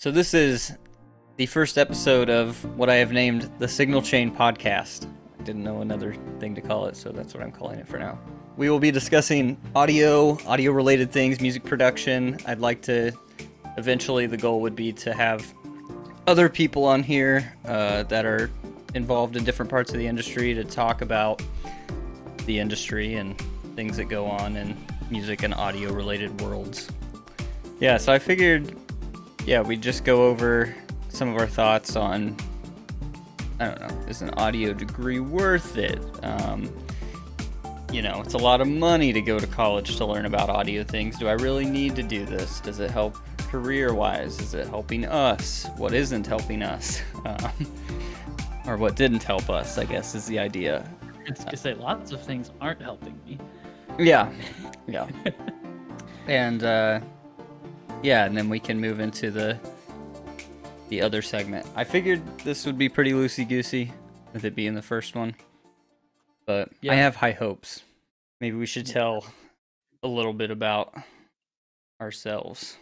So this is the first episode of what I have named the Signal Chain Podcast. I didn't know another thing to call it, so that's what I'm calling it for now. We will be discussing audio-related things, music production. I'd like to, eventually the goal would be to have other people on here that are involved in different parts of the industry to talk about the industry and things that go on in music and audio-related worlds. Yeah, so I figured, we'd just go over some of our thoughts on, I don't know, is an audio degree worth it? It's a lot of money to go to college to learn about audio things. Do I really need to do this? Does it help career-wise? Is it helping us? What isn't helping us? Or what didn't help us, I guess, is the idea. I was gonna say, lots of things aren't helping me. Yeah. And, and then we can move into the other segment. I figured this would be pretty loosey-goosey with it being the first one. But I have high hopes. Maybe we should tell a little bit about ourselves.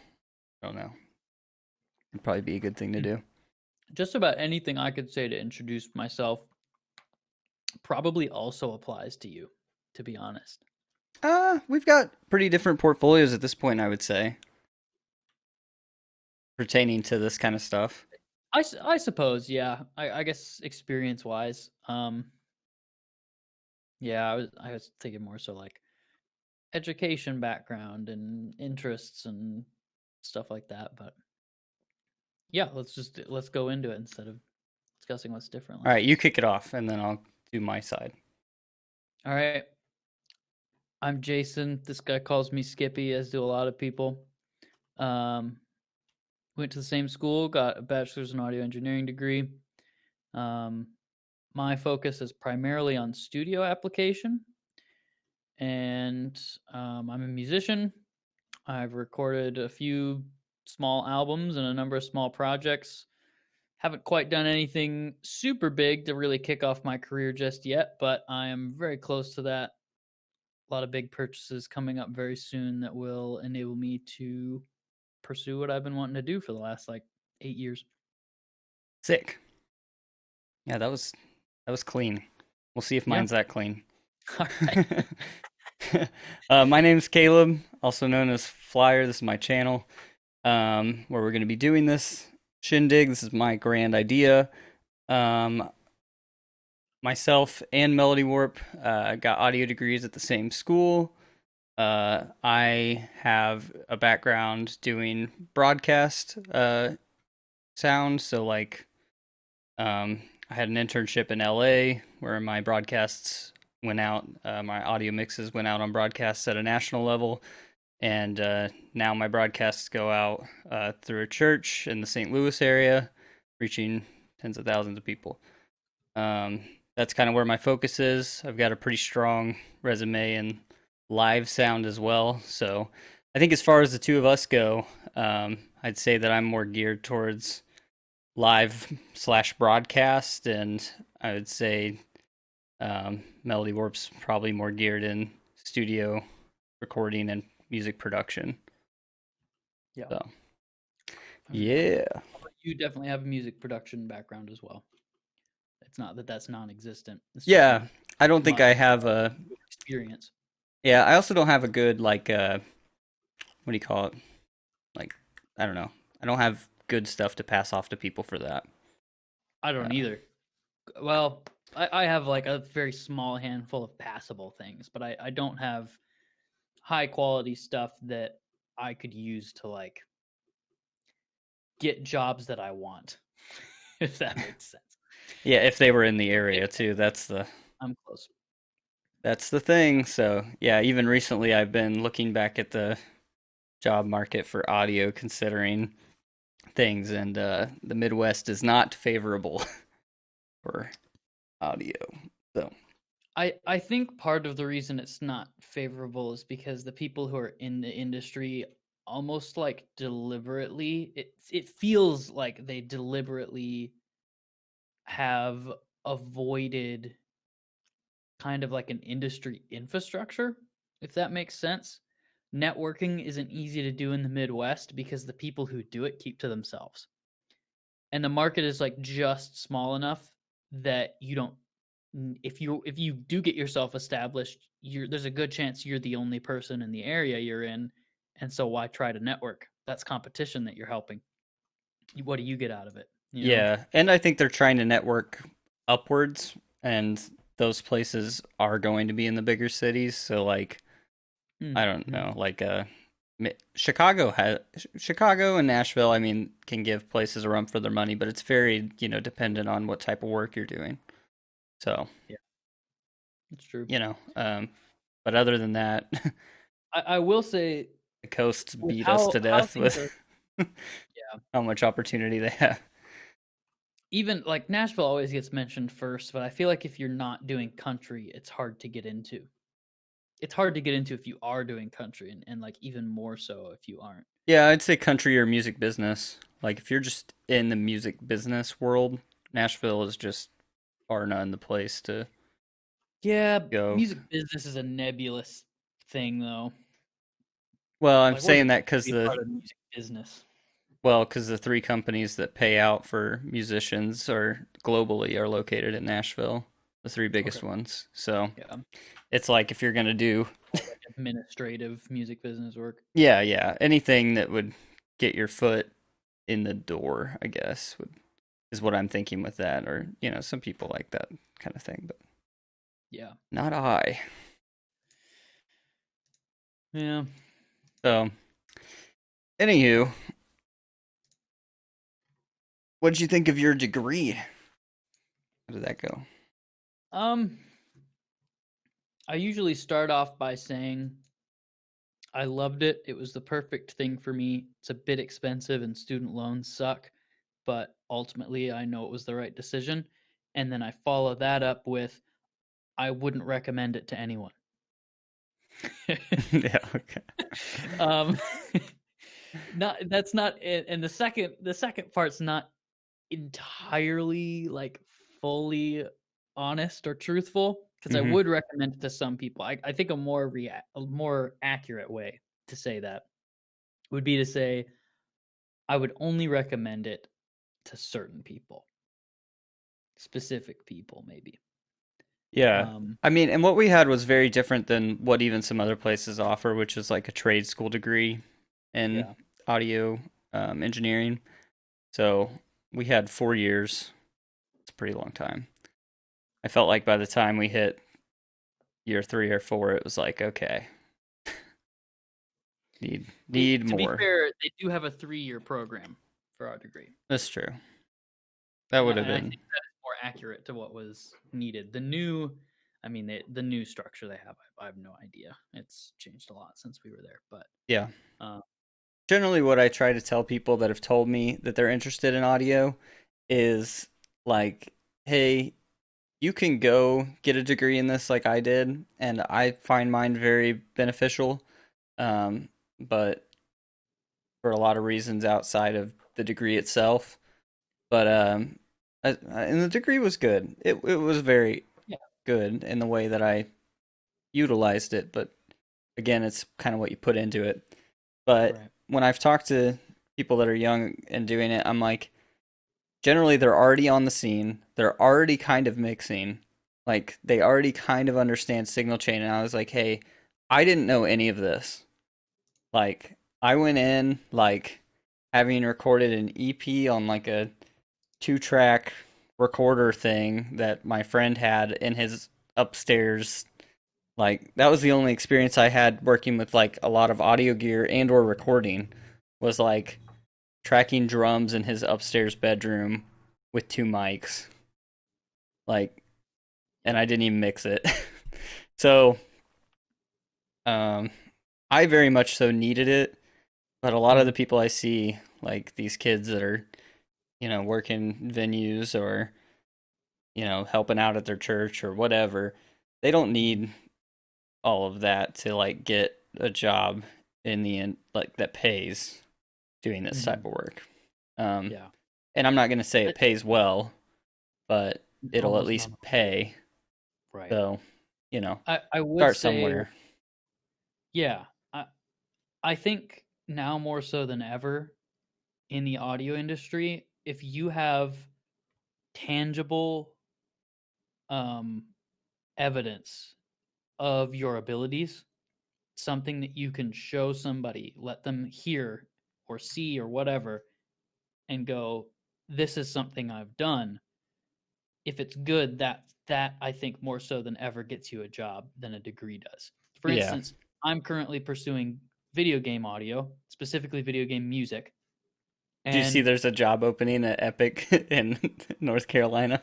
I don't know. It'd probably be a good thing to do. Just about anything I could say to introduce myself probably also applies to you, to be honest. We've got pretty different portfolios at this point, I would say, pertaining to this kind of stuff. I suppose, yeah. I guess experience-wise, I was thinking more so like education background and interests and stuff like that. But yeah, let's go into it instead of discussing what's different. All right, you kick it off, and then I'll do my side. All right. I'm Jason. This guy calls me Skippy, as do a lot of people. Went to the same school, got a bachelor's in audio engineering degree. My focus is primarily on studio application, and I'm a musician. I've recorded a few small albums and a number of small projects. Haven't quite done anything super big to really kick off my career just yet, but I am very close to that. A lot of big purchases coming up very soon that will enable me to pursue what I've been wanting to do for the last 8 years. Sick. Yeah, that was clean. We'll see if mine's that clean. All right. My name's Caleb, also known as Flyer. This is my channel, where we're going to be doing this shindig. This is my grand idea. Myself and Melodywarp got audio degrees at the same school. I have a background doing broadcast sound, so I had an internship in LA where my broadcasts went out, my audio mixes went out on broadcasts at a national level, and now my broadcasts go out through a church in the St. Louis area, reaching tens of thousands of people. That's kind of where my focus is. I've got a pretty strong resume in live sound as well, so I think as far as the two of us go, I'd say that I'm more geared towards live/broadcast, and I would say Melodywarp's probably more geared in studio recording and music production. Yeah. So, yeah. You definitely have a music production background as well. It's not that that's non-existent. Yeah, I don't think I have a experience. Yeah, I also don't have a good what do you call it? I don't know. I don't have good stuff to pass off to people for that. I don't either. Well, I have a very small handful of passable things, but I don't have high quality stuff that I could use to get jobs that I want, if that makes sense. Yeah, if they were in the area too, I'm close. That's the thing. So yeah, even recently I've been looking back at the job market for audio, considering things, and the Midwest is not favorable for audio. So I think part of the reason it's not favorable is because the people who are in the industry almost deliberately, it feels like they deliberately have avoided kind of an industry infrastructure, if that makes sense. networking isn't easy to do in the Midwest because the people who do it keep to themselves. And the market is like just small enough that you don't if you do get yourself established, there's a good chance you're the only person in the area you're in, and so why try to network? That's competition that you're helping. What do you get out of it? You know? Yeah, and I think they're trying to network upwards, and those places are going to be in the bigger cities. So, like, I don't Mm-hmm. know, like Chicago and Nashville. I mean, can give places a run for their money, but it's very dependent on what type of work you're doing. So, Yeah, that's true. you know, but other than that, I will say the coasts with beat us to how death things with are. Yeah, how much opportunity they have. even like Nashville always gets mentioned first, but I feel like if you're not doing country, it's hard to get into. It's hard to get into if you are doing country, and like even more so if you aren't. Yeah, I'd say country or music business. Like if you're just in the music business world, Nashville is just bar none the place to Yeah, go. music business is a nebulous thing though. Well, I'm Like what does saying it that mean to because be a part of music business? the three companies that pay out for musicians are globally are located in Nashville, the three Okay. biggest ones. So Yeah. it's like if you're gonna do, All like administrative music business work. yeah, yeah, anything that would get your foot in the door, I guess, is what I'm thinking with that. Or some people like that kind of thing, but Yeah. not I. Yeah. So, anywho, what did you think of your degree? How did that go? Um I usually start off by saying I loved it. It was the perfect thing for me. It's a bit expensive and student loans suck, but ultimately I know it was the right decision. And then I follow that up with I wouldn't recommend it to anyone. Yeah, okay. um not that's not and the second part's not entirely like fully honest or truthful because I Hmm. would recommend it to some people. I think a more accurate way to say that would be to say I would only recommend it to certain people, specific people maybe. Yeah. Um I mean, and what we had was very different than what even some other places offer, which is like a trade school degree in yeah. audio engineering. So we had 4 years. It's a pretty long time. I felt like by the time we hit year 3 or 4, it was like, okay, need To be more. fair, they do have a 3-year program for our degree. That's true. That would have And I been, think that is more accurate to what was needed. The new, I mean, the new structure they have, I have no idea. It's changed a lot since we were there, but yeah. uh, Generally, what I try to tell people that have told me that they're interested in audio is like, hey, you can go get a degree in this like I did, and I find mine very beneficial. But for a lot of reasons outside of the degree itself. But and the degree was good. It was very yeah, good in the way that I utilized it. But again, it's kind of what you put into it. But right. when I've talked to people that are young and doing it, I'm like, generally they're already on the scene. They're already kind of mixing. Like they already kind of understand signal chain. And I was like, hey, I didn't know any of this. Like I went in like having recorded an EP on like a 2-track recorder thing that my friend had in his upstairs. Like that was the only experience I had working with like a lot of audio gear and or recording was like tracking drums in his upstairs bedroom with 2 mics. Like and I didn't even mix it. So, um I very much so needed it, but a lot of Mm-hmm. the people I see like these kids that are, working venues or helping out at their church or whatever, they don't Mm-hmm. need all of that to like get a job in the end, like that pays doing this Mm-hmm. type of work. Um, Yeah, and I'm not going to say it I- pays well, but it'll at almost least none. pay. Right. So, I would start say, somewhere. yeah. I think now more so than ever in the audio industry, if you have tangible um, evidence of your abilities, something that you can show somebody, let them hear or see or whatever, and go, "This is something I've done." If it's good, that I think more so than ever gets you a job than a degree does. For Yeah. instance, I'm currently pursuing video game audio, specifically video game music, Do you see and there's a job opening at Epic in North Carolina?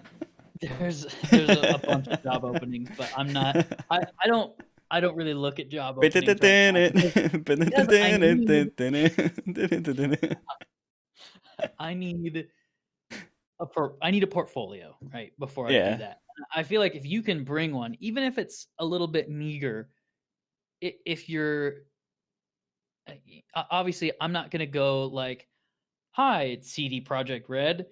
there's a bunch of job openings, but I'm not. I don't I don't really look at job openings right now because I need I need a portfolio, right, before I do Yeah, that. I feel like if you can bring one, even if it's a little bit meager, if you're obviously I'm not going to go like, "Hi, it's CD Project Red.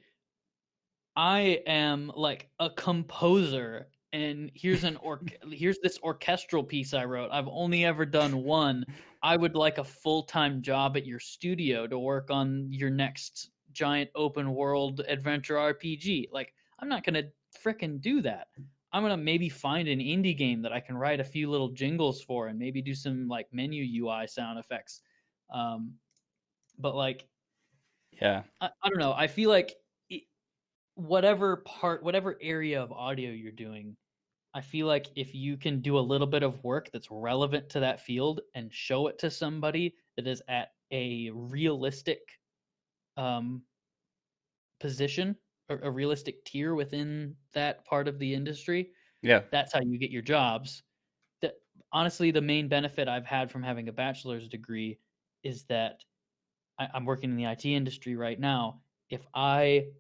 I am like a composer and here's this orchestral piece I wrote. I've only ever done one. I would like a full-time job at your studio to work on your next giant open world adventure RPG." Like, I'm not going to fricking do that. I'm going to maybe find an indie game that I can write a few little jingles for and maybe do some like menu UI sound effects. Um, but like yeah, I don't know. I feel like whatever area of audio you're doing, I feel like if you can do a little bit of work that's relevant to that field and show it to somebody that is at a realistic um, position or a realistic tier within that part of the industry, yeah, that's how you get your jobs. That honestly, the main benefit I've had from having a bachelor's degree is that I'm working in the IT industry right now. If I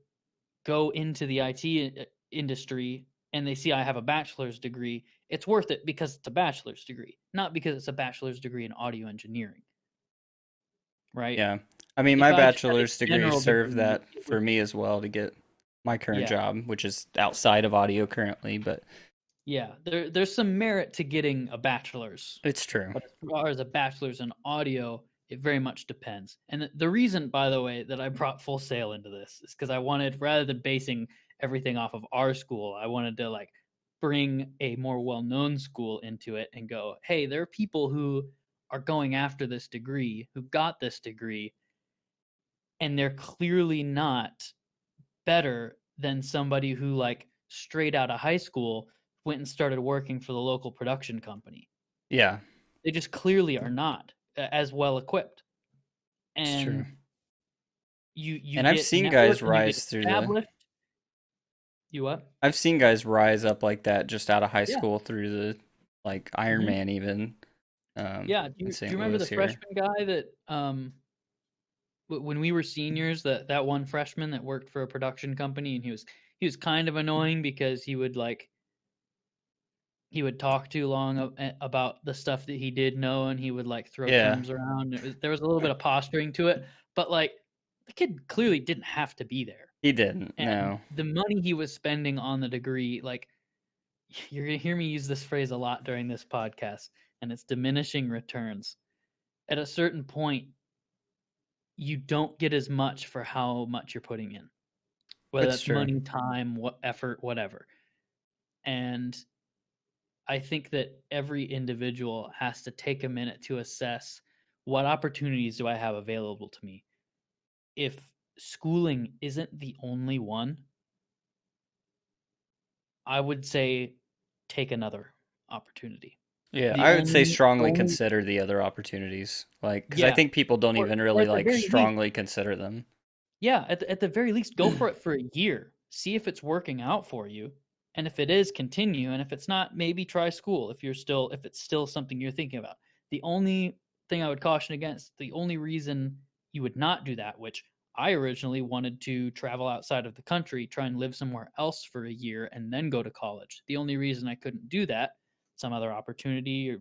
go into the IT industry and they see I have a bachelor's degree, it's worth it because it's a bachelor's degree, not because it's a bachelor's degree in audio engineering, right? yeah. I mean, If my I just had a bachelor's degree general served degree, that it for would, me as well to get my current yeah, job, which is outside of audio currently, but yeah. There's some merit to getting a bachelor's, it's true. but as far as a bachelor's in audio, it very much depends. And the reason, by the way, that I brought Full Sail into this is because I wanted, rather than basing everything off of our school, I wanted to like bring a more well-known school into it and go, hey, there are people who are going after this degree, who got this degree, and they're clearly not better than somebody who like straight out of high school went and started working for the local production company. Yeah, They just clearly are not as well equipped. it's true. And you And I've get seen network guys and you get rise through the established. You what? I've seen guys rise up like that just out of high Yeah. school through the like Iron Hmm. Man even Yeah. in Do St. you remember Louis the here. freshman guy that when we were seniors, that one freshman that worked for a production company, and he was kind of annoying because he would talk too long about the stuff that he did know, and he would like throw Yeah, terms around. There was a little bit of posturing to it, but like the kid clearly didn't have to be there. he didn't. And No. the money he was spending on the degree, like, you're going to hear me use this phrase a lot during this podcast, and it's diminishing returns. At a certain point, you don't get as much for how much you're putting in, whether It's that's true. money, time, what effort, whatever. And I think that every individual has to take a minute to assess, what opportunities do I have available to me? If schooling isn't the only one, I would say take another opportunity. Yeah, The I would say strongly only consider the other opportunities. Like, because I Yeah, think people don't even or really at the like very least, strongly consider them. yeah, at the very least, go for it for a year. See if it's working out for you, and if it is, continue. And if it's not, maybe try school if it's still something you're thinking about. The only thing I would caution against, the only reason you would not do that, which I originally wanted to travel outside of the country, try and live somewhere else for a year, and then go to college. The only reason I couldn't do that, some other opportunity, or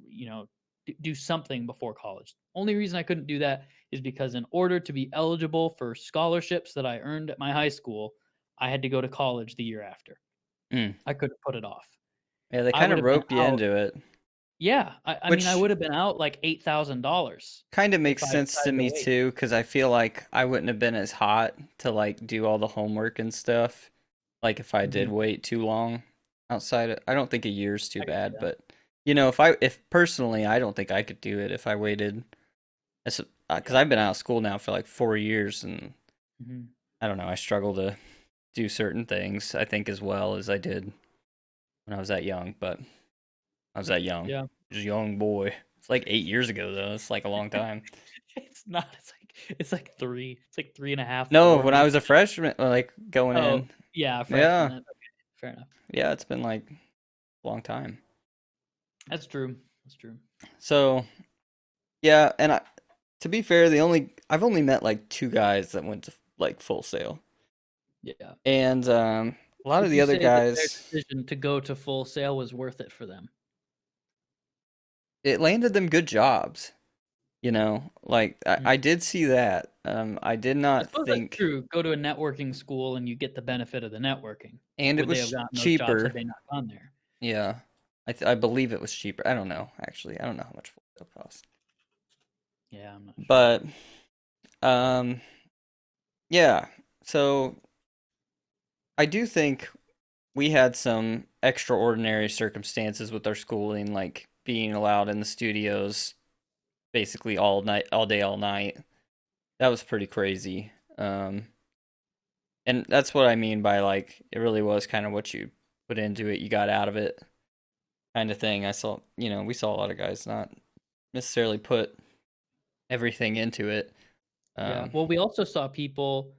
do something before college. Only reason I couldn't do that is because in order to be eligible for scholarships that I earned at my high school, I had to go to college the year after. Mm. I couldn't put it off. Yeah, they I kind would of have been rope you out. into it. Yeah, I mean, I which would have been out like $8,000 kind of if makes I sense to decided to me wait. too, because I feel like I wouldn't have been as hot to like do all the homework and stuff, like if I did Hmm. wait too long outside of, I don't think a year's too I can see bad, that. but if personally, I don't think I could do it if I waited, because Yeah. I've been out of school now for like 4 years, and Hmm. I don't know, I struggle to do certain things, I think, as well as I did when I was that young, but I was that young, Yeah. just a young boy. It's like 8 years ago though. It's like a long time. It's not. It's like three. It's like three and a half, No, 4 when I maybe. was a freshman, like going Oh, in, yeah, a freshman yeah, then. Okay, fair enough. yeah, it's been like a long time. That's true. That's true. So yeah, and to be fair, I've only met like two guys that went to like Full Sail, Yeah. and a lot of Would the you other say that their guys, decision to go to Full Sail was worth it for them? it landed them good jobs. Like Mhm. I did see that. I did I not suppose that's think, true. Go to a networking school and you get the benefit of the networking. and it Would they have was gotten those jobs had cheaper. they not gone there? Yeah, I believe it was cheaper. I don't know actually. I don't know how much Full Sail cost, Yeah, I'm not sure. but um, yeah. So I do think we had some extraordinary circumstances with our schooling, like being allowed in the studios basically all night, all day, all night. That was pretty crazy. And that's what I mean by like it really was kind of what you put into it, you got out of it, kind of thing. I saw, we saw a lot of guys not necessarily put everything into it. Yeah. Um, Well, we also saw people,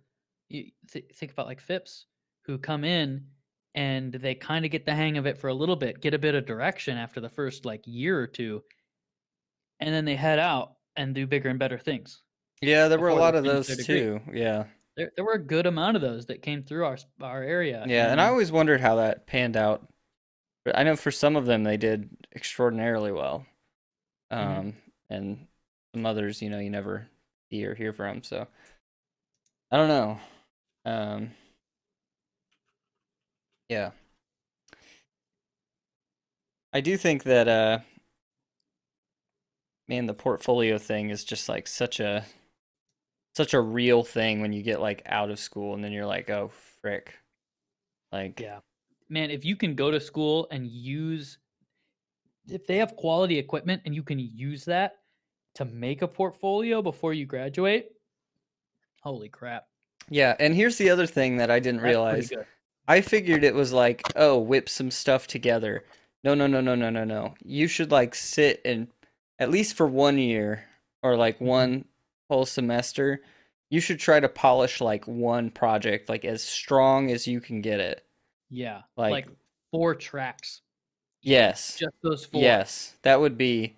think about like Phipps, who come in and they kind of get the hang of it for a little bit, get a bit of direction after the first like year or two, and then they head out and do bigger and better things yeah, there were a before they lot of finish their those degree. too. Yeah. There were a good amount of those that came through our area, Yeah, and I and always wondered how that panned out. But I know for some of them they did extraordinarily well. mhm. And some others, you never see or hear from. So I don't know. Um, yeah, I do think that man, the portfolio thing is just like such a real thing when you get like out of school and then you're like, oh frick, like Yeah, man, if you can go to school and use, if they have quality equipment and you can use that to make a portfolio before you graduate, holy crap, yeah. And here's the other thing that I didn't that's pretty realize. good. I figured it was like, oh, whip some stuff together. No, no, no, no, no, no, no. You should like sit and at least for 1 year or like Mhm. one whole semester, you should try to polish like one project like as strong as you can get it. Yeah, Like, like 4 tracks even, yes. just those 4. Yes. That would be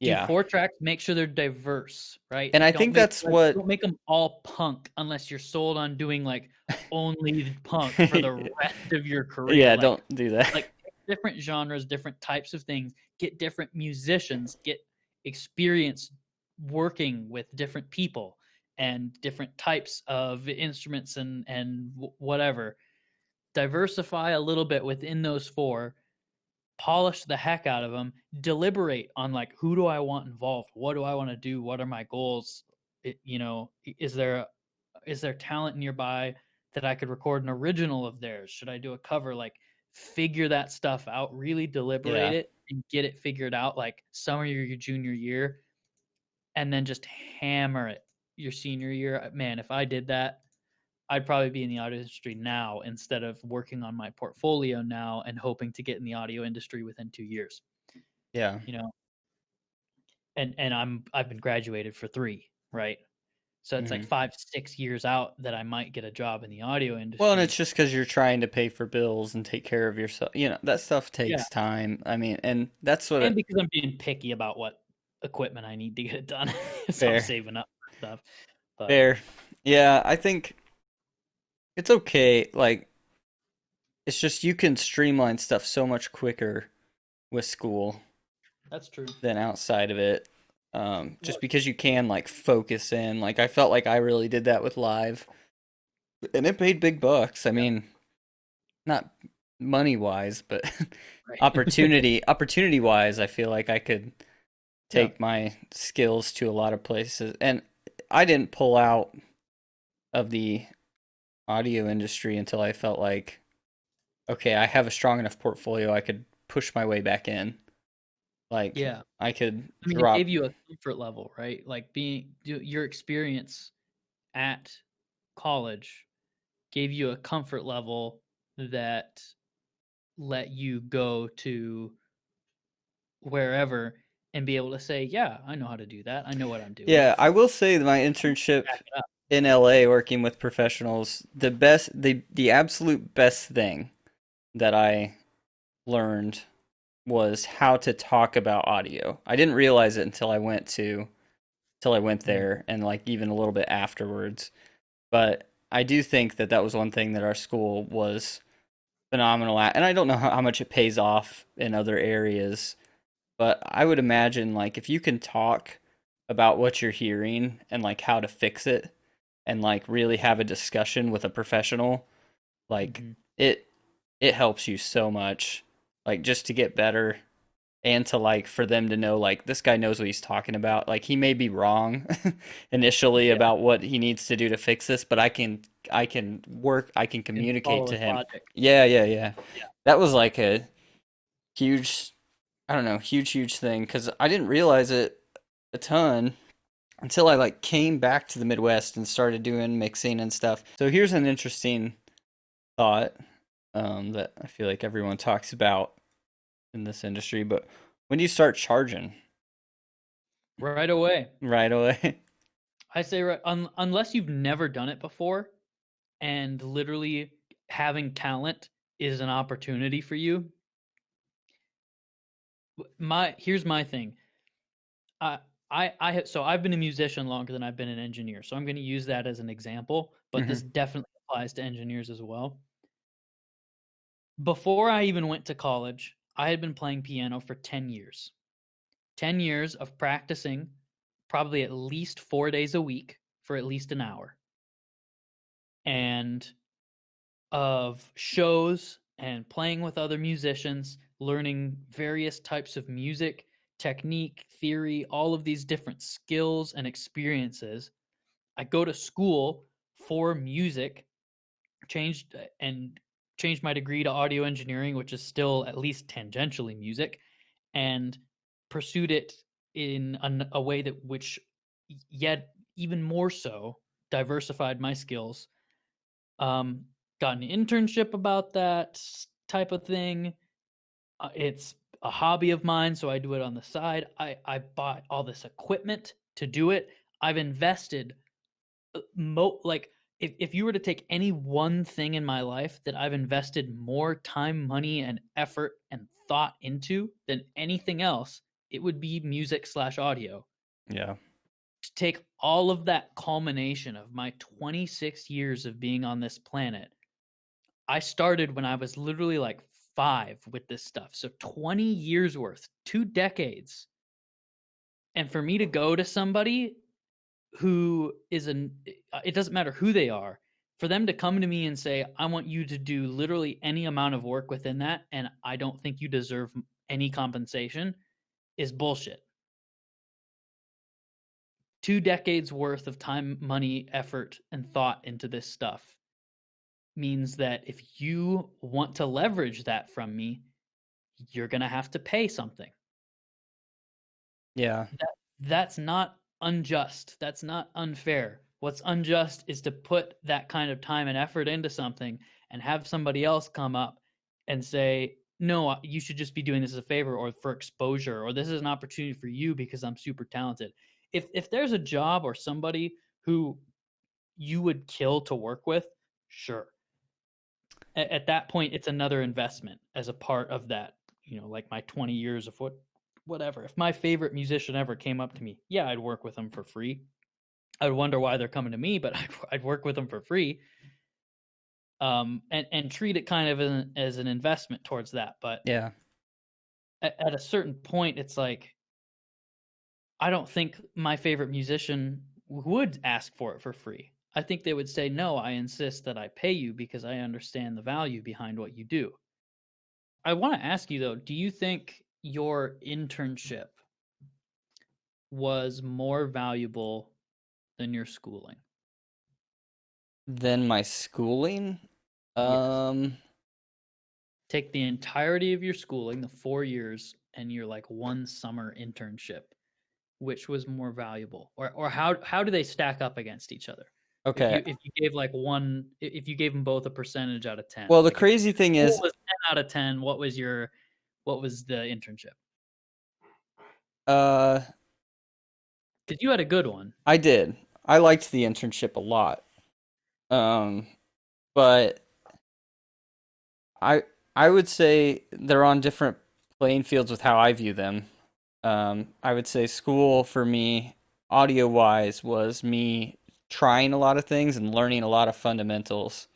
Do yeah. 4 tracks, make sure they're diverse, right? And I Don't think make that's like what don't make them all punk unless you're sold on doing like only punk for the rest of your career. yeah, don't do that. Like pick different genres, different types of things, get different musicians, get experience working with different people and different types of instruments and whatever. Diversify a little bit within those 4, polish the heck out of them, deliberate on like who do I want involved, what do I want to do, what are my goals, is there talent nearby that I could record an original of theirs, should I do a cover, like figure that stuff out, really deliberate Yeah. it and get it figured out like summer year, your junior year, and then just hammer it your senior year. Man, if I did that, I'd probably be in the audio industry now instead of working on my portfolio now and hoping to get in the audio industry within 2 years. Yeah. You know, and I've been graduated for 3, right? So it's like Hmm. 5, 6 years out that I might get a job in the audio Well, and it's industry. just because you're trying to pay for bills and take care of yourself. That stuff Yeah, takes time. I mean, and that's what and because I'm being picky about what equipment I need to get it done, so I'm fair, saving up for stuff. But fair. Yeah, I think it's okay. Like, it's just you can streamline stuff so much quicker with school that's true. than outside of it. Well, Just because you can like focus in. Like, I felt like I really did that with live, and it paid big bucks. I yeah, mean, not money wise, but right? opportunity wise, I feel like I could Yeah. take my skills to a lot of places. And I didn't pull out of the audio industry until I felt like, okay, I have a strong enough portfolio I could push my way back in. Like Yeah. I could I mean, it gave drop. you a comfort level, right? Like your experience at college gave you a comfort level that let you go to wherever and be able to say, "Yeah, I know how to do that. I know what I'm doing." Yeah, I will say that my internship Back it up. in LA working with professionals, the absolute best thing that I learned was how to talk about audio. I didn't realize it until I went Mhm. there and like even a little bit afterwards. But I do think that that was one thing that our school was phenomenal at. And I don't know how much it pays off in other areas, but I would imagine like if you can talk about what you're hearing and like how to fix it and like really have a discussion with a professional, like Mhm. it it helps you so much like just to get better and to like for them to know like this guy knows what he's talking about. Like he may be wrong initially Yeah, about what he needs to do to fix this, but I can and communicate follow to his him. logic. Yeah, yeah, yeah. Yeah. That was like a huge, I don't know, huge thing because I didn't realize it a ton until I like came back to the Midwest and started doing mixing and stuff. So here's an interesting thought that I feel like everyone talks about in this industry, but when do you start charging? Right away. Right away. I say unless you've never done it before and literally having talent is an opportunity for you. My Here's my thing. I so I've been a musician longer than I've been an engineer. So I'm going to use that as an example, but this Hmm. definitely applies to engineers as well. Before I even went to college, I had been playing piano for 10 years. 10 years of practicing probably at least 4 days a week for at least an hour. And of shows and playing with other musicians, learning various types of music, technique, theory, all of these different skills and experiences. I go to school for music, changed and changed my degree to audio engineering, which is still at least tangentially music, and pursued it in a way that which yet even more so diversified my skills. um, got an internship about that type of thing. It's a hobby of mine, so I do it on the side. I bought all this equipment to do it. I've invested like if you were to take any one thing in my life that I've invested more time, money, and effort and thought into than anything else, it would be music slash audio. Yeah. To take all of that culmination of my 26 years of being on this planet, I started when I was literally like 5 with this stuff. So 20 years worth, 2 decades. And for me to go to somebody who is an it doesn't matter who they are, for them to come to me and say, "I want you to do literally any amount of work within that and I don't think you deserve any compensation," is bullshit. 2 decades worth of time, money, effort, and thought into this stuff means that if you want to leverage that from me, you're going to have to pay something. Yeah. That's not unjust. That's not unfair. What's unjust is to put that kind of time and effort into something and have somebody else come up and say, "No, you should just be doing this as a favor or for exposure, or this is an opportunity for you because I'm super talented." If there's a job or somebody who you would kill to work with, sure. At that point, it's another investment as a part of that. Like my 20 years of whatever. If my favorite musician ever came up to me, yeah, I'd work with them for free. I would wonder why they're coming to me, but I'd work with them for free. And treat it kind of as an investment towards that. But Yeah. at a certain point, it's like I don't think my favorite musician would ask for it for free. I think they would say, "No, I insist that I pay you because I understand the value behind what you do." I want to ask you though, do you think your internship was more valuable than your schooling? Then my schooling, Yes. um, Take the entirety of your schooling, the 4 years, and your like one summer internship. Which was more valuable, or how do they stack up against each other? okay. If you gave like one, if you gave them both a percentage out of 10, Well, the like if crazy thing school is, was 10 out of 10, what was the internship? uh, Because you had a good one. I did. I liked the internship a lot. Um, but I I would say they're on different playing fields with how I view them. I would say school for me, audio wise, was me trying a lot of things and learning a lot of fundamentals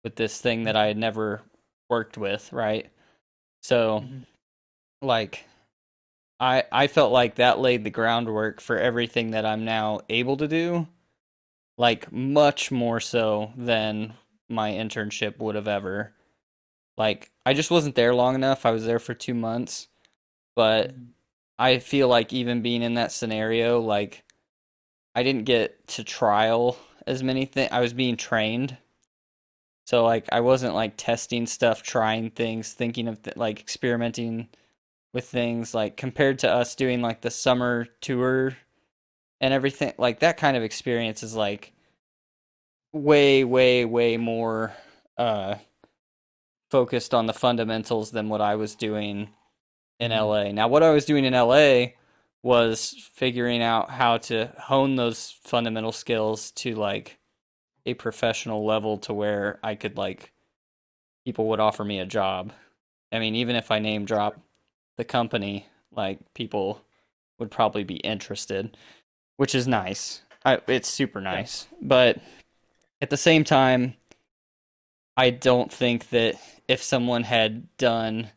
with this thing that I had never worked with, right? So, Mm-hmm. like, I felt like that laid the groundwork for everything that I'm now able to do, like much more so than my internship would have ever. Like, I just wasn't there long enough. I was there for 2 months, but Mm-hmm. I feel like even being in that scenario, like I didn't get to trial as many things. I was being trained. So like I wasn't like testing stuff, trying things, thinking of like experimenting with things like compared to us doing like the summer tour and everything. Like that kind of experience is like way more uh focused on the fundamentals than what I was doing in Mm-hmm. LA. Now, what I was doing in LA was figuring out how to hone those fundamental skills to like a professional level to where I could like people would offer me a job. I mean, even if I name drop the company, like people would probably be interested, which is nice. It's super Yeah. nice. But at the same time, I don't think that if someone had done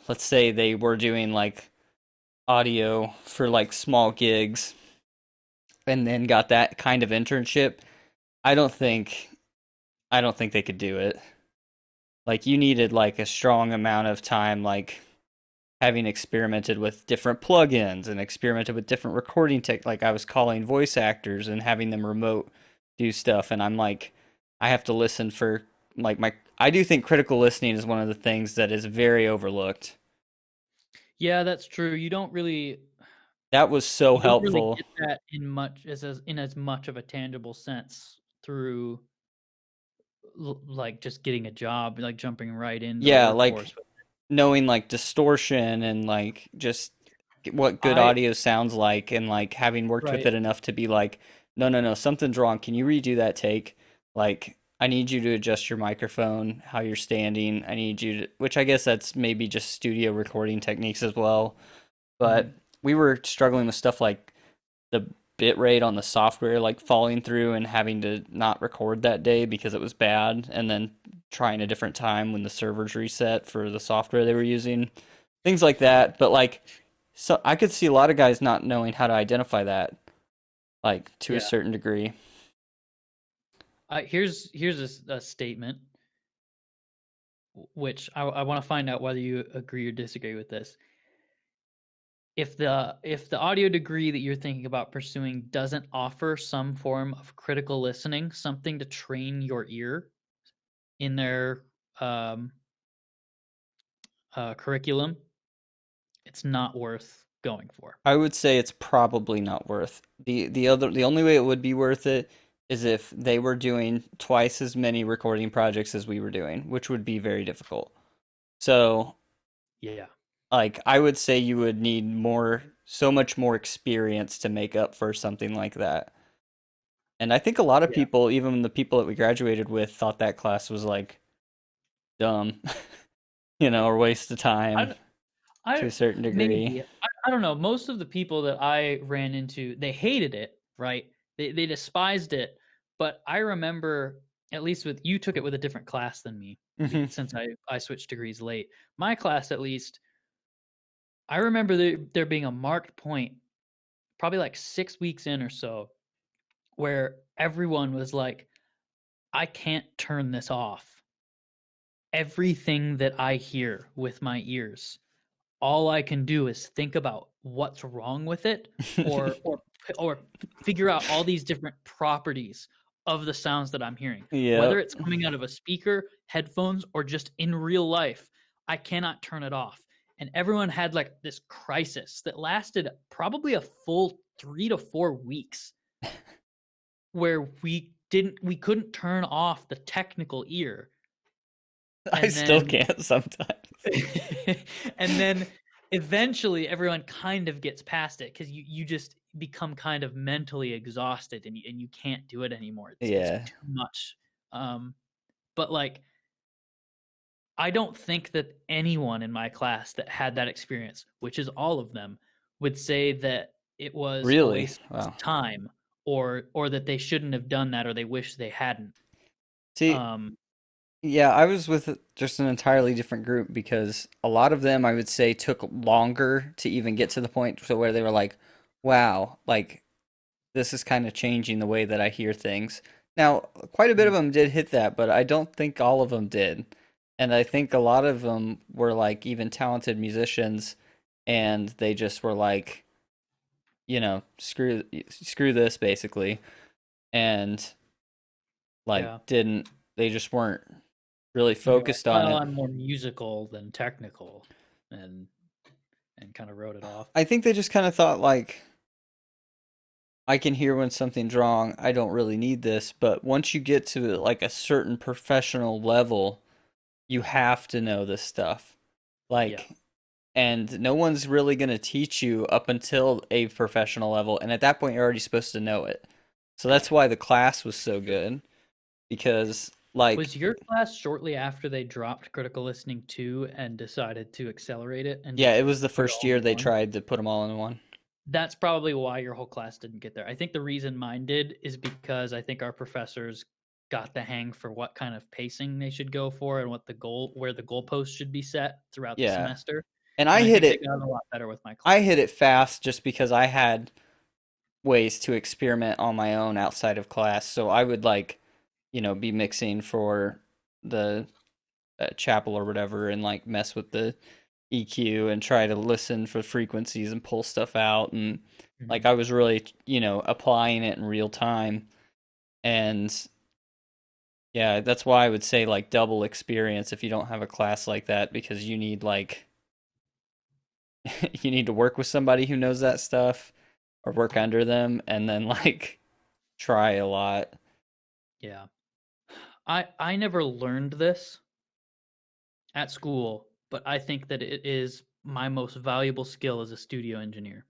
let's say they were doing like audio for like small gigs and then got that kind of internship, I don't think I don't think they could do it. Like you needed like a strong amount of time like having experimented with different plugins and experimented with different recording tech like I was calling voice actors and having them remote do stuff and I'm like I have to listen for like my I do think critical listening is one of the things that is very overlooked. Yeah, that's true. That was so You don't really helpful. get that in as much of a tangible sense through like just getting a job, like jumping right into the Yeah, like workforce. knowing like distortion and like just what good I audio sounds like and like having worked with Right. it enough to be like no something's wrong, can you redo that take, like I need you to adjust your microphone how you're standing, I need you to, which I guess that's maybe just studio recording techniques as well, but Mhm. we were struggling with stuff like the bit rate on the software like falling through and having to not record that day because it was bad and then trying a different time when the servers reset for the software they were using, things like that, but like so I could see a lot of guys not knowing how to identify that like to a Yeah. certain degree. Here's a statement which I want to find out whether you agree or disagree with this. If the audio degree that you're thinking about pursuing doesn't offer some form of critical listening, something to train your ear in their um, curriculum, it's not worth going for. I would say it's probably not worth the only way it would be worth it is if they were doing twice as many recording projects as we were doing, which would be very difficult. So Yeah. like I would say you would need more so much more experience to make up for something like that. And I think a lot of Yeah. people, even the people that we graduated with, thought that class was like dumb, or waste of time I to I a certain degree. maybe I don't know. Most of the people that I ran into, they hated it, right? They despised it. But I remember, at least with you, took it with a different class than me, Hmm. since I switched degrees late. My class, at least, I remember there being a marked point, probably like 6 weeks in or so, where everyone was like, "I can't turn this off," everything that I hear with my ears, all I can do is think about what's wrong with it, or or or figure out all these different properties of the sounds that I'm hearing. Whether Yep. it's coming out of a speaker, headphones, or just in real life, I cannot turn it off. And everyone had like this crisis that lasted probably a full 3 to 4 weeks, where we couldn't turn off the technical ear. I And still then can't sometimes. and then eventually everyone kind of gets past it, because you just become kind of mentally exhausted, and you can't do it anymore. It's Yeah. too much. But like, I don't think that anyone in my class that had that experience, which is all of them, would say that it was a Really? waste Wow. of time, or that they shouldn't have done that, or they wish they hadn't. See, Um, yeah, I was with just an entirely different group because a lot of them I would say took longer to even get to the point to where they were like, wow, like this is kind of changing the way that I hear things. Now, quite a bit of mm, them did hit that, but I don't think all of them did. And I think a lot of them were like even talented musicians and they just were like, screw this basically and like yeah, didn't they just weren't really they're like, focused on well, it. I'm more musical than technical, and kind of wrote it off. I think they just kind of thought like I can hear when something's wrong. I don't really need this, but once you get to like a certain professional level, you have to know this stuff. Yeah. Like, and no one's really going to teach you up until a professional level, and at that point you're already supposed to know it. So that's why the class was so good because Was like your class shortly after they dropped critical listening 2 and decided to accelerate it and yeah, just it was the put it first all year in they one? tried to put them all in one. That's probably why your whole class didn't get there. I think the reason mine did is because I think our professors got the hang for what kind of pacing they should go for, and where the goalposts should be set throughout the Yeah. semester. And And I think they got a lot better with my I class. hit it fast just because I had ways to experiment on my own outside of class. So I would like, be mixing for the chapel or whatever and like mess with the EQ and try to listen for frequencies and pull stuff out. And like Mhm. I was really, applying it in real time. And yeah, that's why I would say like double experience if you don't have a class like that because you need like, you need to work with somebody who knows that stuff or work under them and then like try a lot. Yeah. I never learned this at school, but I think that it is my most valuable skill as a studio engineer.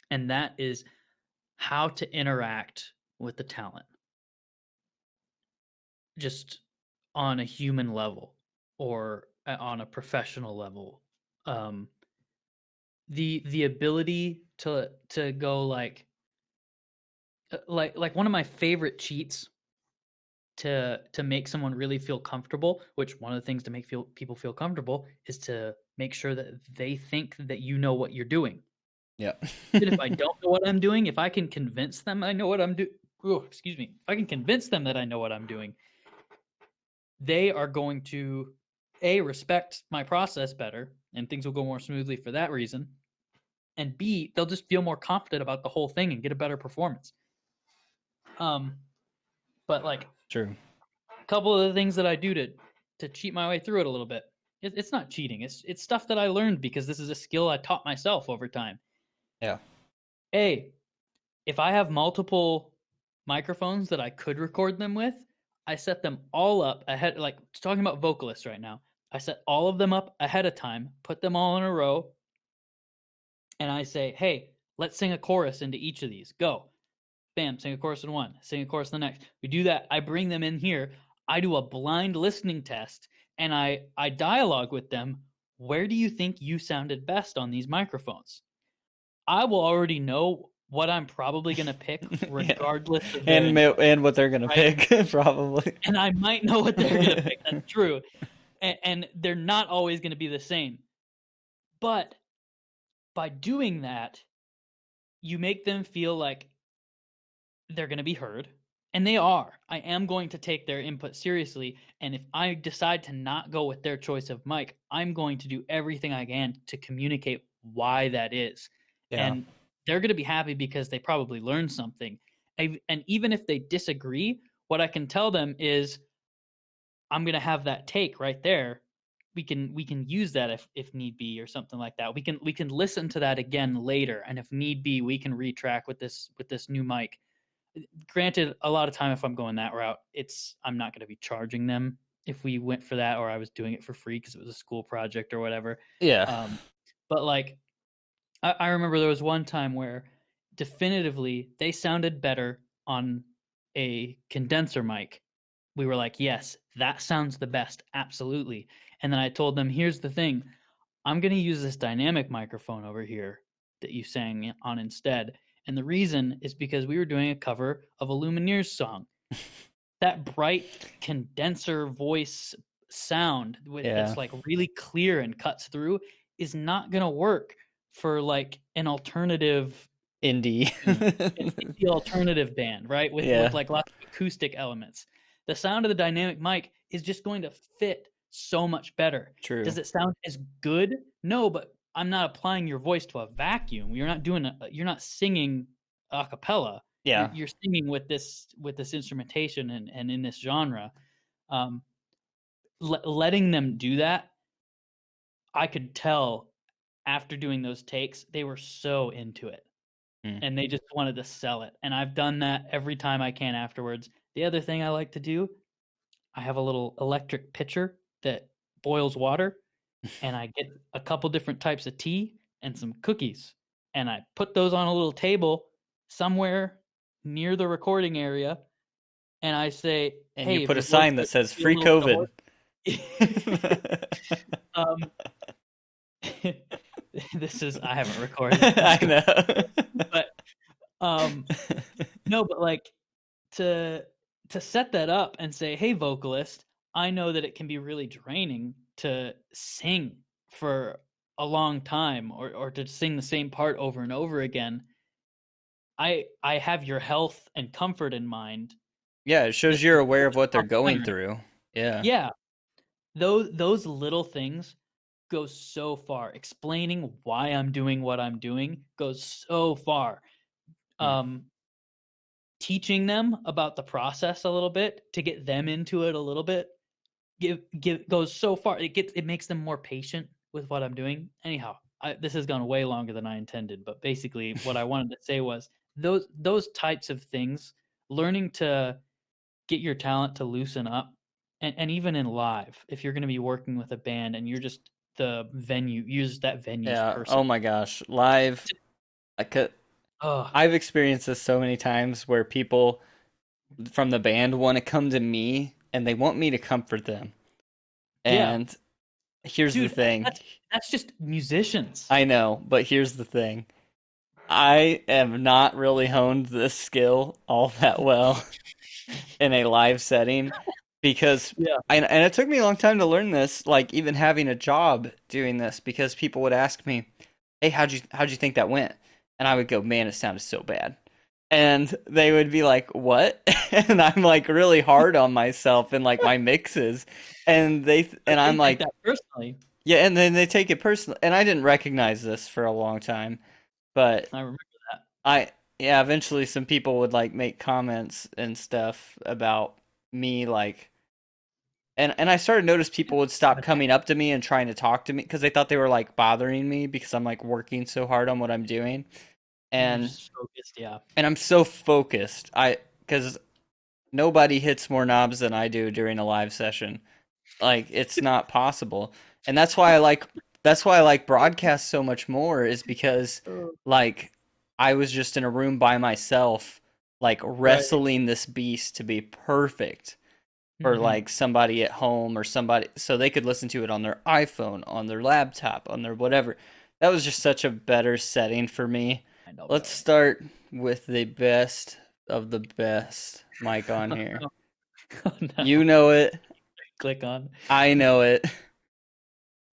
And that is how to interact with the talent, just on a human level, or on a professional level. Um, the ability to go like one of my favorite cheats to make someone really feel comfortable, which one of the things to make people feel comfortable is to make sure that they think that you know what you're doing. Yeah. Even if I don't know what I'm doing, if I can convince them I know what I'm doing, excuse me, if I can convince them that I know what I'm doing, they are going to respect my process better, and things will go more smoothly for that reason. And B, they'll just feel more confident about the whole thing and get a better performance. Um, but like, True. a couple of the things that I do to cheat my way through it a little bit. It's not cheating. It's stuff that I learned because this is a skill I taught myself over time. Yeah. A, if I have multiple microphones that I could record them with, I set them all up ahead. Like, talking about vocalists right now, I set all of them up ahead of time, put them all in a row, and I say, hey, let's sing a chorus into each of these. Go. Bam, sing a chorus in one, sing a chorus in the next. We do that. I bring them in here. I do a blind listening test, and I dialogue with them. Where do you think you sounded best on these microphones? I will already know what I'm probably going to pick Yeah. regardless of their input, And what they're gonna right? pick probably. And I might know what they're going to pick. That's true. And they're not always going to be the same. But by doing that, you make them feel like they're going to be heard. And they are. I am going to take their input seriously. And if I decide to not go with their choice of mic, I'm going to do everything I can to communicate why that is. Yeah. And they're going to be happy because they probably learned something. And even if they disagree, what I can tell them is, I'm going to have that take right there. We can use that if need be, or something like that. We can listen to that again later, and if need be, we can retrack with this new mic. Granted, a lot of time if I'm going that route, I'm not going to be charging them if we went for that, or I was doing it for free because it was a school project or whatever. Yeah. Um, but like, I remember there was one time where definitively they sounded better on a condenser mic. We were like, yes, that sounds the best, absolutely. And then I told them, here's the thing, I'm going to use this dynamic microphone over here that you sang on instead. And the reason is because we were doing a cover of a Lumineers song. That bright condenser voice sound Yeah. that's like really clear and cuts through is not going to work for like an alternative, Indie. you know, an indie alternative band, right? With Yeah. like lots of acoustic elements. The sound of the dynamic mic is just going to fit so much better. True. Does it sound as good? No, but I'm not applying your voice to a vacuum. You're not singing a cappella. You're Yeah. you're singing with this instrumentation and in this genre. Um, letting them do that, I could tell after doing those takes, they were so into it Mm. and they just wanted to sell it. And I've done that every time I can afterwards. The other thing I like to do, I have a little electric pitcher that boils water, and I get a couple different types of tea and some cookies, and I put those on a little table somewhere near the recording area, and I say, And you "Hey, if put a your voice sign that starts to says feel a free little bit COVID. hoarse." um, this is I haven't recorded I this, know. but um, no, but like to set that up and say, "Hey, vocalist, I know that it can be really draining to sing for a long time, or to sing the same part over and over again. I have your health and comfort in mind. Yeah, it This shows you're is aware of what they're top line going right through. Yeah. Yeah, those little things go so far. Explaining why I'm doing what I'm doing goes so far. Mm. Um, teaching them about the process a little bit to get them into it a little bit give goes so far. It makes them more patient with what I'm doing. Anyhow, this has gone way longer than I intended, but basically what I wanted to say was those types of things, learning to get your talent to loosen up, and even in live, if you're going to be working with a band and you're just the venue, use that venue's Yeah. person. Oh my gosh. Live. I could. Oh, I've experienced this so many times where people from the band want to come to me and they want me to comfort them. yeah, And here's the dude, thing. that's just musicians. I know, but here's the thing. I have not really honed this skill all that well in a live setting because Yeah, and it took me a long time to learn this, like even having a job doing this, because people would ask me, "Hey, how'd you think that went?" And I would go, "Man, it sounded so bad." And they would be like, "What?" And I'm like really hard on myself and like my mixes. And they I'm take like, that personally. "Yeah," and then they take it personally. And I didn't recognize this for a long time, but I remember that. I yeah, eventually some people would like make comments and stuff about me, like, and I started to notice people would stop coming up to me and trying to talk to me because they thought they were like bothering me because I'm like working so hard on what I'm doing. You're And just focused, yeah. I'm so focused. I Because nobody hits more knobs than I do during a live session. Like it's not possible. And that's why I like broadcast so much more, is because Oh, like I was just in a room by myself like right. wrestling this beast to be perfect for Mhm. like somebody at home or somebody so they could listen to it on their iPhone, on their laptop, on their whatever. That was just such a better setting for me. I know, Let's bro. start with the best of the best mic on here. Oh, You no. know it. Click on. I know it.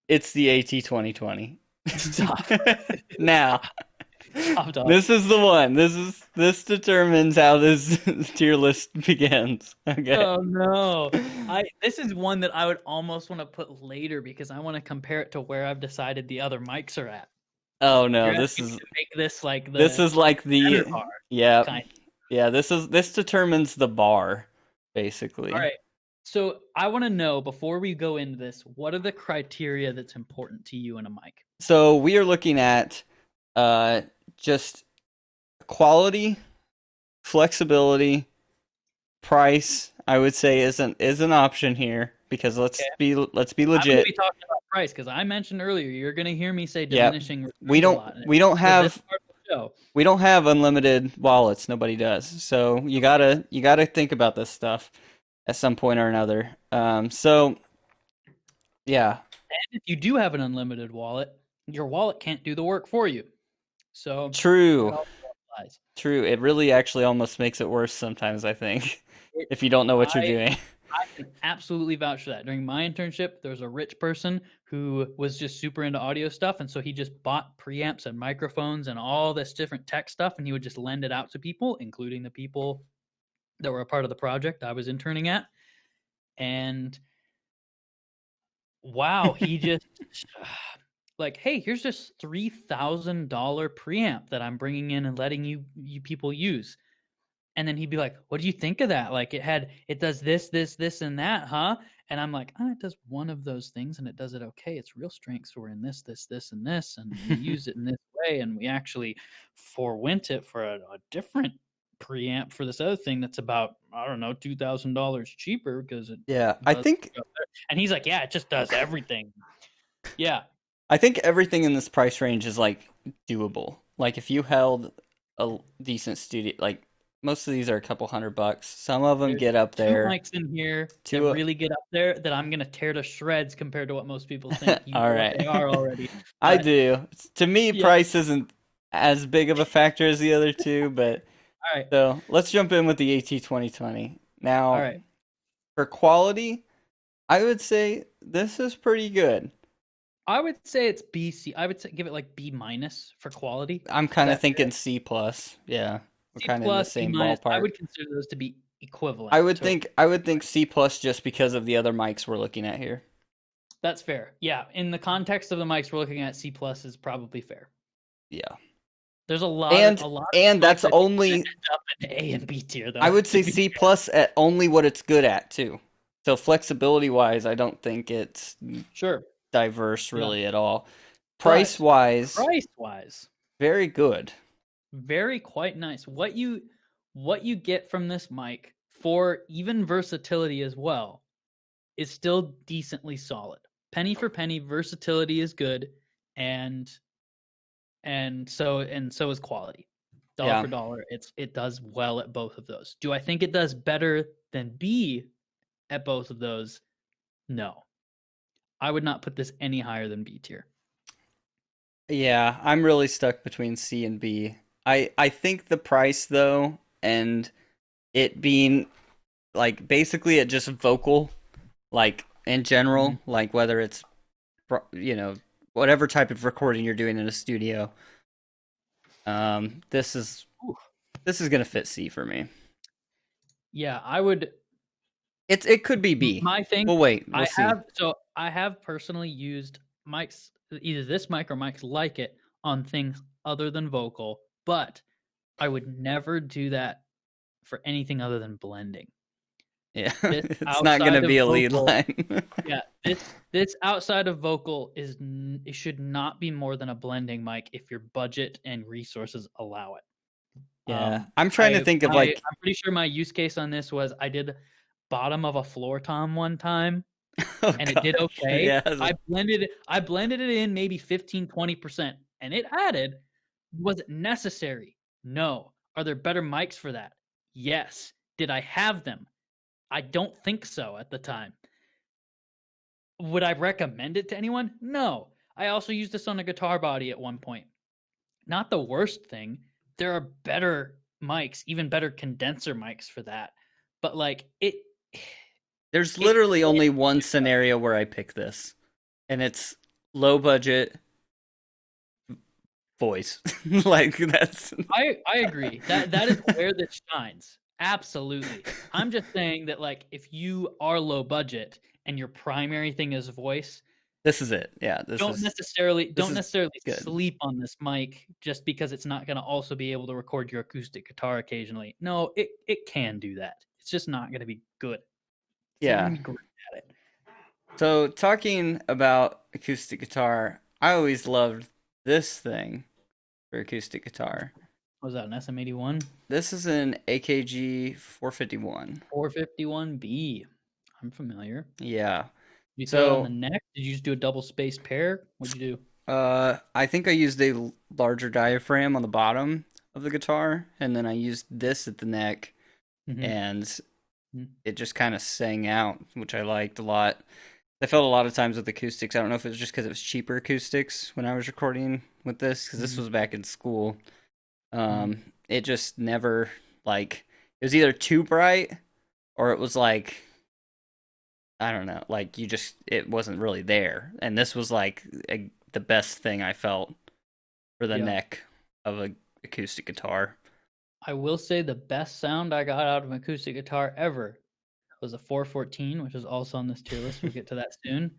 It's the AT 2020. Stop. Now, Top dog. This is the one. This determines how this tier list begins. Okay. Oh no. This is one that I would almost want to put later because I want to compare it to where I've decided the other mics are at. Oh no, You're this asking me is to make this like this the is like center the bar yeah. kind. Yeah, this determines the bar All basically. right. So I want to know before we go into this, what are the criteria that's important to you in a mic? So we are looking at uh just quality, flexibility, price. I would say is an option here because Okay. let's be I'm going to legit. be talking about price because I mentioned earlier you're going to hear me say Yeah. diminishing We returns a don't lot. And we don't for this have part of the show, we don't have unlimited wallets. Nobody does. So you gotta think about this stuff at some point or another. So yeah, if you do have an unlimited wallet, your wallet can't do the work for you. So that true, also applies. true. It really actually almost makes it worse sometimes, I think, It, if you don't know what you're I doing. I can absolutely vouch for that. During my internship, there was a rich person who was just super into audio stuff, and so he just bought preamps and microphones and all this different tech stuff, and he would just lend it out to people, including the people that were a part of the project I was interning at. And wow, he just like, hey, here's this $3,000 preamp that I'm bringing in and letting you people use. And then he'd be like, "What do you think of that? Like, it does this, and that, huh?" And I'm like, "Oh, it does one of those things, and it does it okay. Its real strengths were in this, and this, and we use it in this way, and we actually forwent it for a different preamp for this other thing that's about I don't know $2,000 cheaper because it Yeah, I does." think And he's like, "Yeah, it just does everything." Yeah, I think everything in this price range is like doable. Like if you held a decent studio, like most of these are a couple $100. Some of them there's get up two there mics in here that to really get up there that I'm gonna tear to shreds compared to what most people think. You all know what right. they are already, I but do. To me, yeah. price isn't as big of a factor as the other two, but All right, so let's jump in with the AT 2020. all Now, right. for quality, I would say this is pretty good. I would say it's B C. I would say give it like B minus for quality. I'm Is kind of that fair? thinking C plus. Yeah, we're C kind of in the plus, B same minus. I ballpark. would consider those to be I equivalent would to. think I would think C plus just because of the other mics we're looking at here. That's fair. Yeah, in the context of the mics we're looking at, C plus is probably fair. Yeah. There's And a lot and of mics that's I think that only end up in A and B tier I though. would To say be C plus at only what it's good at too. So flexibility wise, I don't think it's sure, diverse yeah, really at all. Price but wise, price wise, very good. very quite nice. What you get from this mic for even versatility as well is still decently solid. Penny for penny, versatility is good, and so is quality. Dollar Yeah. for dollar, it does well at both of those. Do I think it does better than B at both of those? No. I would not put this any higher than B tier. Yeah, I'm really stuck between C and B. I think the price though and it being like basically it just vocal like in Mm-hmm. general, like whether it's you know whatever type of recording you're doing in a studio. This is gonna fit C for me. Yeah, I would. It could be B. My thing, We'll wait. We'll see. I have personally used mics, either this mic or mics like it, on things other than vocal, but I would never do that for anything other than blending. Yeah, This it's not gonna outside of be a lead vocal, line. yeah, this outside of vocal it should not be more than a blending mic if your budget and resources allow it. Yeah, I'm trying to think of like. I'm pretty sure my use case on this was I did bottom of a floor tom one time Oh and it did gosh, okay. yeah, I blended it in maybe 15-20% and it added. Was it necessary? No. Are there better mics for that? Yes. Did I have them? I don't think so at the time. Would I recommend it to anyone? No. I also used this on a guitar body at one point. Not the worst thing. There are better mics, even better condenser mics for that. But like there's it literally only one scenario where I pick this, and it's low budget voice. Like that's I agree. That is where this shines. Absolutely. I'm just saying that like if you are low budget and your primary thing is voice, this is it. Yeah, this don't is necessarily good. sleep on this mic just because it's not going to also be able to record your acoustic guitar occasionally. No, it can do that. It's just not going to be good. It's not going Yeah. to be great at it. So talking about acoustic guitar, I always loved this thing for acoustic guitar. Was that an SM81? This is an AKG 451. 451B. I'm familiar. Yeah. You throw it on the So, neck? Did you just do a double spaced pair? What'd you do? I think I used a larger diaphragm on the bottom of the guitar, and then I used this at the neck, Mm-hmm. and Mm-hmm. it just kind of sang out, which I liked a lot. I felt a lot of times with acoustics. I don't know if it was just because it was cheaper acoustics when I was recording with this, because this Mm-hmm. was back in school. Mm-hmm. It just never like it was either too bright or it was like I don't know, like you just it wasn't really there. And this was like the best thing I felt for the Yeah. neck of a acoustic guitar. I will say the best sound I got out of an acoustic guitar ever was a 414, which is also on this tier list. We'll get to that soon.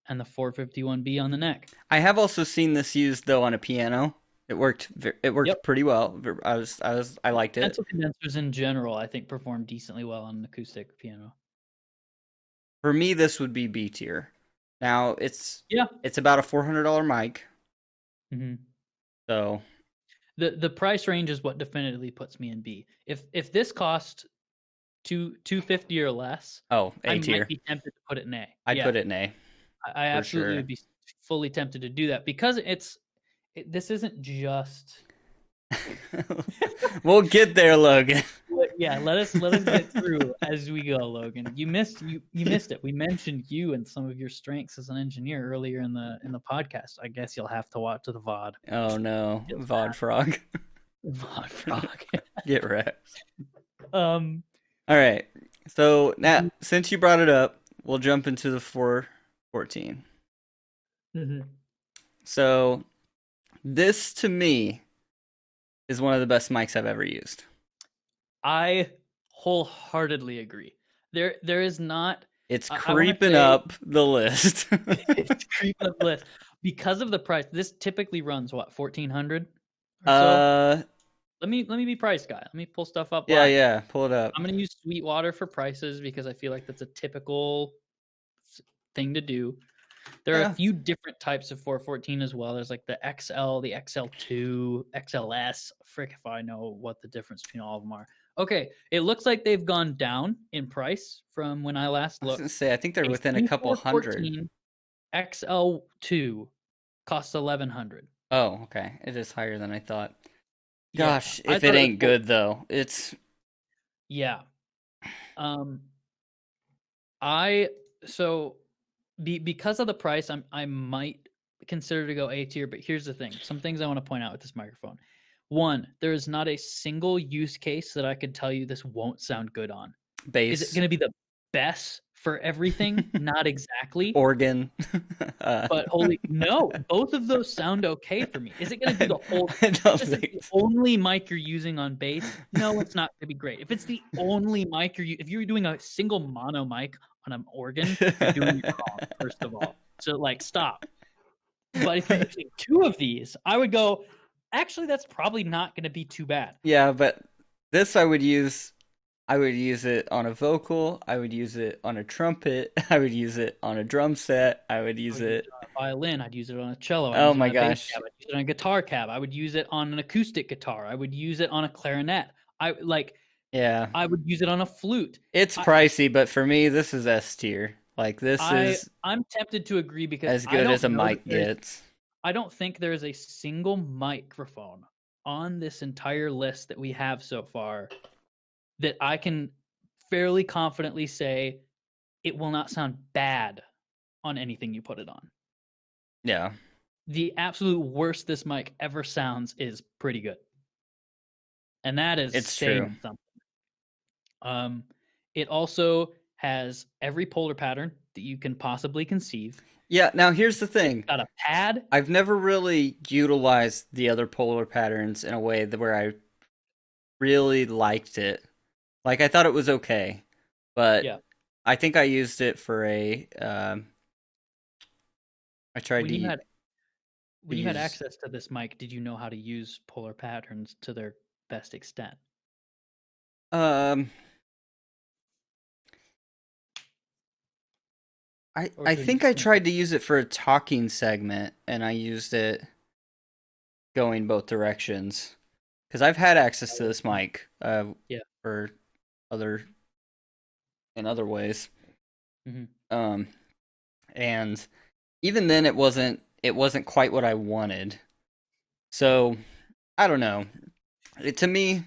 And the 451B on the neck. I have also seen this used though on a piano. It Yep. worked pretty well. I liked it. Pencil condensers in general, I think, perform decently well on an acoustic piano. For me, this would be B tier. Now Yeah. it's about a $400 mic, Mm-hmm. so The price range is what definitively puts me in B. If this cost 250 or less, oh I A might tier. be tempted to put it in A. I'd Yeah, put it in A I for absolutely sure. would be fully tempted to do that because this isn't just. We'll get there, Logan. Yeah, let us get through as we go, Logan. You missed it. We mentioned you and some of your strengths as an engineer earlier in the podcast. I guess you'll have to watch the VOD. Oh no, Feels Vod Frog. bad. VOD frog. Get wrecked. um. All right. So now, since you brought it up, we'll jump into the 414. Mhm. So this to me is one of the best mics I've ever used. I wholeheartedly agree. There is not. It's I want to creeping say up the list. it's creeping up the list because of the price. This typically runs what 1,400 or so. uh, Let me be price guy. Let me pull stuff up yeah, live. yeah. Pull it up. I'm gonna use Sweetwater for prices because I feel like that's a typical thing to do. There are a Yeah. few different types of 414 as well. There's like the XL, the XL2, XLS. Frick if I know what the difference between all of them are. Okay, it looks like they've gone down in price from when I last I was gonna looked. say I think they're A within a couple hundred. C414 XL2 costs 1,100. Oh, okay. It is higher than I thought. Yeah, Gosh, I if it thought it was ain't cool. good though, it's Yeah. Um, I so because of the price, I might consider to go A tier. But here's the thing: some things I want to point out with this microphone. One, there is not a single use case that I could tell you this won't sound good on. Is it bass, going to be the best for everything? Not exactly. organ. uh, But holy no, both of those sound okay for me. Is it going to do the whole? I If don't this is the think so. only mic you're using on bass, no, it's not going to be great. If it's the only mic if you're doing a single mono mic on an organ, you're doing it wrong. First of all, so like stop. But if you're using two of these, I would go. Actually, that's probably not going to be too bad. Yeah, but this I would use. I would use it on a vocal. I would use it on a trumpet. I would use it on a drum set. I would I use would use it it. on a violin. I'd use it on a cello. I'd Oh use it my on a bass gosh. cab. I'd use it on a guitar cab. I would use it on an acoustic guitar. I would use it on a clarinet. I like. Yeah. I would use it on a flute. It's I, pricey, but for me, this is S tier. Like this I is I'm tempted to agree because as good as a mic gets. I don't think there is a single microphone on this entire list that we have so far that I can fairly confidently say it will not sound bad on anything you put it on. Yeah. The absolute worst this mic ever sounds is pretty good. And that is It's saying true. something. It also has every polar pattern that you can possibly conceive. Yeah, now here's the It's thing. got a pad. I've never really utilized the other polar patterns in a way that where I really liked it. Like I thought it was okay, but Yeah. I think I used it for a. I tried When to you had to when you had use. access to this mic, did you know how to use polar patterns to their best extent? Um, Or I to an think I extent tried that to use it for a talking segment, and I used it going both directions because I've had access to this mic yeah. for other in other ways. Hmm. Um, and even then it wasn't quite what I wanted. So I don't know. To me,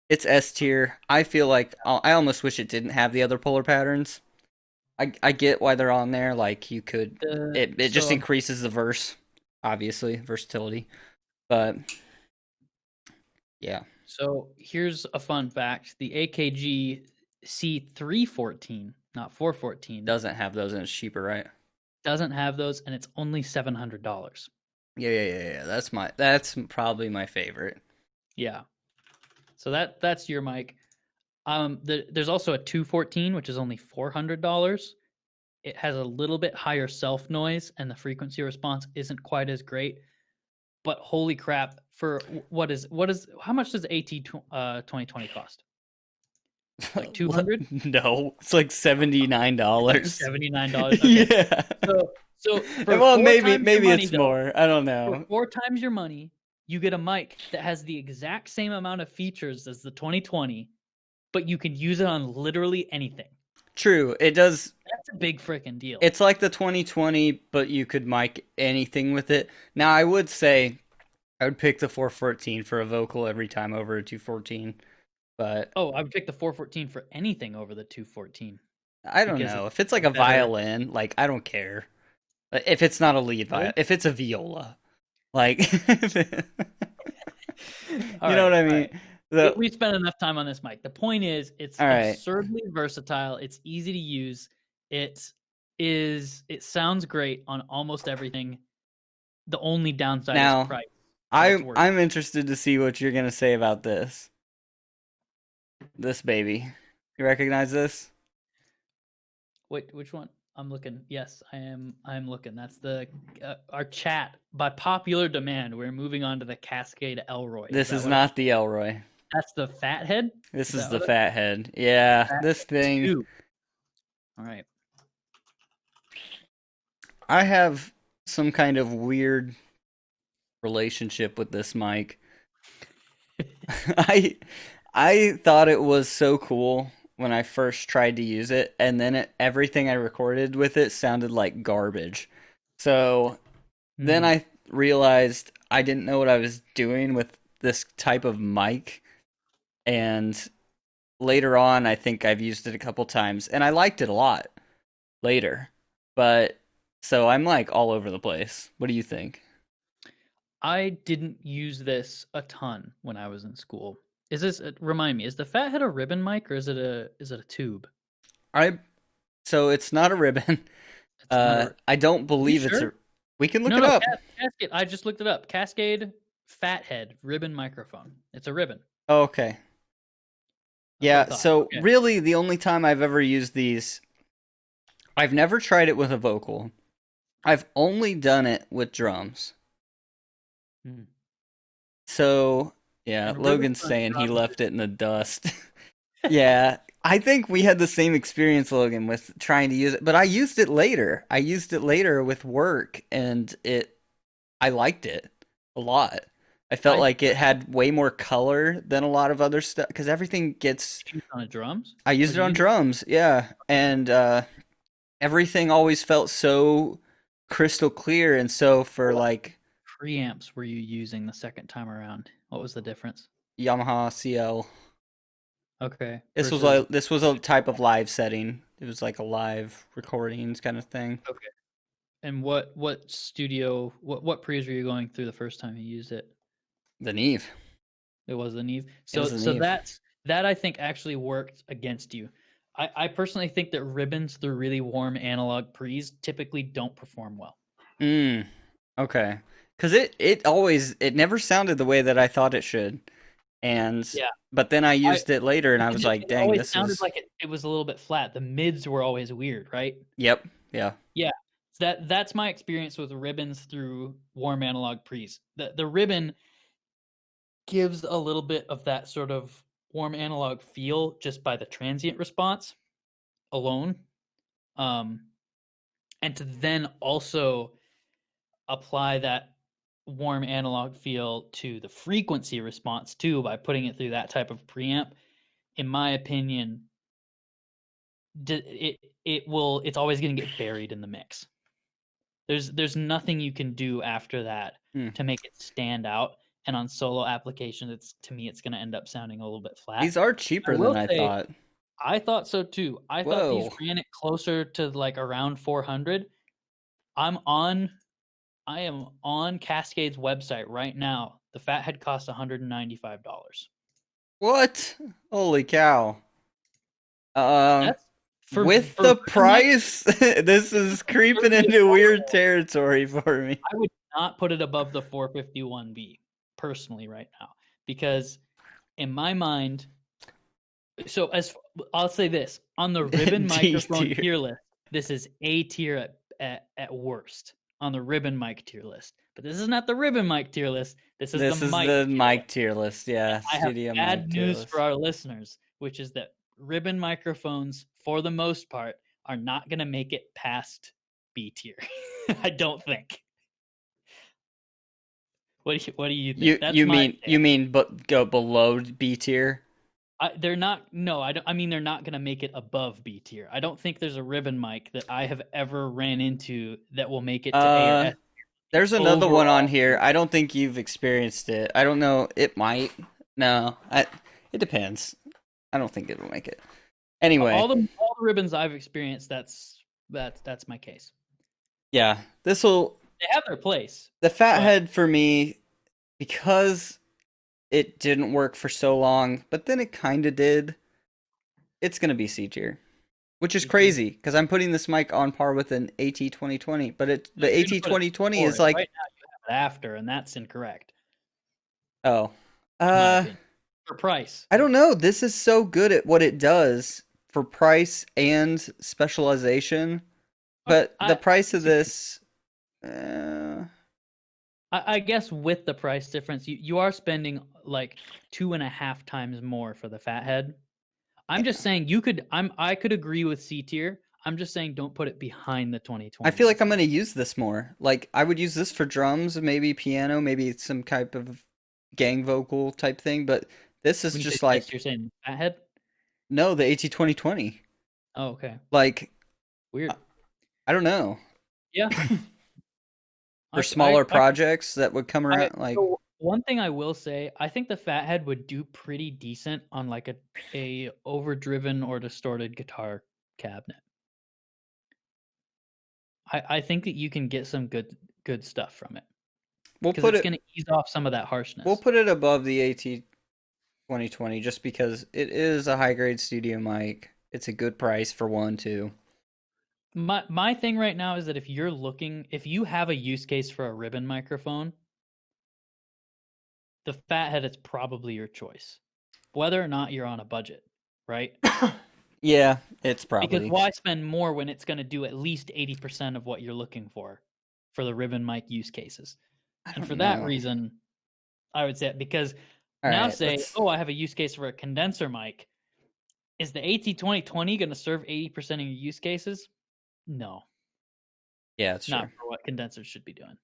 it's S tier. I feel like I almost wish it didn't have the other polar patterns. I get why they're on there. Like you could, The it just so increases the obviously versatility. But yeah, so here's a fun fact: the AKG C314, not 414, doesn't have those and it's cheaper, right? doesn't have those, and it's only $700. Yeah. That's probably my favorite. Yeah. So that's your mic. There's also a 214, which is only $400. It has a little bit higher self noise, and the frequency response isn't quite as great. But holy crap! For what is how much does AT 2020 cost? Like 200? No, it's like $79. $79. Okay. Yeah. So for Well, four maybe times your maybe money it's though, more. I don't for know. 4 times your money, you get a mic that has the exact same amount of features as the 2020, but you can use it on literally anything. True, it does. That's a big freaking deal. It's like the 2020, but you could mic anything with it. Now, I would say I would pick the 414 for a vocal every time over a 214, but Oh, I would pick the 414 for anything over the 214 I don't because know. it's If it's like a a better. violin, like I don't care. If it's not a lead violin, Really? if it's a viola, like All you know right, what I all mean? right. The We spent enough time on this mic. The point is, it's all right. absurdly versatile. It's easy to use. It It sounds great on almost everything. The only downside is Now, price, but it's I'm worth it. I'm interested to see what you're gonna say about this baby. You recognize this? Wait, which one? I'm looking. Yes, I am. I'm looking. That's the our chat by popular demand. We're moving on to the Cascade Elroy. Is This that is what it? not the Elroy. That's the Fathead. This Is is that the what it? fat head. Yeah, this Fathead thing. 2. All right. I have some kind of weird relationship with this mic. I I thought it was so cool when I first tried to use it, and then everything I recorded with it sounded like garbage. So then Hmm. I realized I didn't know what I was doing with this type of mic, and later on, I think I've used it a couple times, and I liked it a lot later. But so I'm like all over the place. What do you think? I didn't use this a ton when I was in school. Is this remind me? Is the Fathead a ribbon mic or is it a tube? I so it's not a ribbon. It's not a. I don't Are you believe it's sure? a. We can look No, it no. up. Cascade. I just looked it up. Cascade Fathead ribbon microphone. It's a ribbon. Oh, okay. That's what I Yeah. thought. So Okay. really, the only time I've ever used these, I've never tried it with a vocal. I've only done it with drums. Hmm. So yeah, And ribbons Logan's on saying he drums left it in the dust. Yeah, I think we had the same experience, Logan, with trying to use it, but I used it later. I used it later with work, and I liked it a lot. I felt I like it had way more color than a lot of other stuff because everything gets. used on the drums. I Oh, used it you on used it. drums, yeah, and everything always felt so crystal clear, and so for What like preamps were you using the second time around? What was the difference? Yamaha CL. Okay. This was a type of live setting. It was like a live recordings kind of thing. Okay. And what studio what pre's were you going through the first time you used it? The Neve. It was the Neve. It was So the so Neve. that I think actually worked against you. I personally think that ribbons through really warm analog pre's typically don't perform well. Mm, okay. Because it never sounded the way that I thought it should. And, Yeah, but then I I used it later and I was like, it dang, always this sounded is, like it was a little bit flat. The mids were always weird, right? yep, yeah. Yeah. So that's my experience with ribbons through warm analog pre's. The ribbon gives a little bit of that sort of warm analog feel just by the transient response alone. Um, and to then also apply that warm analog feel to the frequency response too by putting it through that type of preamp, in my opinion, it's always going to get buried in the mix. There's nothing you can do after that Hmm. to make it stand out. And on solo applications, it's to me it's going to end up sounding a little bit flat. These are I cheaper than will I say thought. I thought so too. I thought these Whoa. ran it closer to like around 400. I'm on I am on Cascade's website right now. The Fathead costs $195. What? Holy cow. Um, That's with for the ribbon mics. price, this is It's creeping certainly into weird affordable. territory for me. I would not put it above the 451B personally right now because in my mind, so as I'll say this on the ribbon D microphone tier. tier list, this is A tier at worst on the ribbon mic tier list. But this is not the ribbon mic tier list. This is the This is mic the tier list. mic tier list. Yeah, I have studio mic bad tier news for list. our listeners, which is that ribbon microphones, for the most part, are not going to make it past B tier. I don't think. What do you think? You That's you my mean take. you mean but go below B tier? They're not. No, I don't. I mean, they're not going to make it above B tier. I don't think there's a ribbon mic that I have ever ran into that will make it to A or Uh, S. The there's another one on overall, here. I don't think you've experienced it. I don't know. It might. No, it depends. I don't think it'll make it. Anyway, all the ribbons I've experienced, that's my case. yeah, this will They have their place, the but fathead for me because it didn't work for so long, but then it kind of did. It's gonna be C tier, which is C tier. crazy because I'm putting this mic on par with an AT 2020, but No, the you're going to AT put it 2020 before is it. like Right now, you have it after, and that's incorrect, oh in my uh opinion. For price, I don't know. This is so good at what it does for price and specialization, okay, but the price of this, uh, I guess with the price difference, you are spending like 2.5 times more for the fathead. I'm just saying I could agree with C tier. I'm just saying don't put it behind the I 2020 feel on like I'm C. gonna use this more. Like I would use this for drums, maybe piano, maybe some type of gang vocal type thing. But this is When you say just this, like you're saying fathead? no, the AT 2020. Oh, okay. Like Weird. I don't know Yeah. for I smaller I projects that would come around. Like so one thing I will say, I think the fathead would do pretty decent on like a overdriven or distorted guitar cabinet. I think that you can get some good stuff from it we'll because put it's it going to ease off some of that we'll harshness. put it above the AT 2020 just because it is a high grade studio mic. It's a good price for one too. My thing right now is that if you have a use case for a ribbon microphone, the fathead is probably your choice, whether or not you're on a budget, right? Yeah, it's Because probably. why spend more when it's going to do at least 80% of what you're looking for the ribbon mic use cases? I And don't for that know. reason, I would say it because All now right, say, let's. oh, I have a use case for a condenser mic. Is the AT2020 going to serve 80% of your use cases? No, Yeah, it's not true. for what condensers should be doing.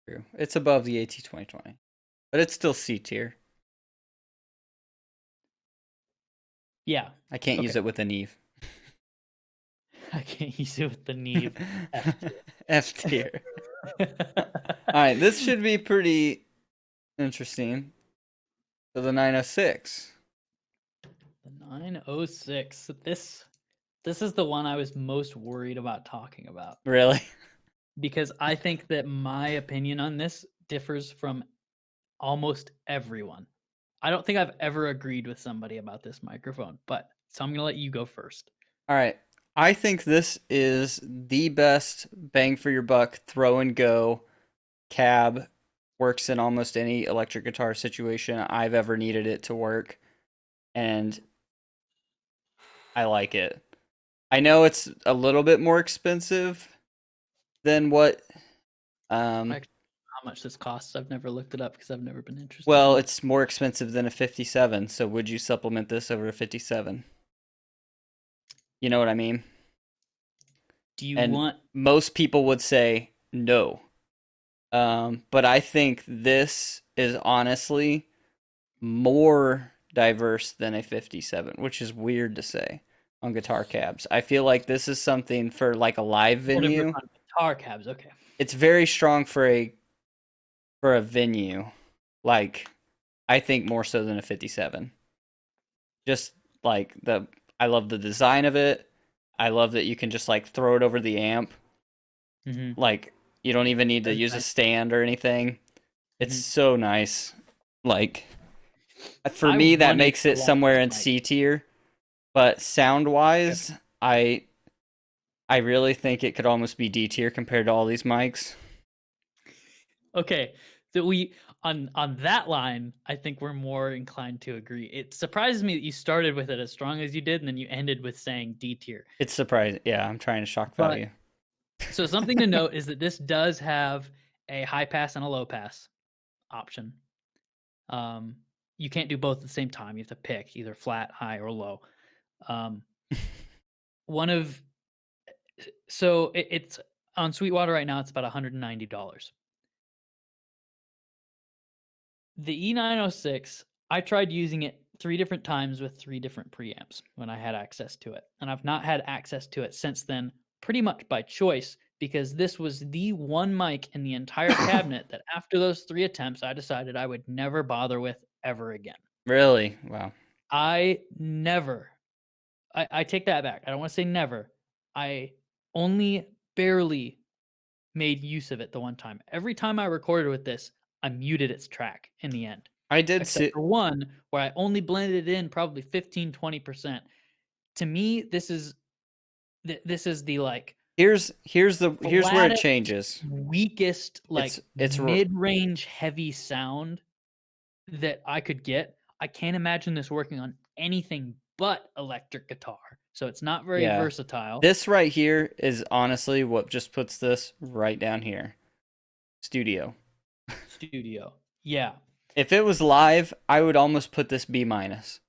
True. It's above the AT 2020, but it's still C tier. Yeah. I can't use Okay. it with an Eve. I can't use it with the Neve F F tier. tier. All right, this should be pretty interesting. So the 906. The 906. This is the one I was most worried about talking about Really? because I think that my opinion on this differs from almost everyone. I don't think I've ever agreed with somebody about this microphone, but So I'm gonna let you go first. All right. I think this is the best bang for your buck throw and go cab. Works in almost any electric guitar situation I've ever needed it to work, and I like it. I know it's a little bit more expensive than what um Actually, how much this costs? I've never looked it up because I've never been interested well, in it. it's more expensive than a 57, so would you supplement this over a 57? You know what I mean? Do you And want? most people would say no. But I think this is honestly more diverse than a 57, which is weird to say on guitar cabs. I feel like this is something for like a live More diverse venue. on guitar cabs. Okay. It's very strong for a venue. Like I think more so than a 57. Just like I love the design of it. I love that you can just like throw it over the amp. Mm-hmm. Like you don't even need to use a Nice. stand or anything. It's Mm-hmm. so nice. Like for I me that wanted makes to it like somewhere this in mic. C tier, but sound wise, I really think it could almost be D tier compared to all these mics. Okay, that we on that line, I think we're more inclined to agree. It surprises me that you started with it as strong as you did, and then you ended with saying D tier. It's surprising. Yeah, I'm trying to shock But value. so something to note is that this does have a high pass and a low pass option. Um, you can't do both at the same time. You have to pick either flat, high, or low. Um, one of so it's on Sweetwater right now. It's about $190. The E906, I tried using it 3 different times with 3 different preamps when I had access to it. And I've not had access to it since then, pretty much by choice, because this was the one mic in the entire cabinet that after those 3 attempts, I decided I would never bother with ever again. Really? Wow. I never, I take that back. I don't want to say never. I only barely made use of it the one time. Every time I recorded with this, I muted its track in the end, I did except see for one where I only blended it in probably 15-20%. To me, this is the like here's where it flattest, changes. weakest, like It's mid-range heavy sound that I could get. I can't imagine this working on anything but electric guitar. So it's not very yeah. versatile. This right here is honestly what just puts this right down here. Studio. Studio. Yeah. If it was live, I would almost put this B minus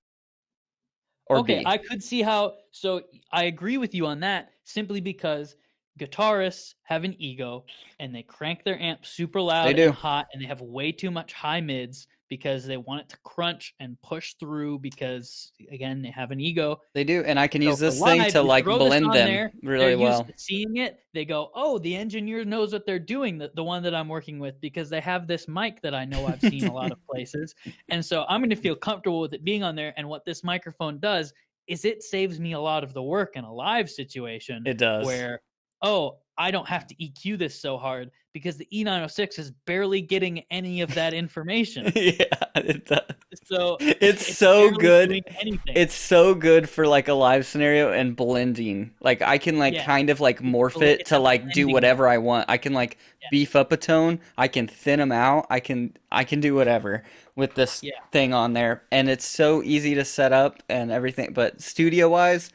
or Okay, B. I could see how. So I agree with you on that simply because guitarists have an ego and they crank their amp super They loud and do. hot and they have way too much high mids because they want it to crunch and push through because, again, they have an ego. They do, and I can So use for this thing live, to you like throw this blend on them there. They're really used well. to seeing it. They go, "Oh, the engineer knows what they're doing." The one that I'm working with because they have this mic that I know I've seen a lot of places, and so I'm going to feel comfortable with it being on there. And what this microphone does is it saves me a lot of the work in a live situation It does. where, oh, I don't have to EQ this so hard because the E906 is barely getting any of that information. Yeah, it does. So It's it's so barely good. doing anything. It's so good for like a live scenario and blending. Like I can like Yeah. kind of like morph it It's to a like do blending mic. whatever I want. I can like Yeah. beef up a tone. I can thin them out. I can do whatever with this Yeah. thing on there, and it's so easy to set up and everything. But studio wise,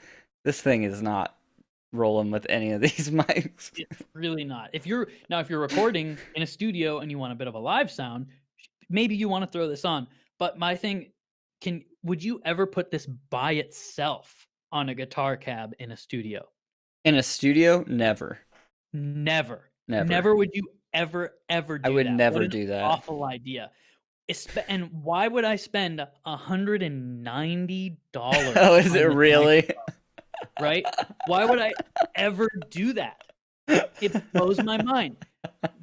this thing is not rolling with any of these mics. It's really not. If you're recording in a studio and you want a bit of a live sound, maybe you want to throw this on. But my thing, would you ever put this by itself on a guitar cab in a studio? In a studio, never, Never. never. Never would you ever I do would that. What never an do that. awful idea. And why would I spend $190 Oh, is it on this really? microphone, right? Why would I ever do that? It blows my mind.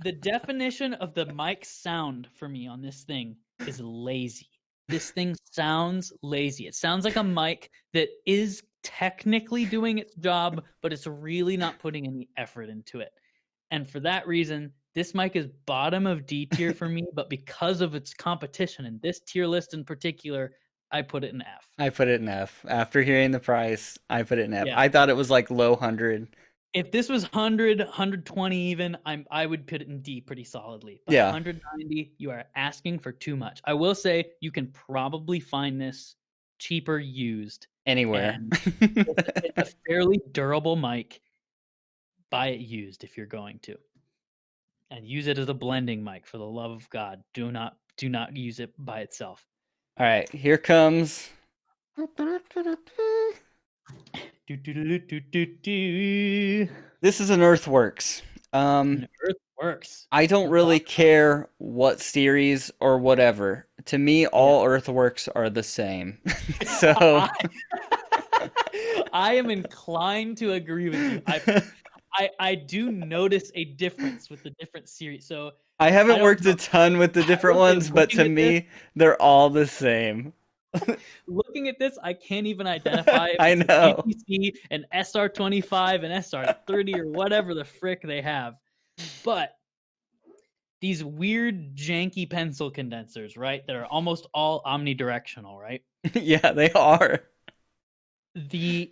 The definition of the mic sound for me on this thing is lazy. This thing sounds lazy. It sounds like a mic that is technically doing its job, but it's really not putting any effort into it. And for that reason, this mic is bottom of D tier for me, but because of its competition in this tier list in particular, I put it in F. I put it in F. After hearing the price, I put it in F. Yeah. I thought it was like low 100. If this was 100, 120 even, I would put it in D pretty solidly. But Yeah. 190, you are asking for too much. I will say you can probably find this cheaper used, Anywhere. and it's a fairly durable mic. Buy it used if you're going to, and use it as a blending mic. For the love of God, do not use it by itself. All right, here comes. Do, do, do, do, do, do. This is an Earthworks. And Earthworks. I don't really care what series or whatever. To me, all Earthworks are the same. So I am inclined to agree with you. I do notice a difference with the different series. So I haven't worked a ton with the different ones, but to me, they're all the same. Looking at this, I can't even identify if I know. APC, an SR25, an SR30, or whatever the frick they have. But these weird, janky pencil condensers, right? That are almost all omnidirectional, right? Yeah, they are. The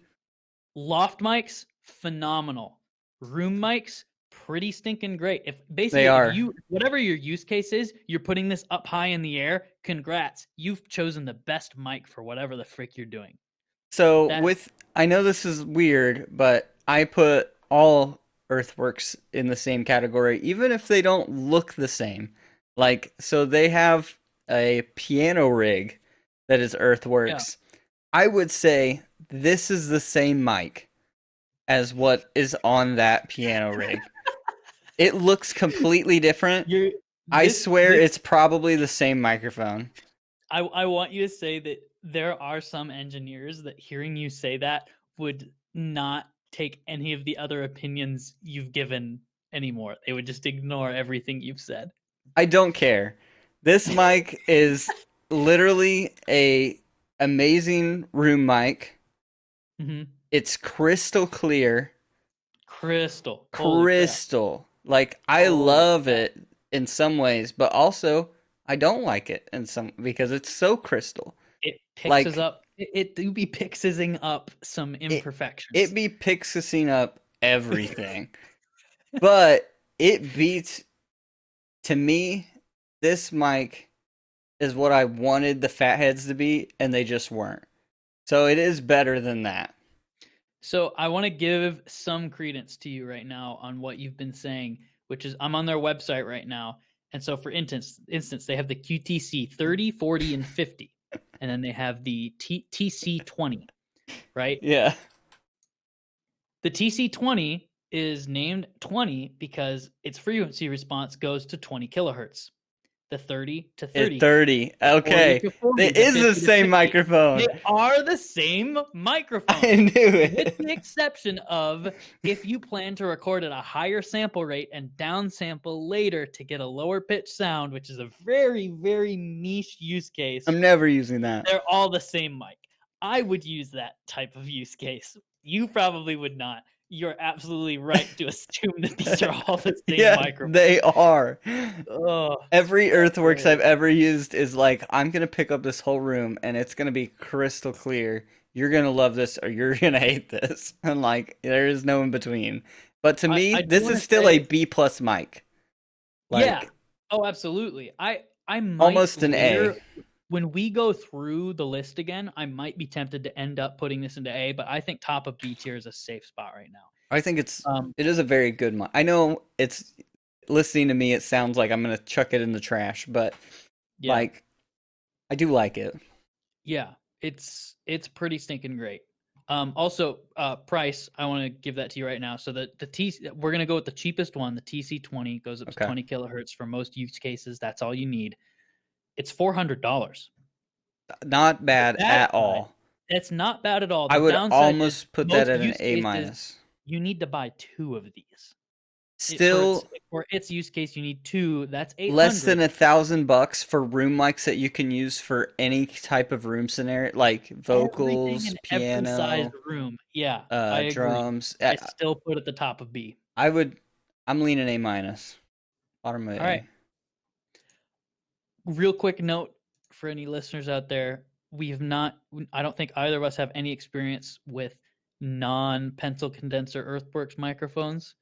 loft mics, phenomenal. Room mics, pretty stinking great. If basically if you, whatever your use case is, you're putting this up high in the air, congrats. You've chosen the best mic for whatever the frick you're doing. So I know this is weird, but I put all Earthworks in the same category, even if they don't look the same. Like, so they have a piano rig that is Earthworks. Yeah. I would say this is the same mic as what is on that piano rig. It looks completely different. I swear it's probably the same microphone. I want you to say that there are some engineers that hearing you say that would not take any of the other opinions you've given anymore. They would just ignore everything you've said. I don't care. This mic is literally a amazing room mic. Mm-hmm. It's crystal clear. Crystal. Like, I love it in some ways, but also I don't like it in some, because it's so crystal. It pixes up. It do be pixising up some imperfections. It be pixising up everything. But it beats, to me, this mic is what I wanted the fatheads to be, and they just weren't. So it is better than that. So I want to give some credence to you right now on what you've been saying, which is I'm on their website right now. And so for instance, they have the QTC 30, 40, and 50. And then they have the TC20, right? Yeah. The TC20 is named 20 because its frequency response goes to 20 kilohertz. The 30 to 30. 30. Okay. 40, it is the same microphone. They are the same microphone. I knew it. With the exception of if you plan to record at a higher sample rate and downsample later to get a lower pitch sound, which is a very, very niche use case. I'm never using that. They're all the same mic. I would use that type of use case. You probably would not. You're absolutely right to assume that these are all the same microphones. They are. Oh, every Earthworks I've ever used is like, I'm going to pick up this whole room and it's going to be crystal clear. You're going to love this or you're going to hate this. And like, there is no in between. But to me, this is still a B+ mic. Like, yeah. Oh, absolutely. I might almost an A. When we go through the list again, I might be tempted to end up putting this into A, but I think top of B tier is a safe spot right now. I think it is a very good mic. I know it's, listening to me, it sounds like I'm going to chuck it in the trash, but like, I do like it. Yeah, it's pretty stinking great. Also, price, I want to give that to you right now. So we're going to go with the cheapest one. The TC20 goes up to 20 kilohertz for most use cases. That's all you need. It's $400. Not bad at all. It's not bad at all. I would almost put that at an A-. You need to buy 2 of these. Still, for its use case, you need 2. That's $800. Less than $1,000 for room mics that you can use for any type of room scenario, like vocals, piano, every size room. Yeah, I drums. I still put at the top of B. I'm leaning A-. Bottom of A. All right. Real quick note for any listeners out there. we've not. I don't think either of us have any experience with non-pencil condenser Earthworks microphones.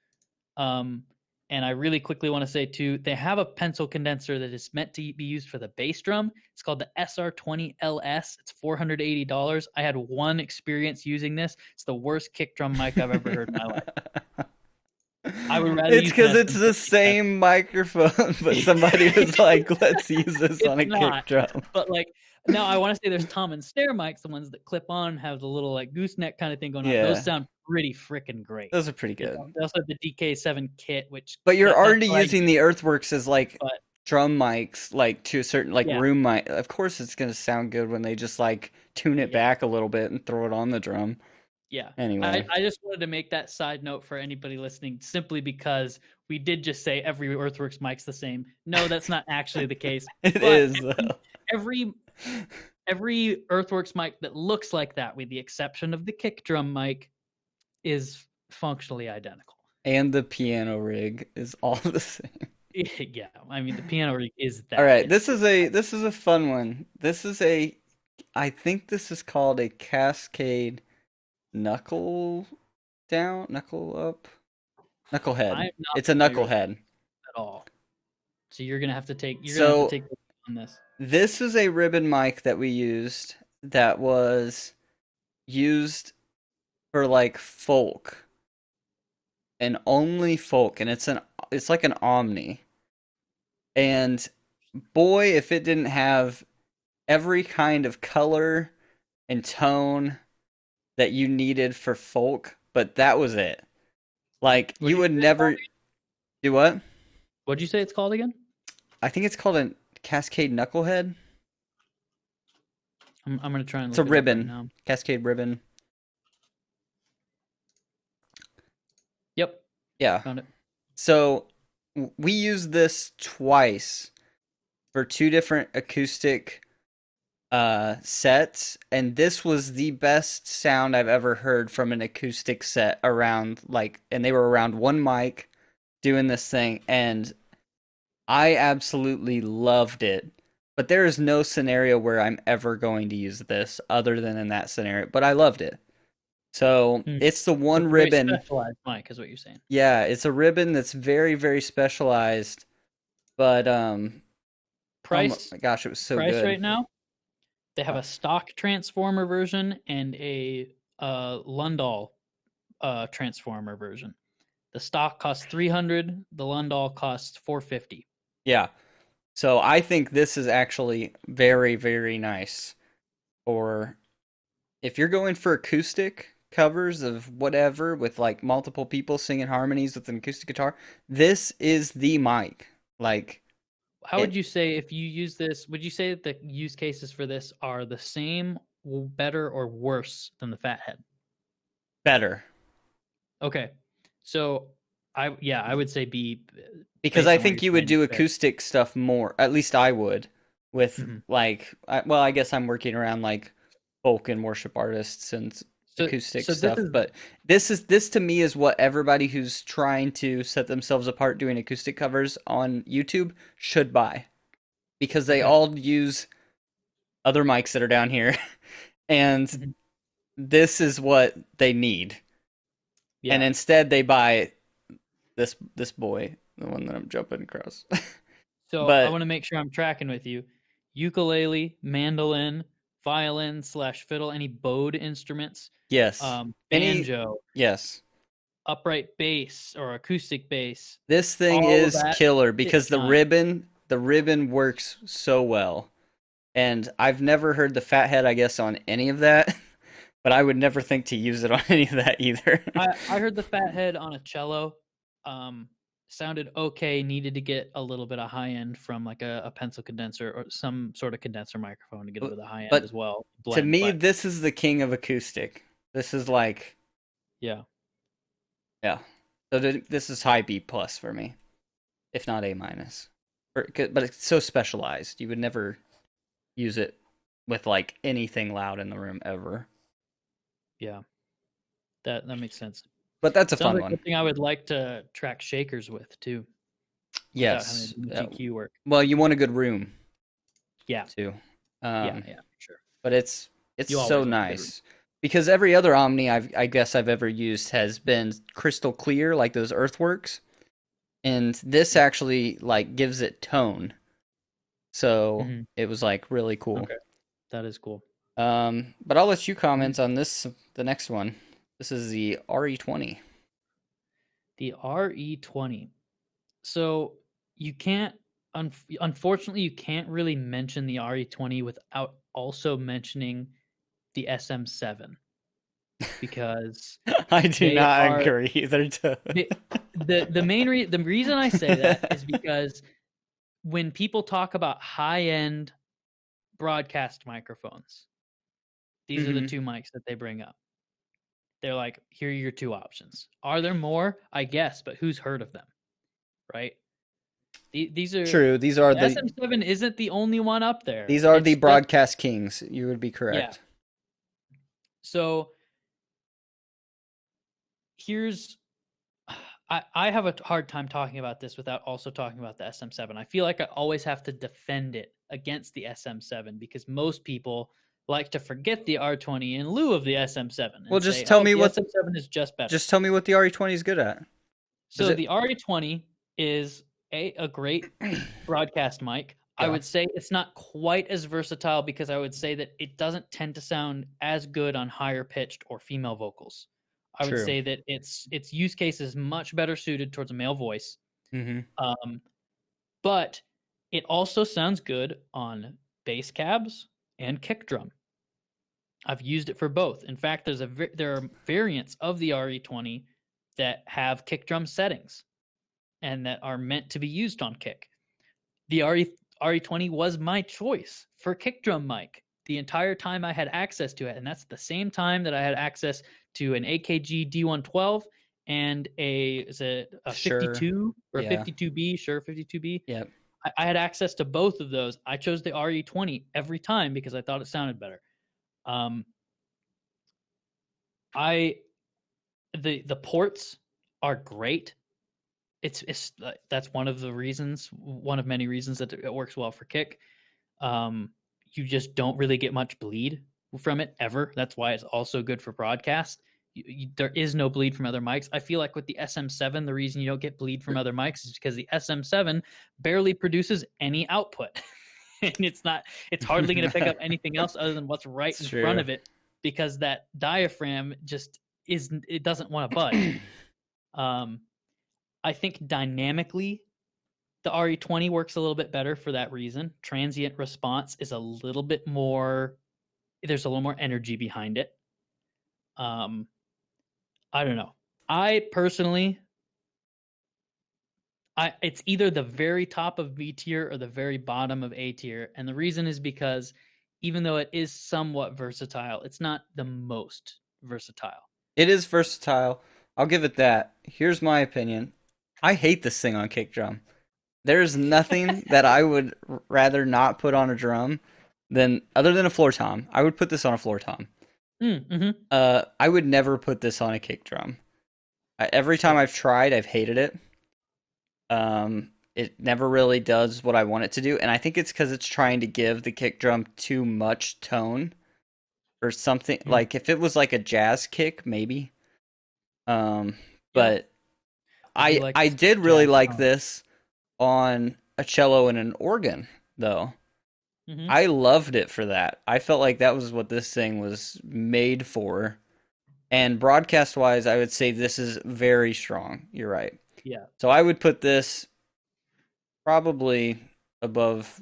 Um, and I really quickly want to say too, they have a pencil condenser that is meant to be used for the bass drum. It's called the SR20LS. It's $480. I had one experience using this. It's the worst kick drum mic I've ever heard in my life. I would rather It's use because an it's the SM57. same microphone, but somebody was like, let's use this It's on a kick not, drum. but like now I want to say there's Tom and Stair mics, the ones that clip on, have the little like gooseneck kind of thing going on. Those Yeah, sound pretty freaking great. those are pretty They good. also have the DK7 kit, which But you're that's already what I using use. the Earthworks as like But drum mics, like to a certain like yeah, room mic. Of course, it's gonna sound good when they just like tune it yeah, back a little bit and throw it on the drum. yeah. I, Anyway, I just wanted to make that side note for anybody listening, simply because we did just say every Earthworks mic's the same. No, that's not actually the case. it But is though. every every Earthworks mic that looks like that, with the exception of the kick drum mic, is functionally identical. And the piano rig is all the same. Yeah, I mean the piano rig is All that. right, It's this is a fun one. This is a I think this is called a Cascade knuckle down, knuckle up, knucklehead. I'm not It's a familiar with knucklehead. that at all. So you're gonna have to So take on this. this is a ribbon mic that we used that was used for like folk and only folk, and it's like an Omni. And boy, if it didn't have every kind of color and tone that you needed for folk, but that was it. Like What you did you would say it's called never do what? What'd you say it's called again? I think it's called a Cascade Knucklehead. I'm gonna try and It's a look it up right ribbon, now. Cascade ribbon. Yep, Yeah. found it. So we used this twice for two different acoustic sets, and this was the best sound I've ever heard from an acoustic set around like, and they were around one mic doing this thing, and I absolutely loved it. But there is no scenario where I'm ever going to use this other than in that scenario. But I loved it. So Hmm. it's the So one it's a very ribbon. specialized mic, is what you're saying. Yeah, it's a ribbon that's very, very specialized. But oh Price my gosh, it was so price good. right now. They have Uh, a stock transformer version and a Lundall transformer version. The stock costs 300. The Lundall costs 450. Yeah. So I think this is actually very, very nice for if you're going for acoustic covers of whatever with like multiple people singing harmonies with an acoustic guitar. This is the mic. Like How would it you say, if you use this? Would you say that the use cases for this are the same, better, or worse than the Fathead? better Okay, so I would say B, because based I on what you're think you would saying. do Better. acoustic stuff more. At least I would with Mhm. like well, I guess I'm working around like folk and worship artists and So acoustic so this stuff, is but this to me is what everybody who's trying to set themselves apart doing acoustic covers on YouTube should buy because they okay. all use other mics that are down here and Mhm. this is what they need. And Yeah. instead they buy this boy, the one that I'm jumping across. So I But want to make sure I'm tracking with you. Ukulele, mandolin, violin slash fiddle, any bowed instruments, yes. Any banjo, yes. upright bass or acoustic bass, This thing all of is that killer shit because shine. the ribbon works so well. And I've never heard the fathead, I guess, on any of that, but I would never think to use it on any of that either. I heard the Fathead on a cello. Um, sounded okay. Needed to get a little bit of high end from like a pencil condenser or some sort of condenser microphone to get a bit of high end But as well. to Blend, me, but this is the king of acoustic. This is like, yeah, yeah. So this is high B plus for me, if not A minus. But it's so specialized. You would never use it with like anything loud in the room ever. yeah, that makes sense. But that's a Sounds fun like one. something I would like to track shakers with too, without having to Yes. do EQ work. Well, you want a good room Yeah, too. yeah, Um, yeah, for sure. but it's You so always want a good room. nice because every other Omni I guess I've ever used has been crystal clear, like those Earthworks, and this Yeah. actually like gives it tone. So Hmm. it was like really cool. Okay, that is cool. But I'll let you Mhm. comment on this, the next one. This is the RE20. The RE20. So you can't, unfortunately, you can't really mention the RE20 without also mentioning the SM7 because I do they not are agree. They're the the reason I say that is because when people talk about high end broadcast microphones, these are the hmm two mics that they bring up. They're like, here are your two options. Are there more? I guess, but who's heard of them, right? These are True. the SM7 isn't the only one up there. These are the It's just broadcast kings. You would be yeah. correct. So here's I have a hard time talking about this without also talking about the SM7. I feel like I always have to defend it against the SM7 because most people like to forget the R20 in lieu of the SM7 Well, and say, "Oh, the SM7 is just better." just tell me what the RE20 is good at. Is So it? the RE20 is a great broadcast mic. I Yeah. would say it's not quite as versatile because I would say that it doesn't tend to sound as good on higher pitched or female vocals. I would True. say that its use case is much better suited towards a male voice. hmm Um, but it also sounds good on bass cabs and kick drum. I've used it for both. In fact, there are variants of the RE20 that have kick drum settings and that are meant to be used on kick. The RE20 was my choice for kick drum mic the entire time I had access to it, and that's the same time that I had access to an AKG D112 and a Sure. 52 or a Yeah. 52B, sure 52B. Yep. I had access to both of those. I chose the RE20 every time because I thought it sounded better. Um, I the ports are great. It's that's one of many reasons that it works well for kick. You just don't really get much bleed from it ever. That's why it's also good for broadcast. There is no bleed from other mics. I feel like with the SM7, the reason you don't get bleed from other mics is because the SM7 barely produces any output. And it's hardly going to pick up anything else other than what's right It's in front true. of it because that diaphragm just it doesn't want to budge. Um, I think dynamically the RE20 works a little bit better for that reason. Transient response is a little bit more, there's a little more energy behind it. Um, I don't know. I personally, it's either the very top of B tier or the very bottom of A tier. And the reason is because even though it is somewhat versatile, it's not the most versatile. It is versatile. I'll give it that. Here's my opinion. I hate this thing on kick drum. There's nothing that I would rather not put on a drum than other than a floor tom. I would put this on a floor tom. Mm-hmm. I would never put this on a kick drum. Every time Yeah. I've tried, I've hated it. It never really does what I want it to do, and I think it's because it's trying to give the kick drum too much tone or something. Mm. Like if it was like a jazz kick, maybe. Um, Yeah. but I do I like the did really jazz like tone. this on a cello and an organ, though. Mm-hmm. I loved it for that. I felt like that was what this thing was made for. And broadcast wise, I would say this is very strong. You're right. Yeah. So I would put this probably above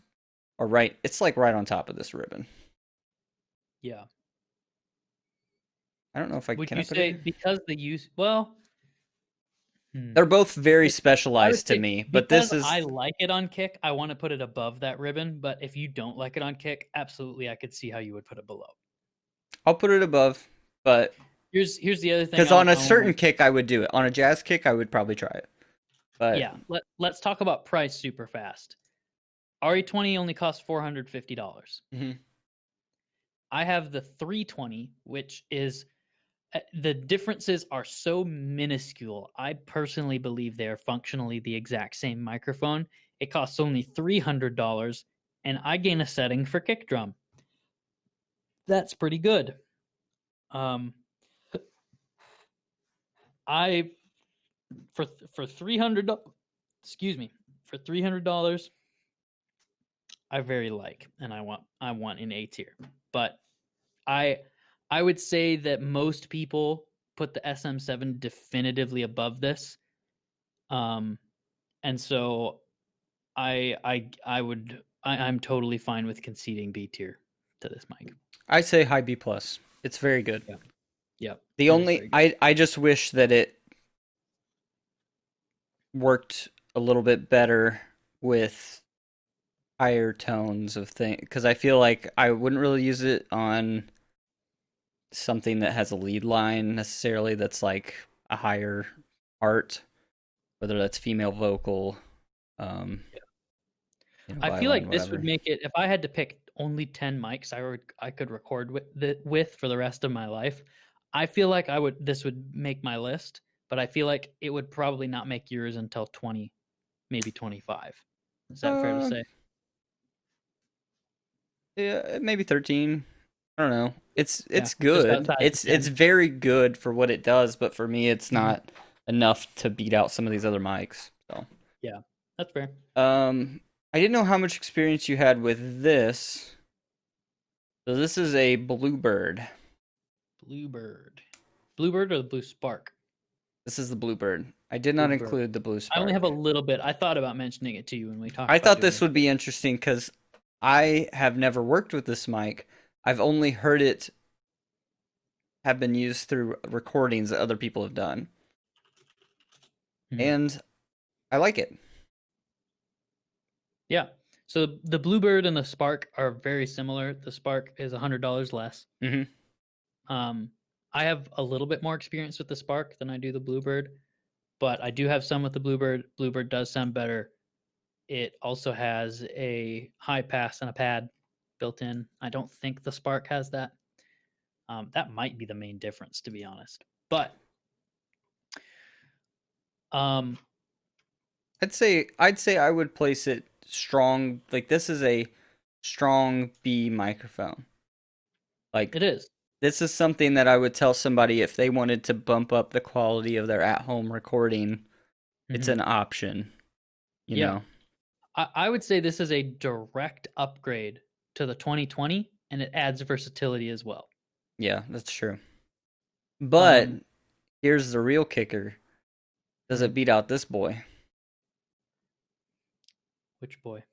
or right. It's like right on top of this ribbon. Yeah. I don't know if I Would can I you put it say here. because the use, well, They're both very It I would specialized to say me, but because this is I like it on kick, I wanna put it above that ribbon, but if you don't like it on kick, absolutely, I could see how you would put it below. I'll put it above, but Here's the other thing because on a I wanna certain kick I would do it. On a jazz kick, I would probably try it. But yeah, let's talk about price super fast. RE20 only costs $450. mhm. I have the 320, which is the differences are so minuscule. I personally believe they are functionally the exact same microphone. It costs only $300, and I gain a setting for kick drum. That's pretty good. Um, I for for 300, excuse me, for $300, I very like, and I want an A tier. But I I would say that most people put the SM7 definitively above this. Um, and so I'm totally fine with conceding B tier to this mic. I say high B plus. It's very good. Yeah. Yep. The It is only very good. I just wish that it worked a little bit better with higher tones of things, because I feel like I wouldn't really use it on something that has a lead line necessarily that's like a higher part, whether that's female vocal, um, I feel violin, like this would whatever. make it, if I had to pick only 10 mics I could record with for the rest of my life. I feel like this would make my list, but I feel like it would probably not make yours until 20, maybe 25. Is that fair to Uh, say? yeah, maybe 13. I don't know. Yeah, It's just good. outside the It's 10. very good for what it does, but for me, it's Mhm. not enough to beat out some of these other mics. So, Yeah, that's fair. I didn't know how much experience you had with this. So this is a Bluebird. Bluebird. Bluebird or the Blue Spark? This is the Bluebird. I did not Bluebird. include the Blue I only have a Spark. little bit. I thought about mentioning it to you when we talked I about thought doing this this. would be interesting because I have never worked with this mic. I've only heard it have been used through recordings that other people have done, Mhm. and I like it. Yeah. So the Bluebird and the Spark are very similar. The Spark is $100 less. Hmm. Um, I have a little bit more experience with the Spark than I do the Bluebird, but I do have some with the Bluebird. Bluebird does sound better. It also has a high pass and a pad built in. I don't think the Spark has that. That might be the main difference, to be honest. But um, I'd say I would place it strong. Like this is a strong B microphone. Like it is. this is something that I would tell somebody if they wanted to bump up the quality of their at-home recording. It's Mhm. an option, you Yeah, know. I would say this is a direct upgrade to the 2020, and it adds versatility as well. Yeah, that's true. But Um, here's the real kicker. Does mhm. it beat out this boy? Which boy?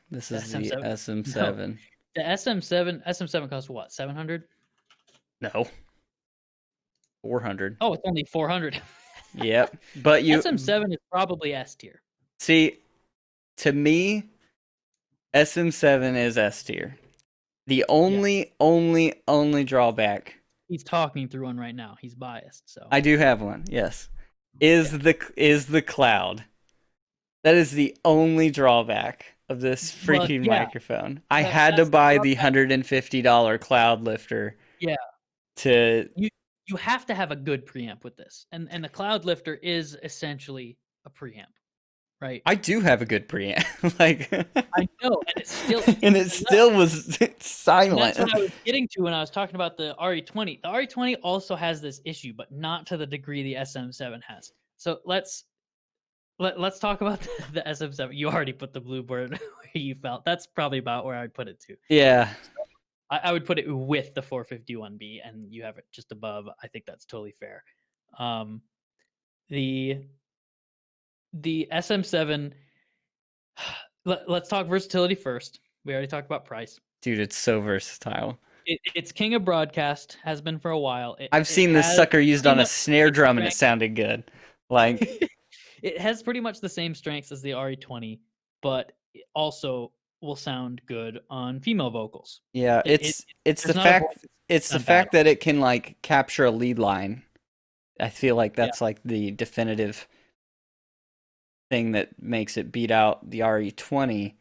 This The is the SM7? No, SM7. the SM7 costs what? 700? No, 400. Oh, it's only 400. Yep. But you SM7 is probably S tier. see, to me, SM7 is S tier. The Yeah, only drawback, he's talking through one right now. He's biased, so I do have one, yes, yeah. is the cloud. That is the only drawback of this Well, freaking yeah, microphone. I had to that's the buy the drawback. $150 cloud lifter Yeah, to. you have to have a good preamp with this, and the Cloud Lifter is essentially a preamp, right? I do have a good preamp, like, I know, and it's still and it still was and that's what silent. I was getting to when I was talking about the RE20. The RE20 also has this issue, but not to the degree the SM7 has. So let's talk about the SM7. You already put the Bluebird where you felt. That's probably about where I'd put it too. Yeah, I would put it with the 451B, and you have it just above. I think that's totally fair. Um, the SM7. Let's talk versatility first. We already talked about price. dude, it's so versatile. It's king of broadcast, has been for a while. I've It seen this has sucker used pretty on a much snare the same drum and it strength. sounded good. Like, It has pretty much the same strengths as the RE20, but it also will sound good on female vocals. yeah, It, it it's the there's not a voice fact it's the on bad. fact that it can like capture a lead line. I feel like Yeah. that's like the definitive thing that makes it beat out the RE20.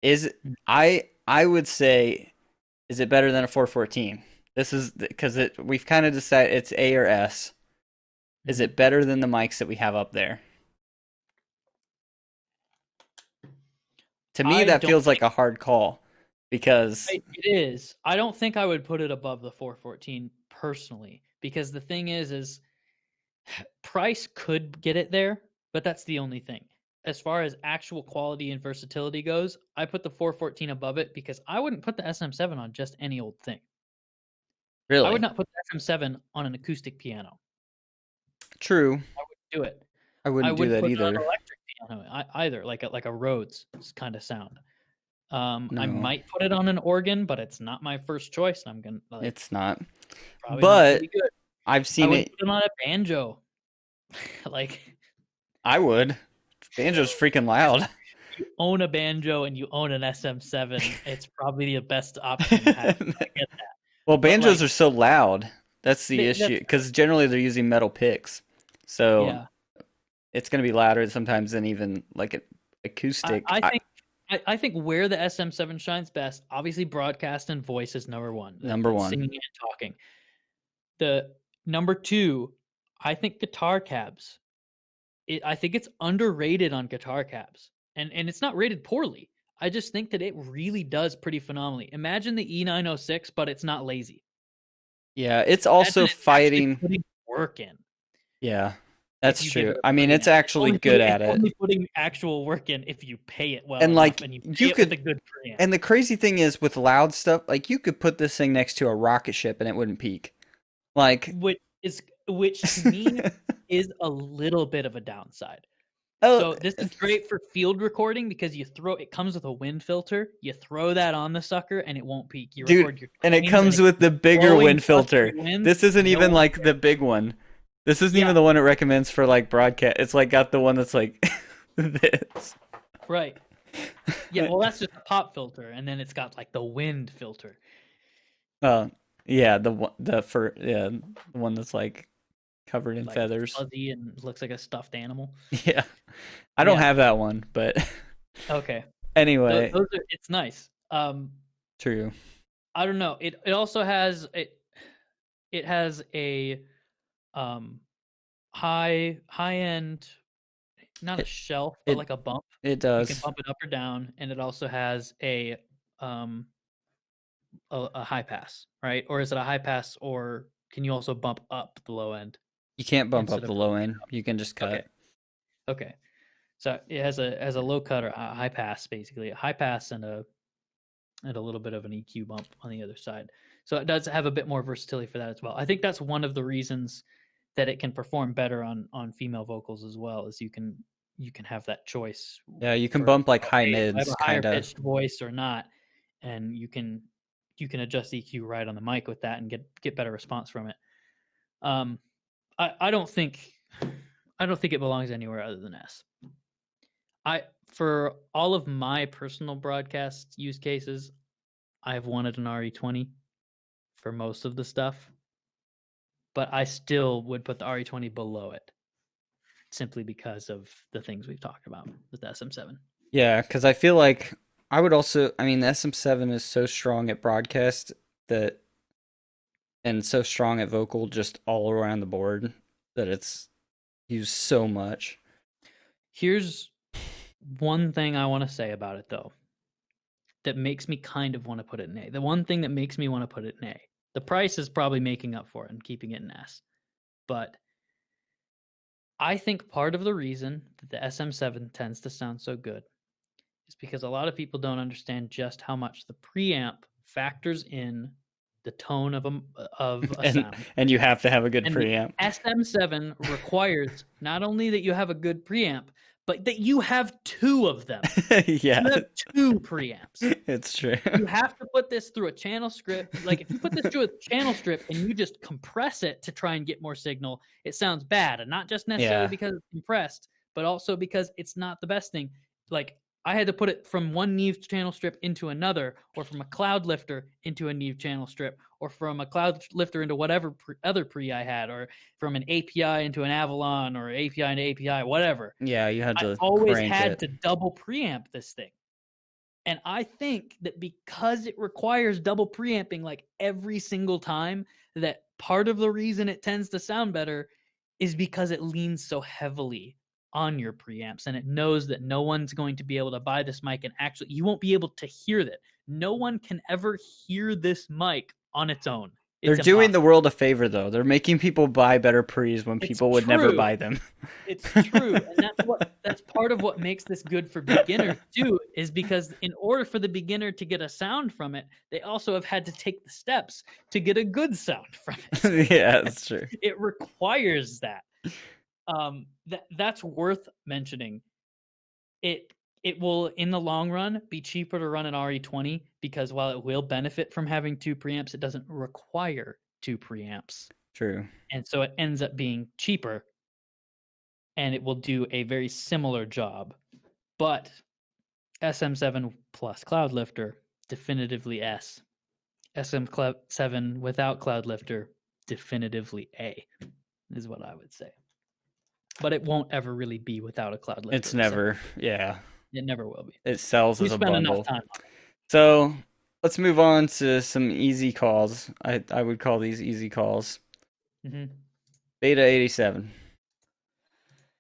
Is Mm, I would say, is it better than a 414? This is because it we've kind of decided it's A or S. Is mhm. it better than the mics that we have up there? To me, I that don't feels like think a hard call because It is. I don't think I would put it above the 414 personally, because the thing is price could get it there, but that's the only thing. As far as actual quality and versatility goes, I put the 414 above it because I wouldn't put the SM7 on just any old thing. I would really, not put the SM7 on an acoustic piano. true, I wouldn't do it. I I wouldn't do wouldn't that put it on either. an electric piano either, like a Rhodes kind of sound. I No, might put it on an organ, but it's not my first choice. I'm gonna it's not. probably not gonna be But good. I've I seen wouldn't it. put it on a banjo. Like I would. Banjo's freaking loud. you own a banjo and you own an SM7, it's probably the best option to have. I get that, Well, but banjos like are so loud. That's the issue. that's Because generally they're using metal picks, so yeah. it's going to be louder sometimes than even like an I, acoustic. I think I think where the SM7 shines best, obviously broadcast and voice is number one. Number That's one. singing and talking. The number two, I think guitar cabs. I think it's underrated on guitar cabs, and it's not rated poorly. I just think that it really does pretty phenomenally. Imagine the E906, but it's not lazy. Yeah, it's Imagine also it's actually fighting. putting work in Yeah, if that's you give true. it I a mean, it's preamp. actually good It's at it. only putting actual work in if you pay it well And enough like and you pay you it with a could, good preamp. and the crazy thing is with loud stuff, like you could put this thing next to a rocket ship and it wouldn't peak. Like, Which to me is a little bit of a downside. oh, So this is great for field recording because it comes with a wind filter. You throw that on the sucker and it won't peak. You dude, record your and it claims and comes it with the bigger blowing wind blustery filter. winds. This isn't No even one like the cares. big one. This isn't even Yeah, the one it recommends for like broadcast. It's like got the one that's like this. right. Yeah, well that's just a pop filter and then it's got like the wind filter. Uh, yeah, the one that's like covered in Like feathers. fuzzy and looks like a stuffed animal. Yeah, I don't Yeah. have that one, but Okay. anyway, It's nice. true. I don't know. It also has it has a um high end, not a It shelf, but it like a bump. it You can does. bump it up or down, and it also has um a high pass, right? Or is it a high pass, or can you also bump up the low end You can't bump up instead the of low end. You can just okay, cut. okay. So it has a low cut or a high pass, basically a high pass and a little bit of an EQ bump on the other side. So it does have a bit more versatility for that as well. I think that's one of the reasons that it can perform better on female vocals as well, is you can have that choice Yeah, you can for, bump like high okay, do I have mids, a higher kind of. pitched voice or not, and you can adjust EQ right on the mic with that and get better response from it. Um, I don't think it belongs anywhere other than S. For all of my personal broadcast use cases, I've wanted an RE20 for most of the stuff, but I still would put the RE20 below it simply because of the things we've talked about with the SM7. Yeah, because I feel like I would also. I mean, the SM7 is so strong at broadcast that, and so strong at vocal, just all around the board that it's used so much. Here's one thing I want to say about it though that makes me kind of want to put it in A. The one thing that makes me want to put it in A. The price is probably making up for it and keeping it in S. But I think part of the reason that the SM7 tends to sound so good is because a lot of people don't understand just how much the preamp factors in the tone of a and sound. and you have to have a good And the preamp. SM7 requires not only that you have a good preamp, but that you have two of them. Yeah, You have two preamps. it's true. You have to put this through a channel strip. Like if you put this through a channel strip and you just compress it to try and get more signal, it sounds bad. And not just necessarily Yeah, because it's compressed, but also because it's not the best thing. Like I had to put it from one Neve channel strip into another, or from a cloud lifter into a Neve channel strip, or from a cloud lifter into whatever other pre I had, or from an API into an Avalon, or API into API, whatever. yeah, you had I to always crank had it. to double preamp this thing. And I think that because it requires double preamping like every single time, that part of the reason it tends to sound better is because it leans so heavily on your preamps, and it knows that no one's going to be able to buy this mic, and actually you won't be able to hear that. No one can ever hear this mic on its own. They're It's doing the impossible. world a favor, though. They're making people buy better pre's when It's people would never true. buy them. It's true, and that's part of what makes this good for beginners too, is because in order for the beginner to get a sound from it, they also have had to take the steps to get a good sound from it. Yeah, that's true. It requires that. That's worth mentioning. It will, in the long run, be cheaper to run an RE20 because while it will benefit from having 2 preamps, it doesn't require 2 preamps. True. And so it ends up being cheaper, and it will do a very similar job. But SM7 plus Cloud Lifter, definitively S. SM7 without Cloud Lifter, definitively A, is what I would say. But it won't ever really be without a Cloud Lifter. It's never, yeah. It never will be. It sells We as a spent bundle. enough time on it. So let's move on to some easy calls. I would call these easy calls. Mm-hmm. Beta 87.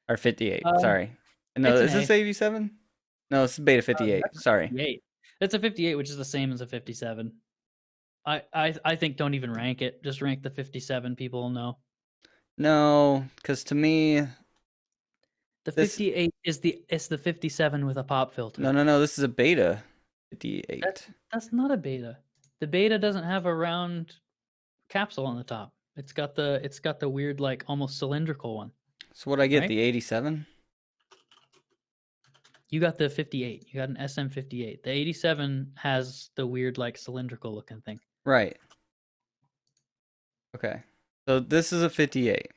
Or 58, sorry. No, is this 87? No, it's Beta 58, sorry. 58. It's a 58, which is the same as a 57. I think don't even rank it. Just rank the 57, people will know. No, because to me... The 58 is the 57 with a pop filter. No, this is a Beta 58. That's not a Beta. The Beta doesn't have a round capsule on the top. It's got the weird, like, almost cylindrical one. So what I get, right? the 87? You got the 58. You got an SM58. The 87 has the weird, like, cylindrical looking thing. Right. Okay. So this is a 58.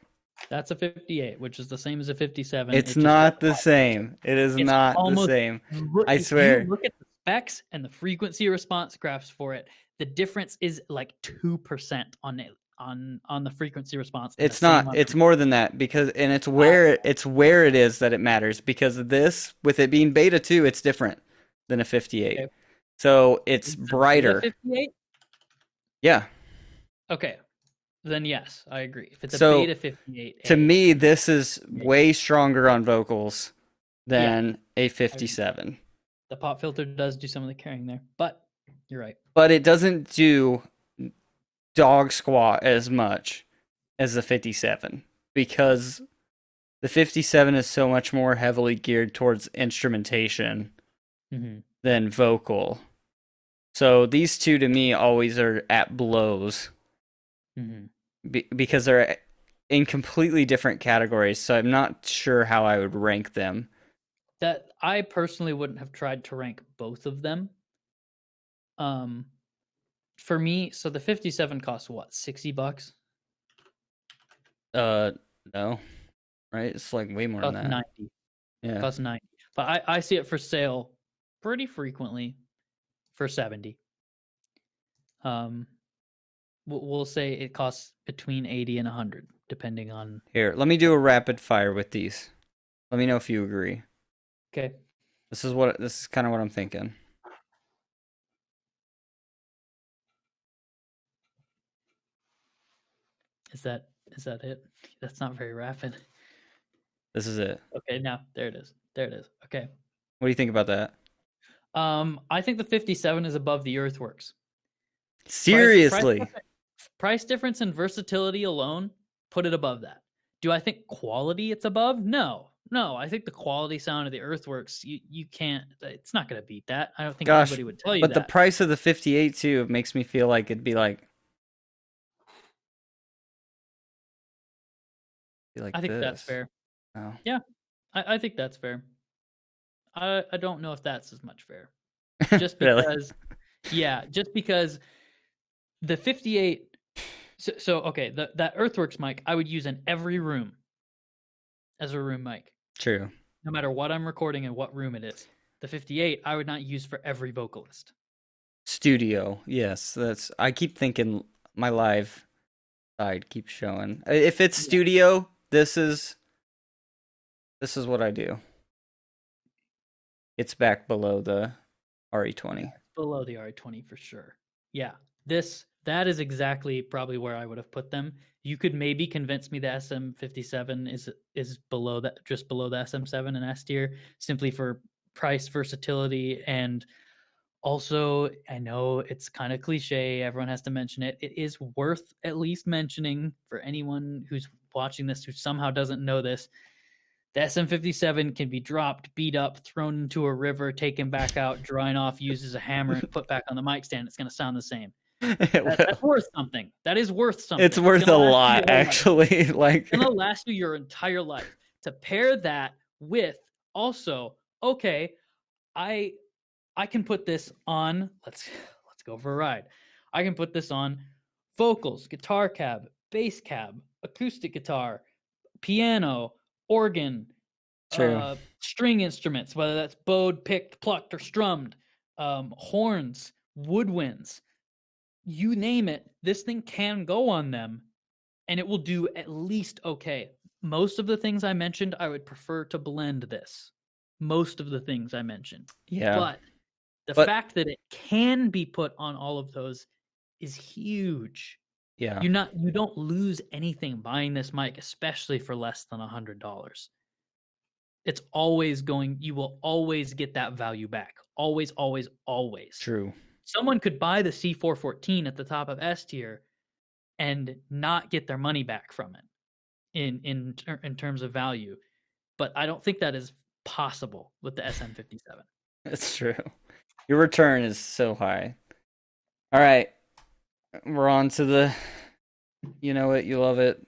That's a 58, which is the same as a 57. It's not the same. It is not the same. I swear. You look at the specs and the frequency response graphs for it. The difference is like 2% on the frequency response. It's not. It's more than that because, and it's where it is that it matters because this, with it being beta 2, it's different than a 58. Okay. So it's brighter. 58? Yeah. Okay. Then yes, I agree. If it's a beta 58, to me, this is way stronger on vocals than a 57. The pop filter does do some of the carrying there, but you're right. But it doesn't do dog squat as much as the 57 because the 57 is so much more heavily geared towards instrumentation than vocal. So these two to me always are at blows. Because they're in completely different categories, so I'm not sure how I would rank them. That I personally wouldn't have tried to rank both of them. For me, so the 57 costs what, $60? No, right? It's like way more than that. 90. Yeah, costs 90. But I see it for sale pretty frequently for 70. We'll say it costs between 80 and 100, depending on... Here, let me do a rapid fire with these. Let me know if you agree. Okay. This is kind of what I'm thinking. Is that it? That's not very rapid. This is it. Okay, now there it is. Okay. What do you think about that? I think the 57 is above the Earthworks. Seriously? Price difference and versatility alone put it above that. Do I think quality it's above? No. I think the quality sound of the Earthworks, you can't, it's not going to beat that. I don't think anybody would tell you that. But the price of the 58 too makes me feel like it'd be like I think that's fair. Oh. Yeah, I think that's fair. I don't know if that's as much fair. Just because, really? Yeah, just because the 58... So okay, that Earthworks mic I would use in every room as a room mic. True. No matter what I'm recording and what room it is. The 58 I would not use for every vocalist. Studio, yes. I keep thinking my live side keeps showing. If it's studio, this is what I do. It's back below the RE20. Below the RE20 for sure. Yeah. That is exactly probably where I would have put them. You could maybe convince me the SM57 is below that, just below the SM7 and S tier, simply for price, versatility, and also, I know it's kind of cliche, everyone has to mention it. It is worth at least mentioning for anyone who's watching this who somehow doesn't know this. The SM57 can be dropped, beat up, thrown into a river, taken back out, drying off, used as a hammer, and put back on the mic stand. It's going to sound the same. It That's will. worth something. That is worth It's something. It's worth going to a last you your lot, whole life. actually. It's going to last you your entire life. To pair that with also, okay, I can put this on. Let's go for a ride. I can put this on vocals, guitar cab, bass cab, acoustic guitar, piano, organ, True. string instruments, whether that's bowed, picked, plucked, or strummed, horns, woodwinds, you name it. This thing can go on them, and it will do at least okay. Most of the things I mentioned, I would prefer to blend this. Most of the things I mentioned, Yeah. but the But fact that it can be put on all of those is huge. yeah. You don't lose anything buying this mic, especially for less than $100. It's always going, you will always get that value back. Always, always, always. True. Someone could buy the C414 at the top of S tier and not get their money back from it in terms of value. But I don't think that is possible with the SM57. It's true. Your return is so high. All right. We're on to the you know it, you love it.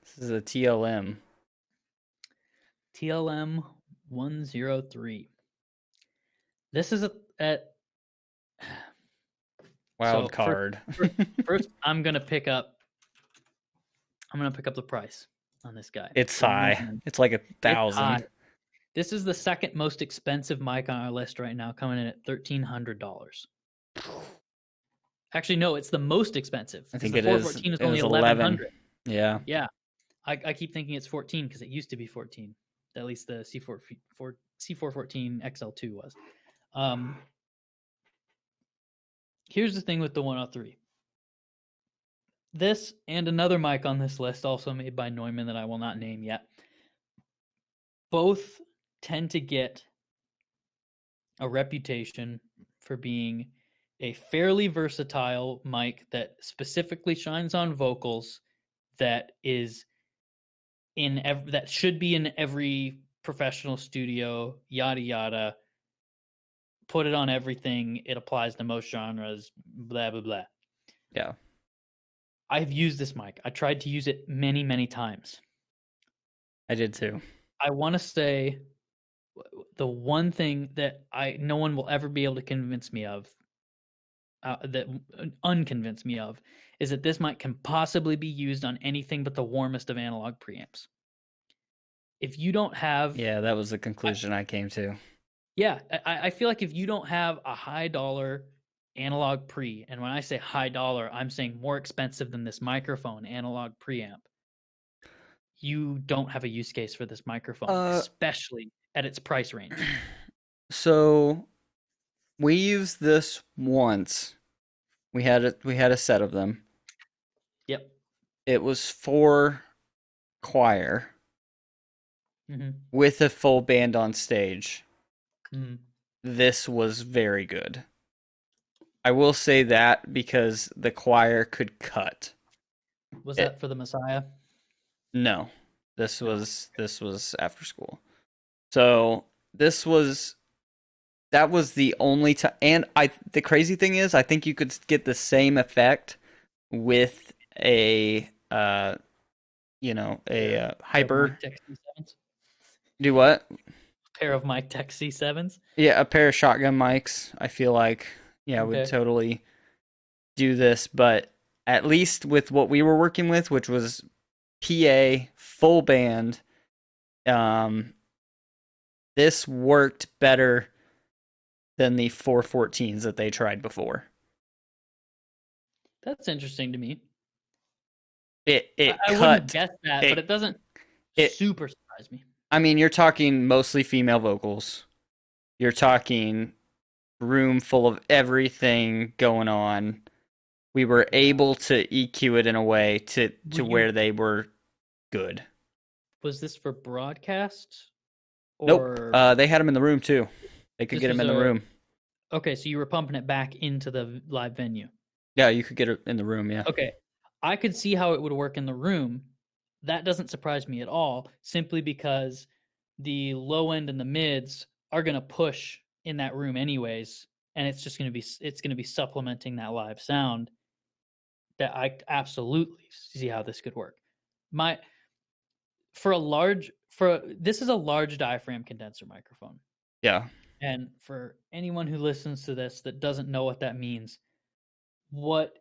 This is a TLM. TLM 103. This is at Wild so card. first I'm gonna pick up the price on this guy. It's For one high. reason. It's like It's high. $1,000. This is the second most expensive mic on our list right now, coming in at $1,300. Actually, no, it's the most expensive. I think the it is. 414 is It only was 11. $1,100. Yeah. Yeah, I keep thinking it's 14 because it used to be 14. At least the C414 XL2 was. Here's the thing with the 103. This and another mic on this list, also made by Neumann that I will not name yet, both tend to get a reputation for being a fairly versatile mic that specifically shines on vocals, that is that should be in every professional studio, yada yada. Put it on everything. It applies to most genres. Blah blah blah. Yeah. I've used this mic. I tried to use it many, many times. I did too. I want to say the one thing that no one will ever be able to convince me of, that unconvince me of, is that this mic can possibly be used on anything but the warmest of analog preamps. If you don't have, Yeah, that was the conclusion I came to. yeah, I feel like if you don't have a high dollar analog pre, and when I say high dollar, I'm saying more expensive than this microphone analog preamp, you don't have a use case for this microphone, especially at its price range. So we used this once. We had a set of them. Yep. It was for choir with a full band on stage. This was very good. I will say that because the choir could cut. Was that for the Messiah? No. This was after school. So that was the only time, and the crazy thing is I think you could get the same effect with a hyper. Do what? Pair of mic tech C7s. Yeah, a pair of shotgun mics. I feel like would totally do this, but at least with what we were working with, which was PA full band, this worked better than the 414s that they tried before. That's interesting to me. I wouldn't guess that, but it doesn't super surprise me. I mean, you're talking mostly female vocals. You're talking room full of everything going on. we were able to EQ it in a way Were to you where they were good. was this for broadcast Nope. or They had them in the room too. They could this get them was in the a room. okay, so you were pumping it back into the live venue. Yeah, you could get it in the room. Yeah. Okay. I could see how it would work in the room. That doesn't surprise me at all, simply because the low end and the mids are going to push in that room anyways, and it's going to be supplementing that live sound. That I absolutely see how this could work. My for this is a large diaphragm condenser microphone. Yeah. And for anyone who listens to this that doesn't know what that means, what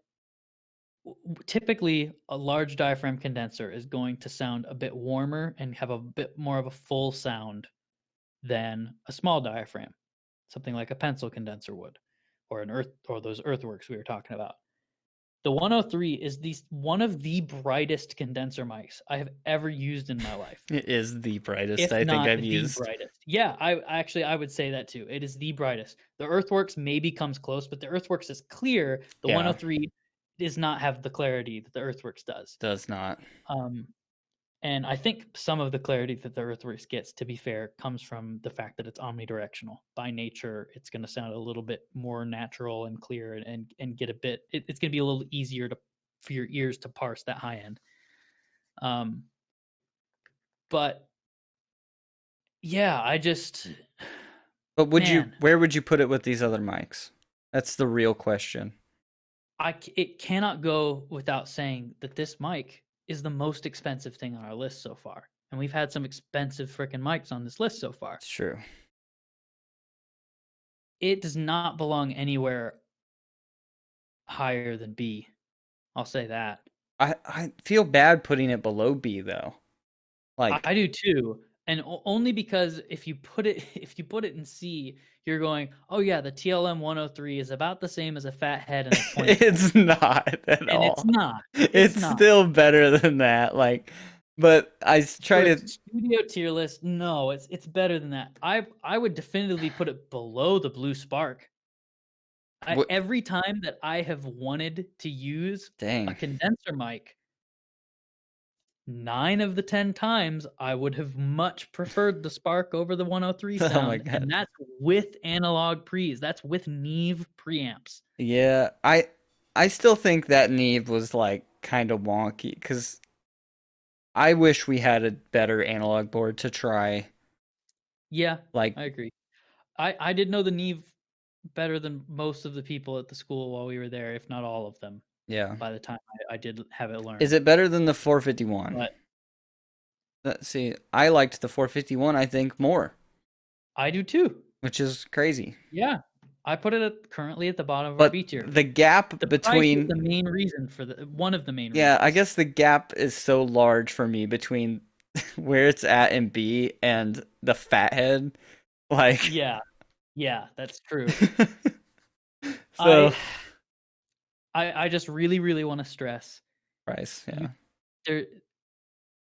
typically a large diaphragm condenser is going to sound a bit warmer and have a bit more of a full sound than a small diaphragm, something like a pencil condenser would, or those earthworks we were talking about. The 103 is one of the brightest condenser mics I have ever used in my life, It is the brightest if I think not I've the used. brightest. Yeah, I would say that too. It is the brightest. The earthworks maybe comes close, but the earthworks is clear. The Yeah. 103 does not have the clarity that the earthworks does. Does not. Um, and I think some of the clarity that the earthworks gets, to be fair, comes from the fact that it's omnidirectional. By nature, it's going to sound a little bit more natural and clear, and get a bit. It's going to be a little easier for your ears to parse that high end. But yeah, I just But man, where would you put it with these other mics? That's the real question. it cannot go without saying that this mic is the most expensive thing on our list so far, and we've had some expensive freaking mics on this list so far. It's true. It does not belong anywhere higher than B. I'll say that. I feel bad putting it below B though. Like I do too, and only because if you put it if you put it in C, you're going, oh yeah, the TLM 103 is about the same as a fat head and a 20, it's not at and it's all. not. It's It's not. still better than that. Like, but try For a to. studio tier list, no, it's better than that. I would definitively put it below the Blue Spark. What? Every time that I have wanted to use a Dang. condenser mic, 9 of the 10 times I would have much preferred the Spark over the 103 Oh my sound, and god. that's with analog pre's. That's with Neve preamps. Yeah, I still think that Neve was like kind of wonky because I wish we had a better analog board to try. Yeah, Like, I agree. I did know the Neve better than most of the people at the school while we were there, if not all of them, yeah. by the time I did have it Is learned. it better than the 451? But Let's see. I liked the 451, I think, more, I do too. which is crazy. Yeah. I put it currently at the bottom of our But B tier. the gap The price is between, the main reason for one of the main yeah, I reasons. guess the gap is so large for me between where it's at in B and the fathead. Like, Yeah. Yeah, that's true. so I I just really, really want to stress price, you yeah. there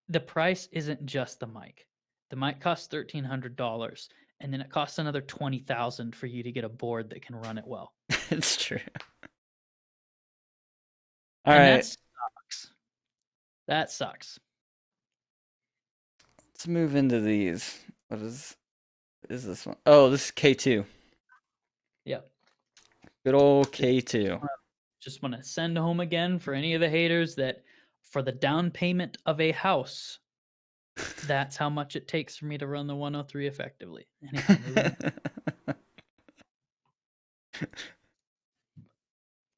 the price isn't just the mic. The mic costs $1,300, and then it costs another $20,000 for you to get a board that can run it well. It's true. All And that right, sucks. That sucks. let's move into these. What is this one? Oh, this is K2. Yep. Good old K2. Just want to send home again for any of the haters that for the down payment of a house, that's how much it takes for me to run the 103 effectively. Anyhow, moving on.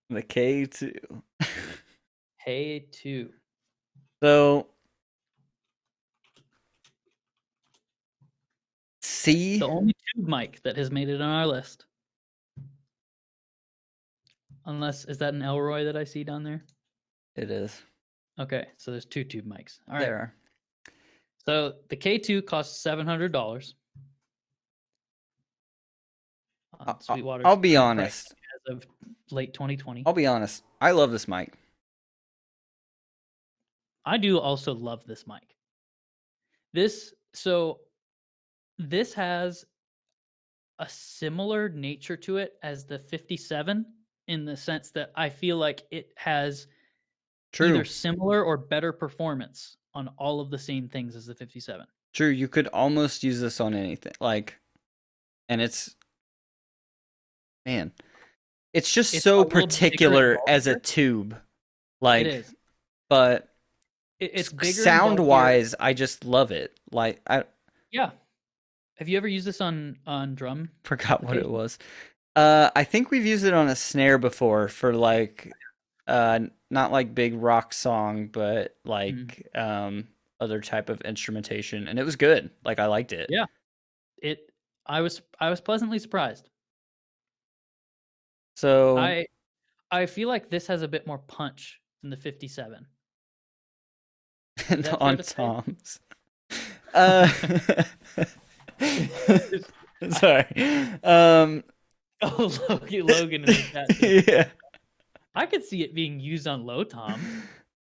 The K2. Hey, 2. So C, The only tube mic that has made it on our list. Unless, is that an Elroy that I see down there? it is. Okay, so there's 2 tube mics. All right. There are. So the K2 costs $700. Sweetwater's I'll be current price honest. as of late 2020. I'll be honest. I love this mic. I do also love this mic. This has a similar nature to it as the 57 in the sense that I feel like it has True. either similar or better performance on all of the same things as the 57. True. You could almost use this on anything. Like, and it's, man, it's just It's so a little bit bigger and particular as a bulkier. tube. It Like, is. but It's bigger and sound bulkier. wise, I just love it. Like, I Yeah. Have you ever used this on drum forgot what it applications? was. I think we've used it on a snare before for like, not like big rock song, but Mhm. like, other type of instrumentation, and it was good. Like, I liked it. Yeah. It I was pleasantly surprised. So I I feel like this has a bit more punch than the 57. Is that fair on to say? toms. Uh, sorry. Oh, Logan in the chat said, Yeah. I could see it being used on low toms.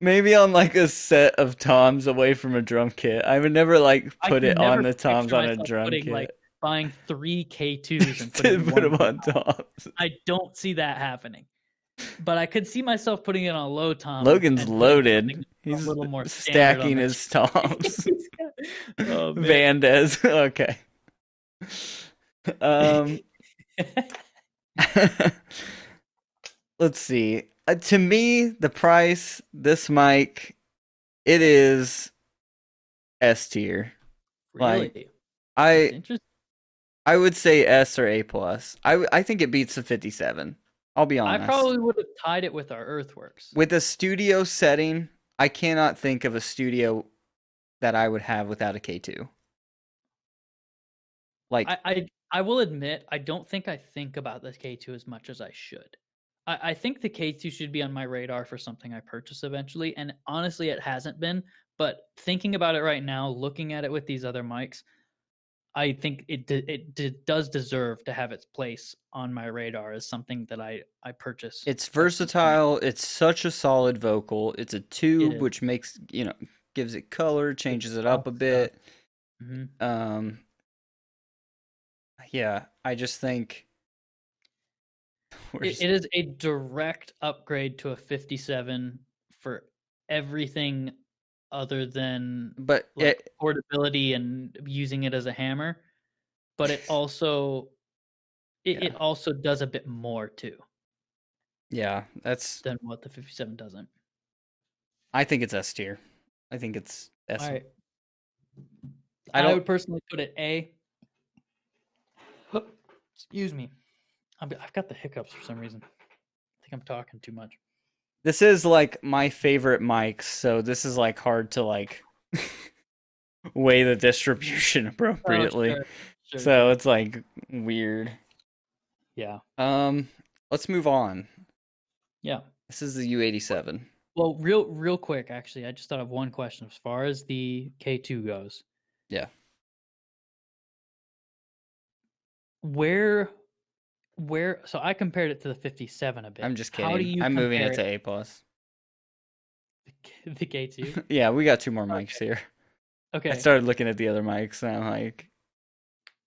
Maybe on like a set of toms away from a drum kit. I would never like I put can it on never the toms picture on a myself drum putting like kit buying 3 K2s and to putting put one them on on top. toms. I don't see that happening. But I could see myself putting it on low tom Logan's and putting something loaded. a He's little more standard on stacking the his toms. Oh man. Vandes. Okay. Um, let's see. To me, the price, this mic, it is S tier. Like Really? That's I interesting. I would say S or A plus. I think it beats the 57. I'll be I honest. probably would have tied it with our Earthworks. With a studio setting, I cannot think of a studio that I would have without a K2. I, Like I I will admit I don't think I think about the K2 as much as I should. I think the K2 should be on my radar for something I purchase eventually, and honestly, it hasn't been. But thinking about it right now, looking at it with these other mics, I think does deserve to have its place on my radar as something that I purchase it's at some point. versatile, it's such a solid vocal. It's a It tube is. which makes, gives it color, It's changes it soft up a stuff. bit. Hmm. Um yeah, I just think we're It, just, it is a direct upgrade to a 57 for everything other than but like it portability and using it as a hammer, but yeah. it also does a bit more too Yeah, that's than what the 57 doesn't. I think it's S tier. I think it's All S. right, I I don't would personally put it A. Excuse me, I've got the hiccups for some reason. I think I'm talking too much. This is like my favorite mics, so this is like hard to like weigh the distribution Oh, appropriately. sure, sure, So sure. it's like weird. Yeah, Um, let's move on. yeah. This is the U87. Well, real quick, actually, I just thought of one question as far as the K2 goes. Yeah, Where so I compared it to the 57 a I'm bit. just How do kidding. you I'm moving it compare to it A plus. to the K2? Yeah, we got two more mics Okay. here. I Okay. started looking at the other mics and I'm like,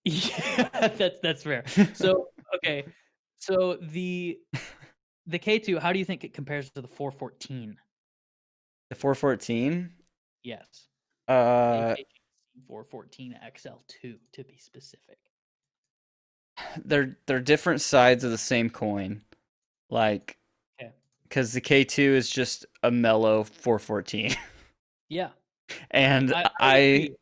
Yeah, that's fair. So, okay. So the K2, how do you think it compares to the 414? the 414. Yes. The Uh, AKG 414 XL2 to be specific. they're different sides of the same coin. Like, Okay. because the K2 is just a mellow 414, Yeah. and I would I agree.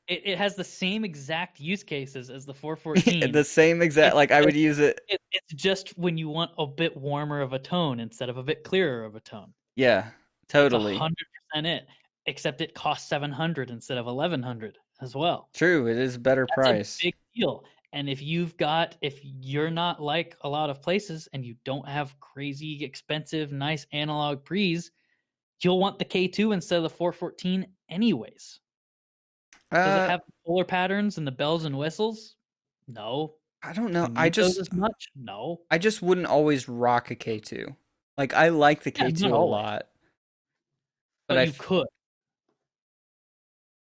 It has the same exact use cases as the 414. the same exact, It's like I would just use it. it's just when you want a bit warmer of a tone instead of a bit clearer of a tone. Yeah, That's totally 100% it. Except it costs 700 instead of 1100 as well. true. It is a better That's a price. big deal. And if you're not like a lot of places and you don't have crazy expensive nice analog pre's, you'll want the K2 instead of the 414 anyways. Does it Uh, have the polar patterns and the bells and whistles? No. I don't Do know. you need those as much? No. I just wouldn't always rock a K2. Like I like the Yeah, not K2 a always, lot, but but you could.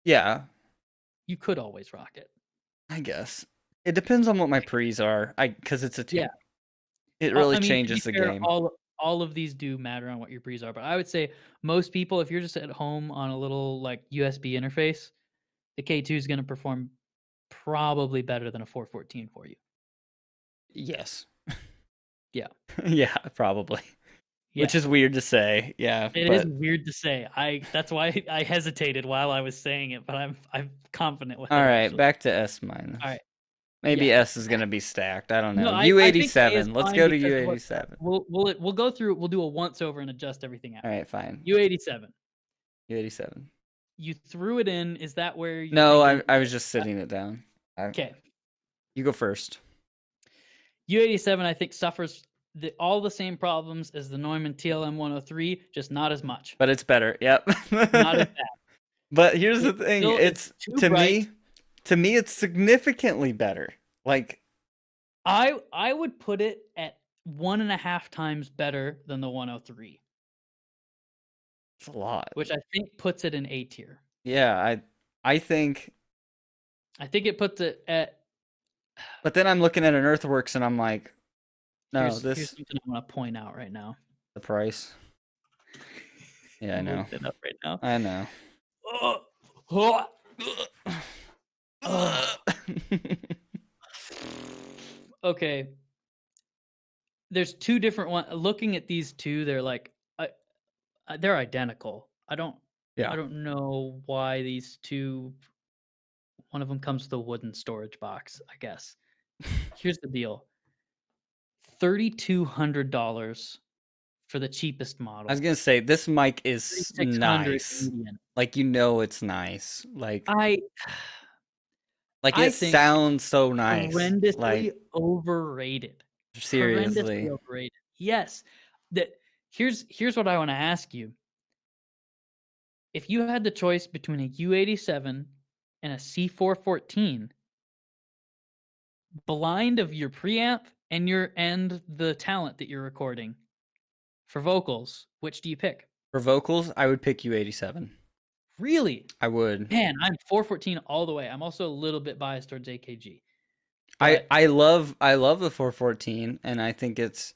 yeah, You could always rock it. I guess it depends on what my pre's are. I because it's a Yeah. tube. It really I mean, to be changes the fair, game. all of these do matter on what your pre's are, but I would say most people, if you're just at home on a little like USB interface, the K2 is going to perform probably better than a 414 for you. Yes. Yeah, Yeah, probably. Which yeah. is weird to say. Yeah, It is but weird to say. That's why I hesitated while I was saying it, but I'm confident with all it right, actually. back to S All minus. right. Maybe Yeah. S is gonna be stacked. I don't know. No, I think A is U87. Let's fine go to because look, U87. we'll go through. We'll do a once over and adjust everything All after. right, fine. U87. U87. You threw it in. Is that where you're No, thinking? I was just sitting it down. Okay. You go first. U87, I think, suffers all the same problems as the Neumann TLM 103, just not as much. But it's better. Yep. Not as bad. But here's the It thing. still is It's too bright. to me it's significantly better. Like I would put it at 1.5 times better than the 103, it's a lot. which I think puts it in A tier. Yeah, I think I think it puts it at. but then I'm looking at an Earthworks and I'm like, no, Here's this something I want to point out right now. the price. Yeah, I I'm know. looking it up right now. I know. Oh, oh, oh. Okay. There's two different ones. Looking at these two, they're like they're identical. I Yeah. don't know why these two. One of them comes with a wooden storage box, I guess. Here's the deal: $3,200 for the cheapest model. I was gonna say this mic is 3,600 nice. Canadian. Like you know it's nice. I Like I it think sounds so nice. horrendously Like overrated. Horrendously seriously. overrated. Yes. That here's what I want to ask you. If you had the choice between a U87 and a C414, blind of your preamp and the talent that you're recording for vocals, which do you pick? For vocals, I would pick U87. Really? I would. Man, I'm 414 all the way. I'm also a little bit biased towards AKG. I But I love I love the 414 and I think it's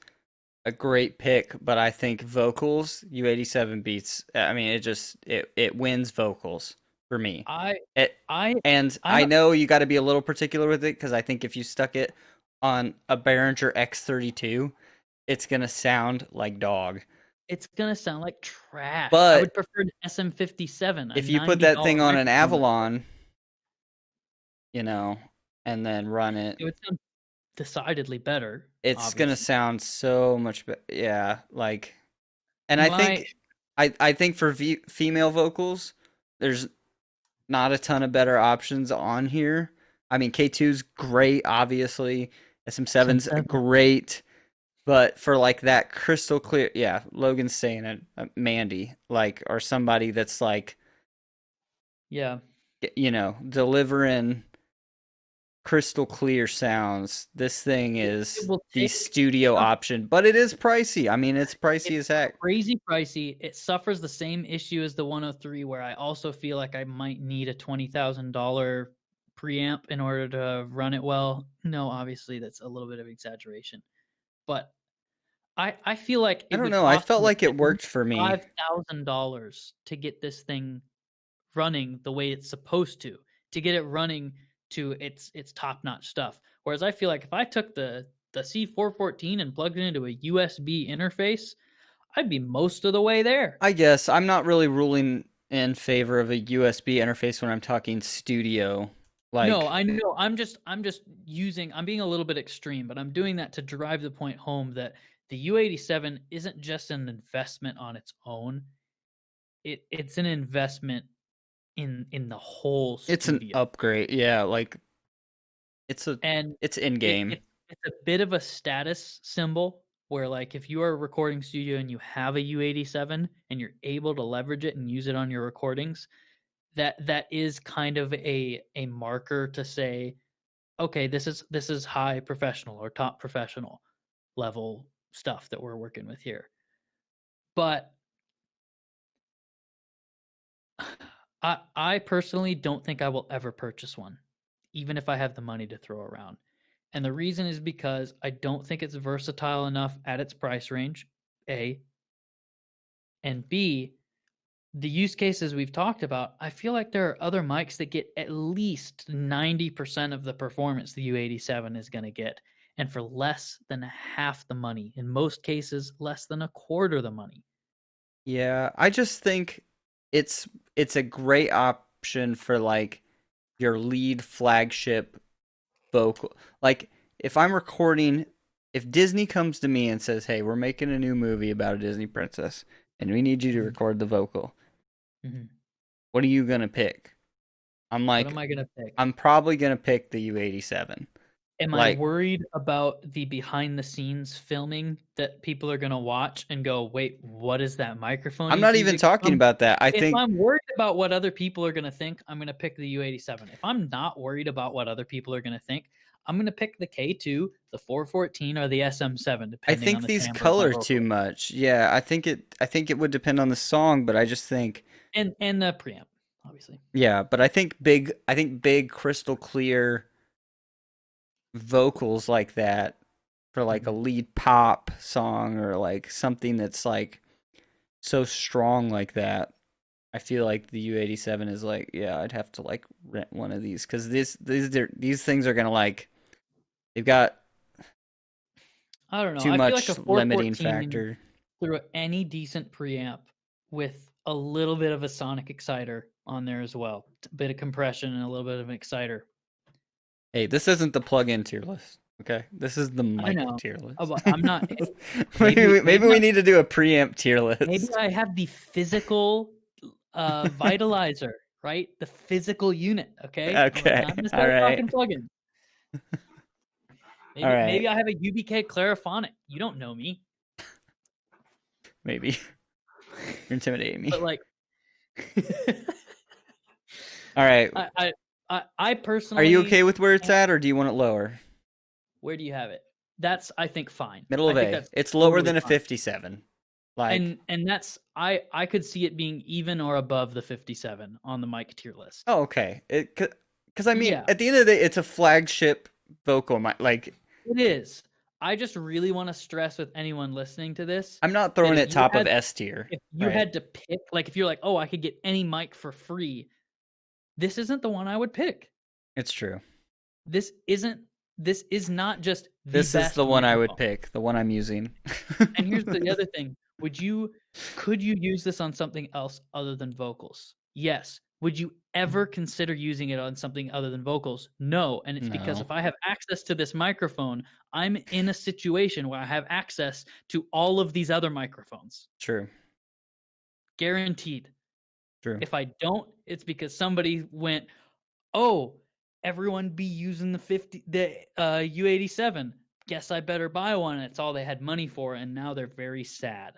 a great pick, but I think vocals U87 beats. I mean, it wins vocals for me. I It I and I'm I know you got to be a little particular with it because I think if you stuck it on a Behringer X32, it's gonna sound like dog. it's gonna sound like trash. I But would prefer an SM57, a if you put that thing $90 on an microphone. Avalon, you know, and then run it, It would sound decidedly better, it's gonna obviously. sound so much better. Yeah, like, and I My think, I think for female vocals, there's not a ton of better options on here. I mean, K2's great, obviously. SM7's SM7. great, but for like that crystal clear, yeah, Logan's saying it, Mandy, like, or somebody that's like, Yeah. delivering crystal clear sounds. This thing It is will the take studio some option, but it is pricey. I mean, it's pricey it's as heck. crazy pricey. It suffers the same issue as the 103 where I also feel like I might need a $20,000 preamp in order to run it well. No, obviously that's a little bit of exaggeration. But I feel like I it don't would know. I cost felt me like at it least worked for me. $5,000 to get this thing running the way it's supposed to get it running to its top-notch stuff. Whereas I feel like if I took the C414 and plugged it into a USB interface, I'd be most of the way there. I guess I'm not really ruling in favor of a USB interface when I'm talking studio. No, Like, I know. I'm being a little bit extreme, but I'm doing that to drive the point home that the U87 isn't just an investment on its own. It's an investment in the whole it's an studio. upgrade. Yeah, like it's a And it's in game. it's a bit of a status symbol where like if you are a recording studio and you have a U87 and you're able to leverage it and use it on your recordings, that is kind of a marker to say, okay, this is high professional or top professional level stuff that we're working with here. But I personally don't think I will ever purchase one, even if I have the money to throw around. And the reason is because I don't think it's versatile enough at its price range, A. And B, the use cases we've talked about, I feel like there are other mics that get at least 90% of the performance the U87 is going to get, and for less than half the money. In most cases, less than a quarter the money. Yeah, I just think it's it's a great option for like your lead flagship vocal. Like if I'm recording, if Disney comes to me and says, "Hey, we're making a new movie about a Disney princess and we need you to Mhm. record the vocal." Mhm. What are you going to pick? I'm What like am I going to pick? I'm probably going to pick the U87. Am I Like worried about the behind the scenes filming that people are going to watch and go, "Wait, what is that microphone I'm he's not even using?" talking about that. I If think I'm worried about what other people are going to think, I'm going to pick the U87. If I'm not worried about what other people are going to think, I'm going to pick the K2, the 414, or the SM7, I depending on think the these timbre of my color too vocal much. Yeah, I think it would depend on the song, but I just think and the preamp, obviously. yeah, but I think big crystal clear vocals like that for like a Hmm. lead pop song or like something that's like so strong like that. I feel like the U87 is like, yeah, I'd have to like rent one of these cuz these things are going to like they've got I don't know. too I feel like a much limiting 414 factor. through any decent preamp with a little bit of a sonic exciter on there as well, a bit of compression and a little bit of an exciter. Hey, this isn't the plug-in tier list. Okay, this is the I mic know. tier list. But I'm not. maybe Maybe, we, maybe we need to do a preamp tier maybe list. I have the physical vitalizer, right? The physical unit. Okay, I'm not Okay, gonna all start right, talking plugins. all Maybe right, I have a UBK Clariphonic. You don't know me, maybe you're intimidating me. but like, All right, I, I, I are you personally okay with where it's can't. at, or do you want it lower? Where do you have it? That's, I think, fine. Middle I of think A. that's It's lower totally than a fine. 57. Like, And that's, I could see it being even or above the 57 on the mic tier list. oh, okay. Because I mean, Yeah, at the end of the day, it's a flagship vocal mic. Like, it is. I just really want to stress with anyone listening to this I'm not that throwing it top of S tier, if you right? had to pick, like if you're like, oh, I could get any mic for free, this isn't the one I would pick. It's true. This isn't. This is not just the This is the best one I would microphone. pick, the one I'm using. And here's the other thing: could you use this on something else other than vocals? Yes. Would you ever consider using it on something other than vocals? No. And it's because No, if I have access to this microphone, I'm in a situation where I have access to all of these other microphones. true, Guaranteed. true. If I don't, it's because somebody went, "Oh, everyone be using the U87. Guess I better buy one." And it's all they had money for, and now they're very sad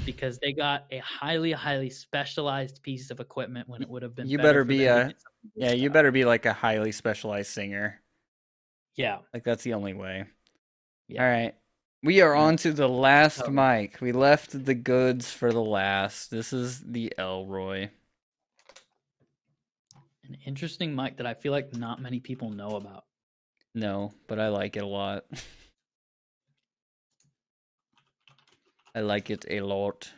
because they got a highly, highly specialized piece of equipment when it would have been You better better for be them to a get something yeah, you versatile. better be like a highly specialized singer. Yeah, Like that's the only way. All yeah. right. We are All on right. to the last So, mic. We left the goods for the last. This is the Elroy. an interesting mic that I feel like not many people know about. No, but I like it a lot. I like it a lot.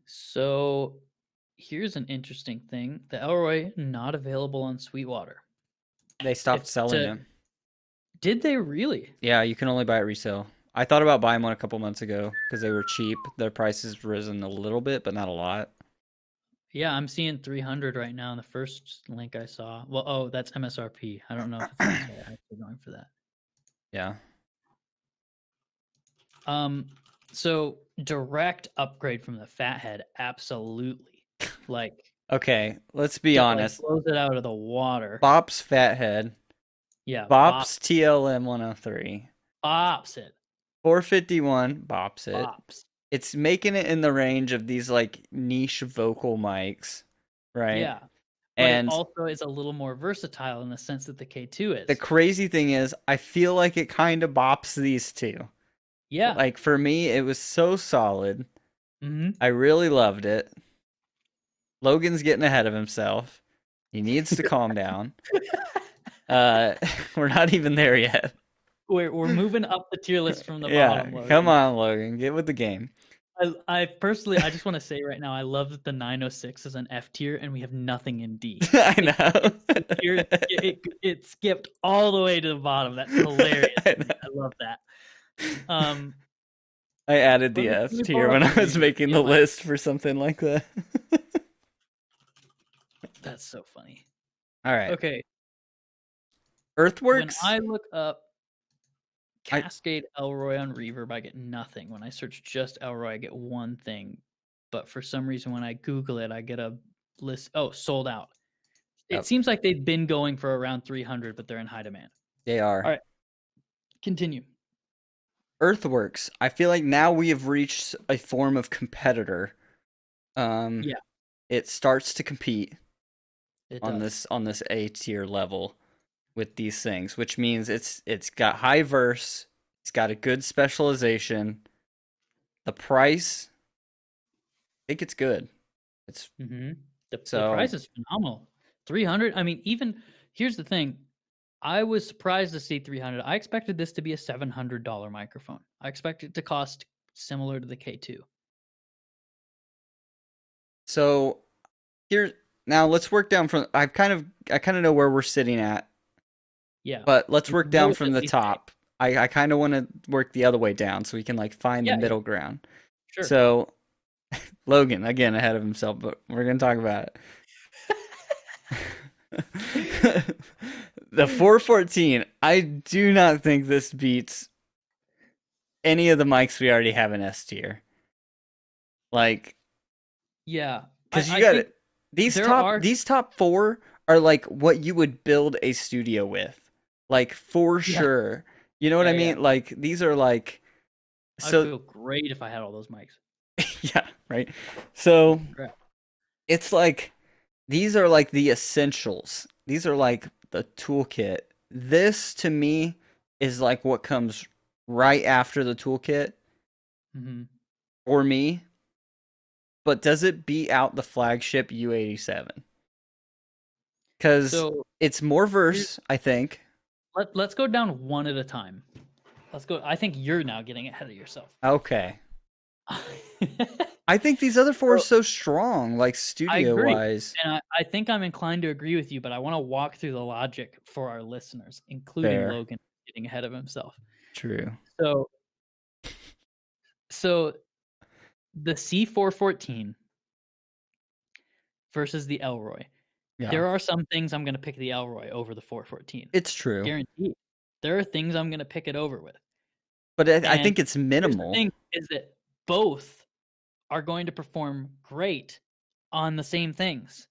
So, here's an interesting thing: the Elroy not available on Sweetwater. They If stopped selling to it. Did they really? Yeah, you can only buy it resale. I thought about buying one a couple months ago because they were cheap. Their prices risen a little bit, but not a lot. Yeah, I'm seeing 300 right now in the first link I saw. Well, oh, that's MSRP. I don't know if it's actually going for that. Yeah. Um, so direct upgrade from the Fathead, absolutely. Like, Okay, let's be honest. blows it out of the water. Bop's Fathead, Yeah, Bop's TLM 103, bops it, 451 Bops it. bops. It's making it in the range of these like niche vocal mics, right? Yeah, but it And also is a little more versatile in the sense that the K2 the is. crazy thing is, I feel like it kind of bops these two. Yeah. Like for me, it was so solid. Mm-hmm. I really loved it. Logan's getting ahead of himself. He needs to calm down. Uh, we're not even there yet. We're moving up the tier list from the Yeah, bottom, come Logan. on, Logan, get with the game. I personally, I just want to say right now, I love that the 906 is an F tier and we have nothing in D. I It skipped the tier, know. it skipped all the way to the bottom. That's hilarious I to me. know. I love that. Um, I added the let F me pull tier it up when I again. was making the Yeah, list for something like that. that's so funny. All right. Okay, when Earthworks. I look up I Cascade Elroy on Reverb, I get nothing. When I search just Elroy, I get one thing. But for some reason, when I Google it, I get a list. Oh, sold out. It Yep, seems like they've been going for around 300, but they're in high demand. they All are. right, continue. Earthworks. I feel like now we have reached a form of competitor. Um, Yeah, it starts to compete it on does. this A tier level with these things, which means it's got high verse, it's got a good specialization. The price, I think it's good. It's hmm the so price is phenomenal. 300. I mean, even here's the thing. I was surprised to see 300. I expected this to be a $700 microphone. I expected it to cost similar to the K2. so here now let's work down from I kind of know where we're sitting at, Yeah, but let's we work can go down with from at the least eight. top. I kind of want to work the other way down so we can like find the Yeah, yeah, middle ground. sure. So Logan again ahead of himself, but we're gonna talk about it. The 414. I do not think this beats any of the mics we already have in S tier. Like, Yeah, because you I got think it. there are. These top four are like what you would build a studio with, like for Yeah, sure. You know what I yeah, yeah. mean? Like these are like I'd so. feel great if I had all those mics. Yeah, right. So Crap. it's like these are like the essentials. These are like the toolkit. This to me is like what comes right after the toolkit hmm for me. But does it beat out the flagship U87? Because So it's more here's, verse, I think. let's go down one at a time. Let's go. I think you're now getting ahead of yourself. Okay. I think these other four are So so strong, like I studio agree. wise. And I think I'm inclined to agree with you, but I want to walk through the logic for our listeners, including Fair. Logan getting ahead of himself. True. So so the C414 versus the Elroy. Yeah. There are some things I'm going to pick the Elroy over the 414. It's true. Guaranteed. There are things I'm going to pick it over with. But I And think it's here's the minimal. thing is that both are going to perform great on the same things.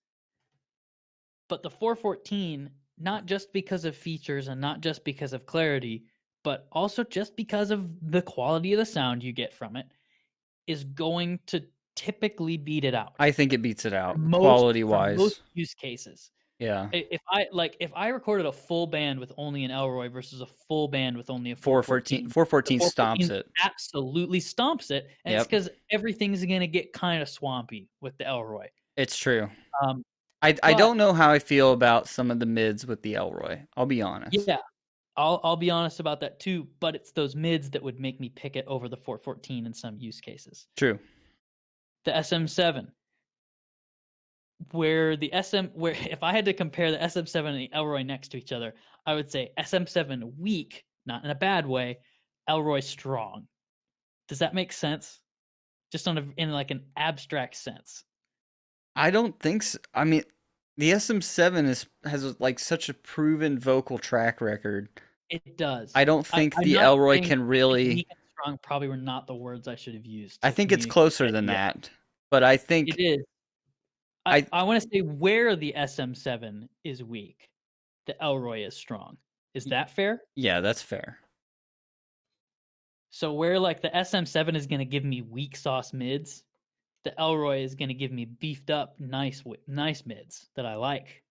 But the 414, not just because of features and not just because of clarity, but also just because of the quality of the sound you get from it, is going to typically beat it out I think it beats it for out, most quality for most wise. use cases. Yeah. If I recorded a full band with only an Elroy versus a full band with only a 414. 414, the 414 stomps 414 it. absolutely stomps it, and it's Yep. because everything's going to get kind of swampy with the Elroy. It's true. Um, I but don't know how I feel about some of the mids with the Elroy. I'll be honest. yeah, I'll be honest about that too. But it's those mids that would make me pick it over the 414 in some use cases. True. The SM7, where if I had to compare the SM7 and the Elroy next to each other, I would say SM7 weak, not in a bad way, Elroy strong. Does that make sense? Just in like an abstract sense. I don't think so. I mean, the SM7 has like such a proven vocal track record. It does. I don't think I'm the not Elroy saying. can I think really. weak and strong probably were not the words I should have used I to think it's communicate closer the than idea. that, but I It think is. I I want to say where the SM7 is weak, the Elroy is strong. Is that fair? yeah, that's fair. So where like the SM7 is going to give me weak sauce mids, the Elroy is going to give me beefed up nice mids that I like.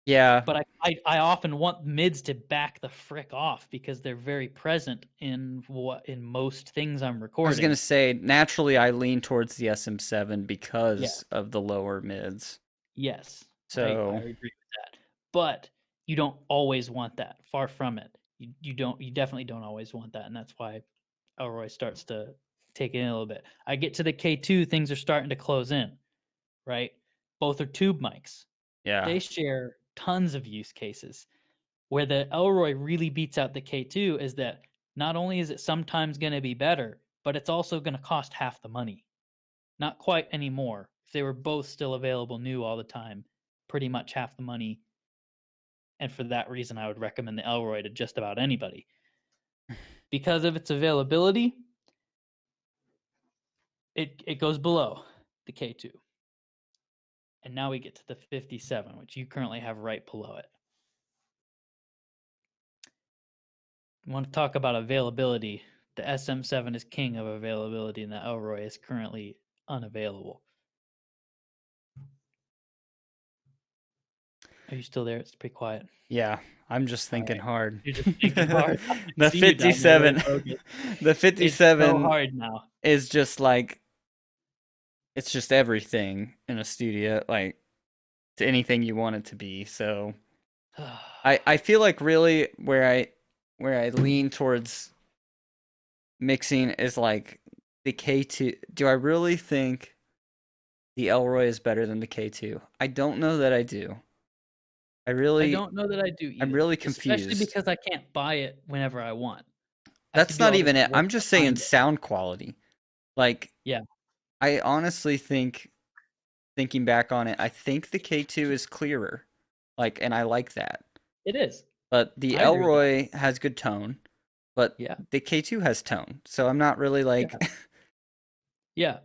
Yeah, But I often want mids to back the frick off because they're very present in most things I'm I was gonna recording. say naturally I lean towards the SM7 Yeah. because of the lower mids. Yes. I So agree with that. But you don't always want that. Far from it. You definitely don't always want that, and that's why Elroy starts to take it in a little bit. I get to the K2, things are starting to close in, right? Both are tube mics. Yeah. They share tons of use cases. Where the Elroy really beats out the K2 is that not only is it sometimes going to be better, but it's also going to cost half the money. Not quite anymore. If they were both still available new all the time, pretty much half the money. And for that reason, I would recommend the Elroy to just about anybody. Because of its availability, it goes below the K2. And now we get to the 57, which you currently have right below it. You want to talk about availability? The SM7 is king of availability, and the Elroy is currently unavailable. Are you still there? It's pretty quiet. Yeah, I'm just thinking hard. You're just thinking hard. The 57, the It's so 57 hard now. is just like, it's just everything in a studio, like to anything you want it to be. So I feel like really where I lean towards mixing is like the K2. Do I really think the Elroy is better than the K2? I don't know that I do. I don't know that I do either. I'm really Especially confused. because I can't buy it whenever I want. I have to That's do not all this even it. work I'm to just saying find it. sound quality. Like, Yeah, I honestly think, thinking back on it, I think the K2 is clearer. Like, and I like that. it is. But the I agree with that. Elroy has good tone, but Yeah, the K2 has tone. So I'm not really like, yeah,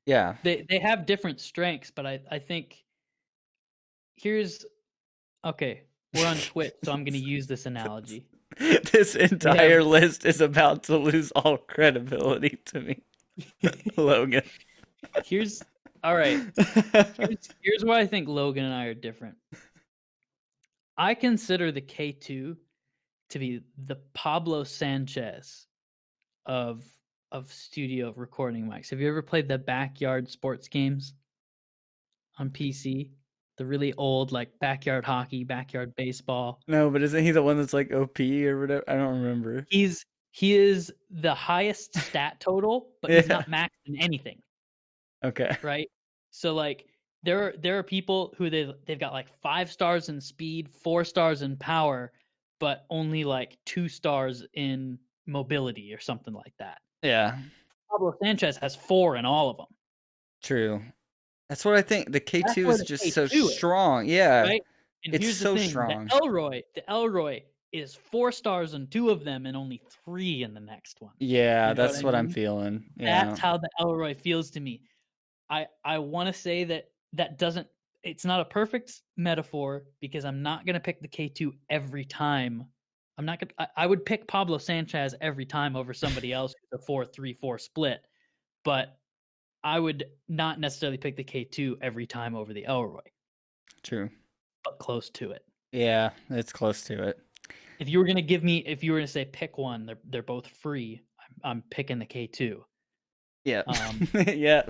yeah. yeah. They have different strengths, but I think here's okay. We're on Twitch, so I'm going to use this analogy. This We have entire list is about to lose all credibility to me, Logan. here's all right. Here's why I think Logan and I are different. I consider the K2 to be the Pablo Sanchez of studio recording mics. Have you ever played the backyard sports games on PC? The really old like backyard hockey, backyard baseball. No, but isn't he the one that's like OP or whatever? I don't remember. He is the highest stat total, but he's Yeah. not maxed in anything. Okay. Right? So like there are people who they've got like 5 stars in speed, 4 stars in power, but only like 2 stars in mobility or something like that. Yeah. Pablo Sanchez has 4 in all of them. True. That's what I think. The That's K2 where is the just so K2 is, strong. Yeah. right? And It's here's the so thing: strong. The Elroy is 4 stars in 2 of them, and only 3 in the next one. Yeah, You know that's what I what I'm mean? feeling. Yeah. That's how the Elroy feels to me. I want to say that doesn't. It's not a perfect metaphor because I'm not gonna pick the K2 every time. I'm not gonna. I would pick Pablo Sanchez every time over somebody else who's a 4-3-4 split, but I would not necessarily pick the K2 every time over the Elroy, True. but close to it. Yeah, it's close to it. If you were gonna say pick one, they're both free. I'm picking the K2. Yeah. Um, Yeah.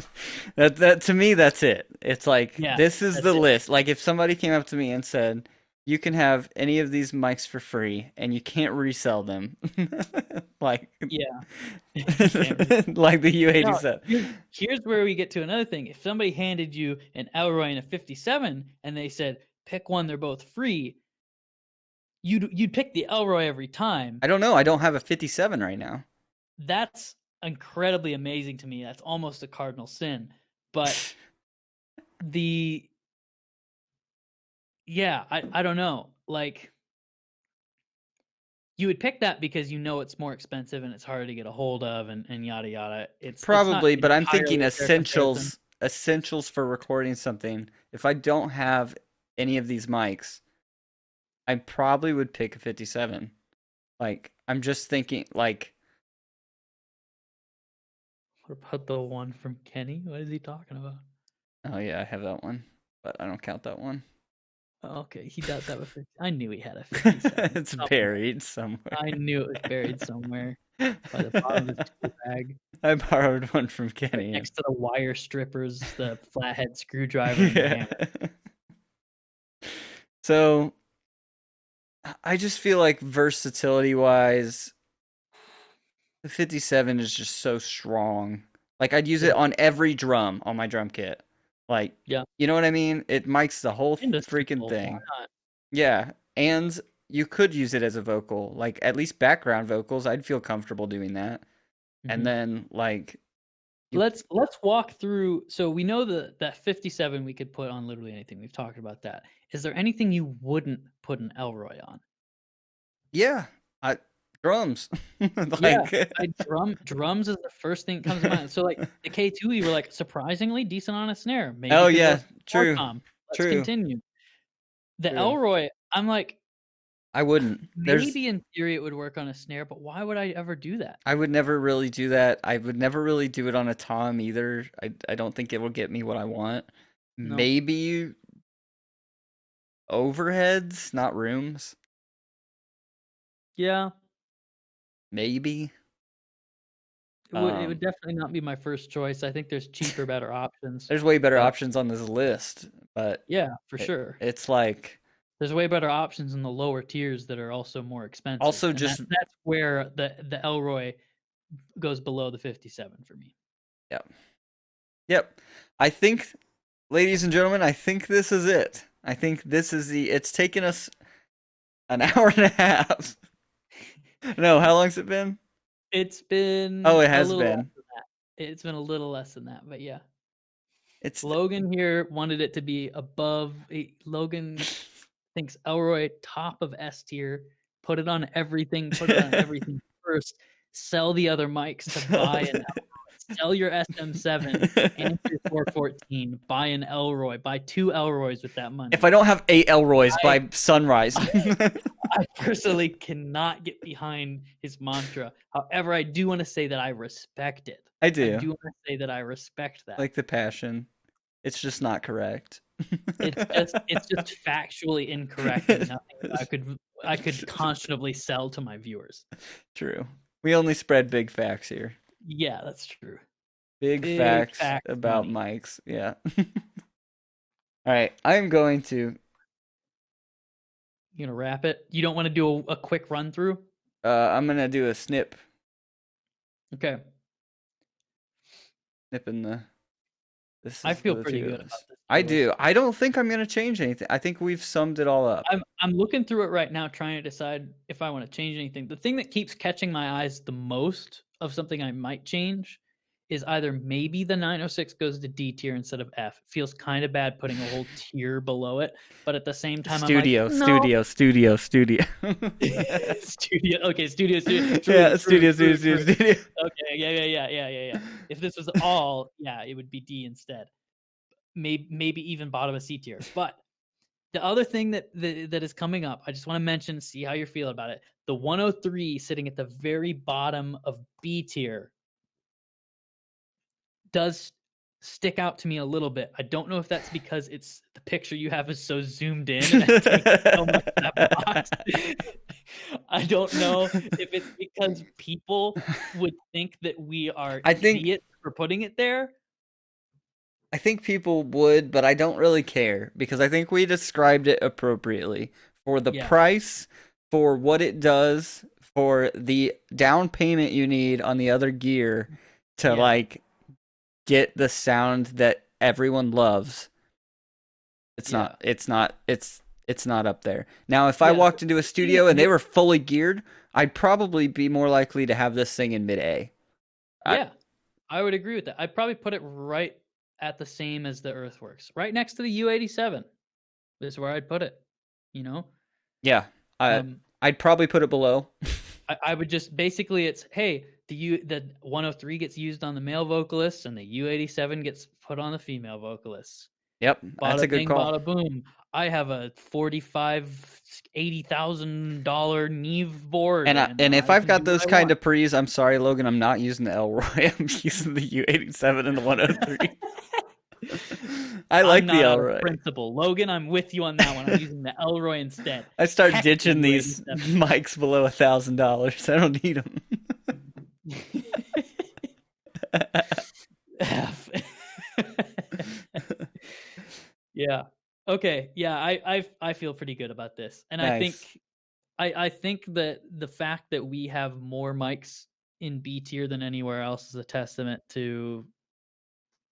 That to me that's it. It's like yeah, this is that's the it. list. Like if somebody came up to me and said, "You can have any of these mics for free and you can't resell them." Like Yeah, you can't like the No, U87. here's where we get to another thing. If somebody handed you an Elroy and a 57 and they said, pick one, they're both free, you'd pick the Elroy every time. I don't know. I don't have a 57 right now. That's incredibly amazing to me. That's almost a cardinal sin. But I don't know. Like, you would pick that because you know it's more expensive and it's harder to get a hold of and yada yada. It's not Probably, but I'm thinking entirely a fair comparison. essentials for recording something. If I don't have any of these mics, I probably would pick a 57. Like I'm just thinking like What about the one from Kenny? What is he talking about? oh yeah, I have that one, but I don't count that one. Okay, he does have a 50. I knew he had a 57. It's buried somewhere. I knew it was buried somewhere by the bottom of his tool bag. I borrowed one from Right Kenny. next to the wire strippers, the flathead screwdriver, and the hammer. So I just feel like versatility wise, the 57 is just so strong. Like I'd use It it is. on every drum on my drum kit. Like, Yeah. you know what I mean? It mics the whole freaking Indispensable. Why thing. not? Yeah, and you could use it as a vocal, like at least background vocals. I'd feel comfortable doing that. And Hmm. then like you, Let's walk through. So we know that 57 we could put on literally anything. We've talked about that. Is there anything you wouldn't put an Elroy on? yeah, I drums, Yeah, like, I drums is the first thing that comes to mind. So like the K2, you were like surprisingly decent on a snare, maybe oh because yeah, that's more true, tom. Let's true, continue. The true. Elroy, I'm like, I wouldn't. There's maybe in theory it would work on a snare, but why would I ever do that? I would never really do that. I would never really do it on a tom either. I don't think it will get me what I want. No. Maybe overheads, not rooms. Yeah, Maybe. it would Um, definitely not be my first choice. I think there's cheaper, better options. there's way better But options on this list, but yeah, for it, sure. it's like There's way better options in the lower tiers that are also more expensive. also And just that's where the Elroy goes below the 57 for me. yep. Yep. I think ladies and gentlemen, I think this is it. I think this is the it's taken us an hour and a half. No, how long's it been? It's Oh, been it a has little less been. than that. It's been a little less than that, but yeah. It's Logan here wanted it to be above. Logan thinks Elroy top of S tier. Put it on everything. Put it on everything first. Sell the other mics to buy an Elroy. Sell your SM7 and your 414. Buy an Elroy. Buy two Elroys with that if money. I don't have 8 Elroys I, by sunrise. I personally cannot get behind his mantra. However, I do want to say that I respect it. I I do. do want to say that I respect that. Like the passion. It's just not correct. It's just factually incorrect and nothing that I could conscionably sell to my viewers. True. We only spread big facts here. Yeah, that's true. Big Big facts facts about money. mics. Yeah. All right. I'm going to You gonna wrap it? You don't want to do a quick run through? I'm gonna do a snip Okay. in the this I is feel the pretty two good of about us. this I tier list. do. I don't think I'm gonna change anything. I think we've summed it all up. I'm looking through it right now, trying to decide if I want to change anything. The thing that keeps catching my eyes the most of something I might change is either maybe the 906 goes to D tier instead of F. It feels kind of bad putting a whole tier below it, but at the same time, I'm like, Studio, no. studio, studio, studio. Studio. Okay, studio. Yeah, True. studio. Okay, yeah. If this was all, yeah, it would be D instead. Maybe even bottom of C tier. But the other thing that is coming up, I just want to mention, see how you're feeling about it. The 103 sitting at the very bottom of B tier does stick out to me a little bit. I don't know if that's because it's the picture you have is so zoomed in and it takes so much of that box. I don't know if it's because people would think that we are I think idiots for putting it there. I think people would, but I don't really care because I think we described it appropriately for the Yeah. price, for what it does, for the down payment you need on the other gear to Yeah. like get the sound that everyone loves. Yeah. It's not up there. Now, if I Yeah. walked into a studio and they were fully geared, I'd probably be more likely to have this thing in mid A. Yeah. I would agree with that. I'd probably put it right at the same as the Earthworks. Right next to the U87 is where I'd put it. You know? Yeah. Um I'd probably put it below. I would just basically it's hey, the 103 gets used on the male vocalists and the U87 gets put on the female vocalists. Yep, that's Bada a good bing, call. bada boom. I have a $80,000 Neve board, And if I I've can got do what those I kind want. of pre's, I'm sorry, Logan, I'm not using the Elroy. I'm using the U87 and the 103. I I'm like the not out of Elroy. principle. Logan, I'm with you on that one. I'm using the Elroy instead. I start Heck the ditching these U87. mics below $1,000. I don't need them. Yeah. Okay. Yeah, I feel pretty good about this. And I think Nice. I think that the fact that we have more mics in B tier than anywhere else is a testament to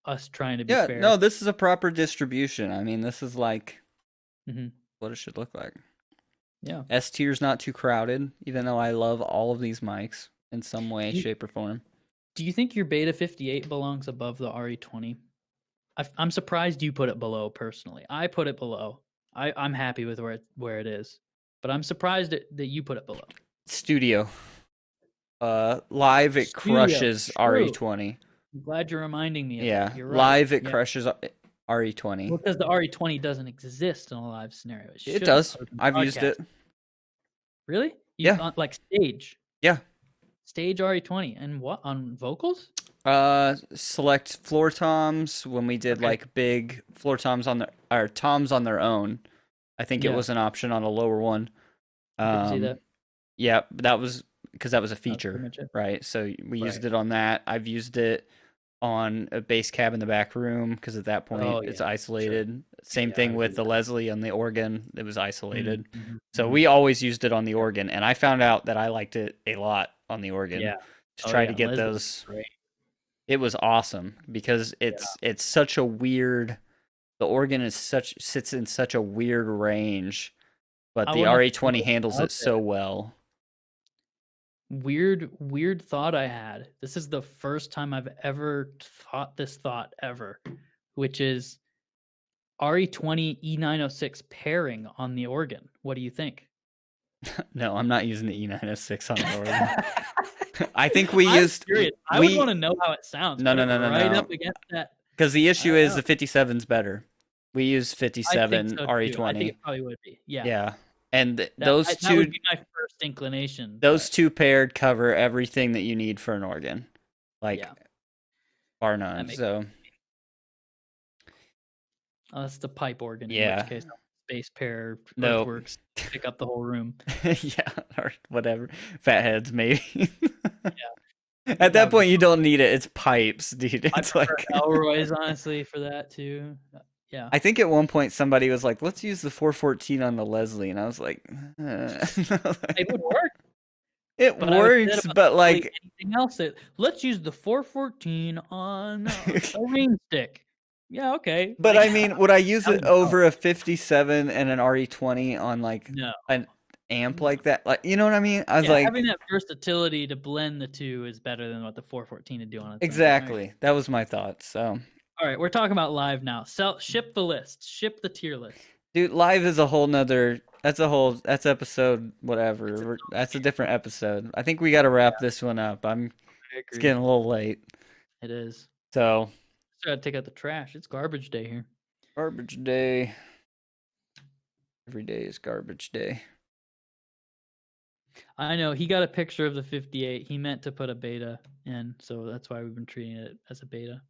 us trying to be Yeah, fair. no, this is a proper distribution. I mean, this is like Hmm. what it should look like. Yeah. S tier's not too crowded, even though I love all of these mics in some way, Do you, shape, or form. do you think your Beta 58 belongs above the RE20? I'm surprised you put it below personally. I put it below. I'm happy with where it is, but I'm surprised that you put it below. Studio. Live it Studio, crushes true. RE20. I'm glad you're reminding me of Yeah, that. You're right. live it Yeah. crushes RE20. Well, because the RE20 doesn't exist in a live scenario. It It shouldn't. does. Other than I've used broadcast. it. Really? You Yeah. like stage Yeah. RE20 and what on vocals? Select floor toms when we did Okay. like big floor toms on their or toms on their own. I think it Yeah. was an option on a lower one. I didn't see that. Yeah, but that was because that was a That's pretty feature, much it. right? So we used Right. it on that. I've used it on a bass cab in the back room because at that point Oh, it's yeah, sure. isolated. Same Yeah, I thing would with do the that. Leslie on the organ. It was isolated. Mhm, So mhm. we always used it on the organ, and I found out that I liked it a lot on the organ. Yeah. To Oh try to yeah, get Leslie's those. great. It was awesome because Yeah. it's such a weird. The organ is sits in such a weird range, but I the want to throw RE20 this handles out it there. so well. Weird thought I had. This is the first time I've ever thought this thought ever, which is RE20 E906 pairing on the organ. What do you think? No, I'm not using the E906 on the organ. I think we I'm used curious. I would want to know how it sounds. No, Put no, it no, no, right no. up against that. Because the I issue don't is know. the 57's better. We use I think 57 so too. I think RE20. it probably would be. Yeah. Yeah, and That those that would two be my first inclination, those but two paired cover everything that you need for an organ, like yeah, bar that none. makes So that's the pipe organ. In yeah, which case, space pair no, earthworks pick up the whole room. yeah, or whatever. Fatheads, maybe. You At could that have. point, you don't need it. It's pipes, dude. I It's prefer like Elroy's honestly for that too. Yeah, I think at one point somebody was like, "Let's use the 414 on the Leslie," and I was like, it would work. "It But I would say that works, about but literally like." anything else. Let's use the 414 on a ring stick. Yeah, okay. But Like, I mean, would I use hell it no. over a 57 and an RE20 on like No. an amp No. like that? Like, you know what I mean? I was Yeah, like, having that versatility to blend the two is better than what the 414 would do on its own. exactly. That was my thought. So, All right, we're talking about live now. Ship the list. Ship the tier list. dude, live is a whole nother. That's episode whatever. That's a different episode. I think we got to wrap this one up. I It's agree. getting a little late. It is. So, Just gotta take out the trash. It's garbage day here. garbage day. Every day is garbage day. I know he got a picture of the 58. He meant to put a beta in, so that's why we've been treating it as a beta.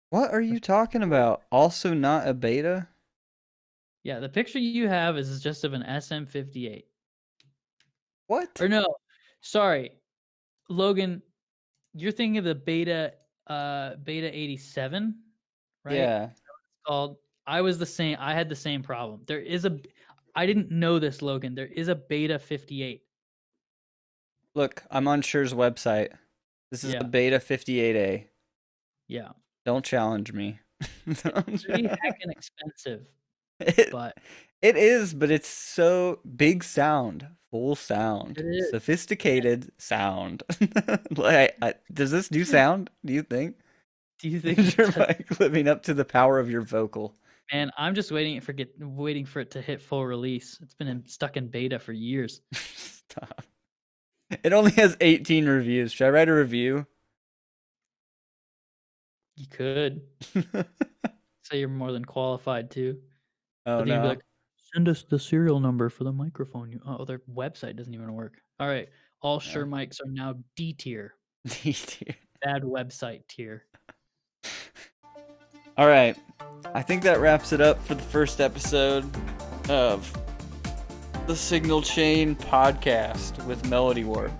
What are you talking about? Also not a beta? Yeah, the picture you have is just of an SM58. What? Or no, sorry, Logan, you're thinking of the beta 87, right? Yeah. It's called. I was the same. I had the same problem. I didn't know this, Logan. There is a beta 58. Look, I'm on Sure's website. This is Yeah. the beta 58A. Yeah. Don't challenge me. It's pretty heckin' expensive, It, but it is, but it's so big sound, full sound, it is. sophisticated sound. Does this do sound? Do you think? Do you think Is your mic living up to the power of your vocal? Man, I'm just waiting for it to hit full release. It's been stuck in beta for years. Stop. It only has 18 reviews. Should I write a review? You could say you're more than qualified to. Oh But then you'd be no. like, send us the serial number for the microphone. Oh, their website doesn't even work. All right. All Shure mics are now D tier. Bad website tier. All right. I think that wraps it up for the first episode of the Signal Chain podcast with Melodywarp.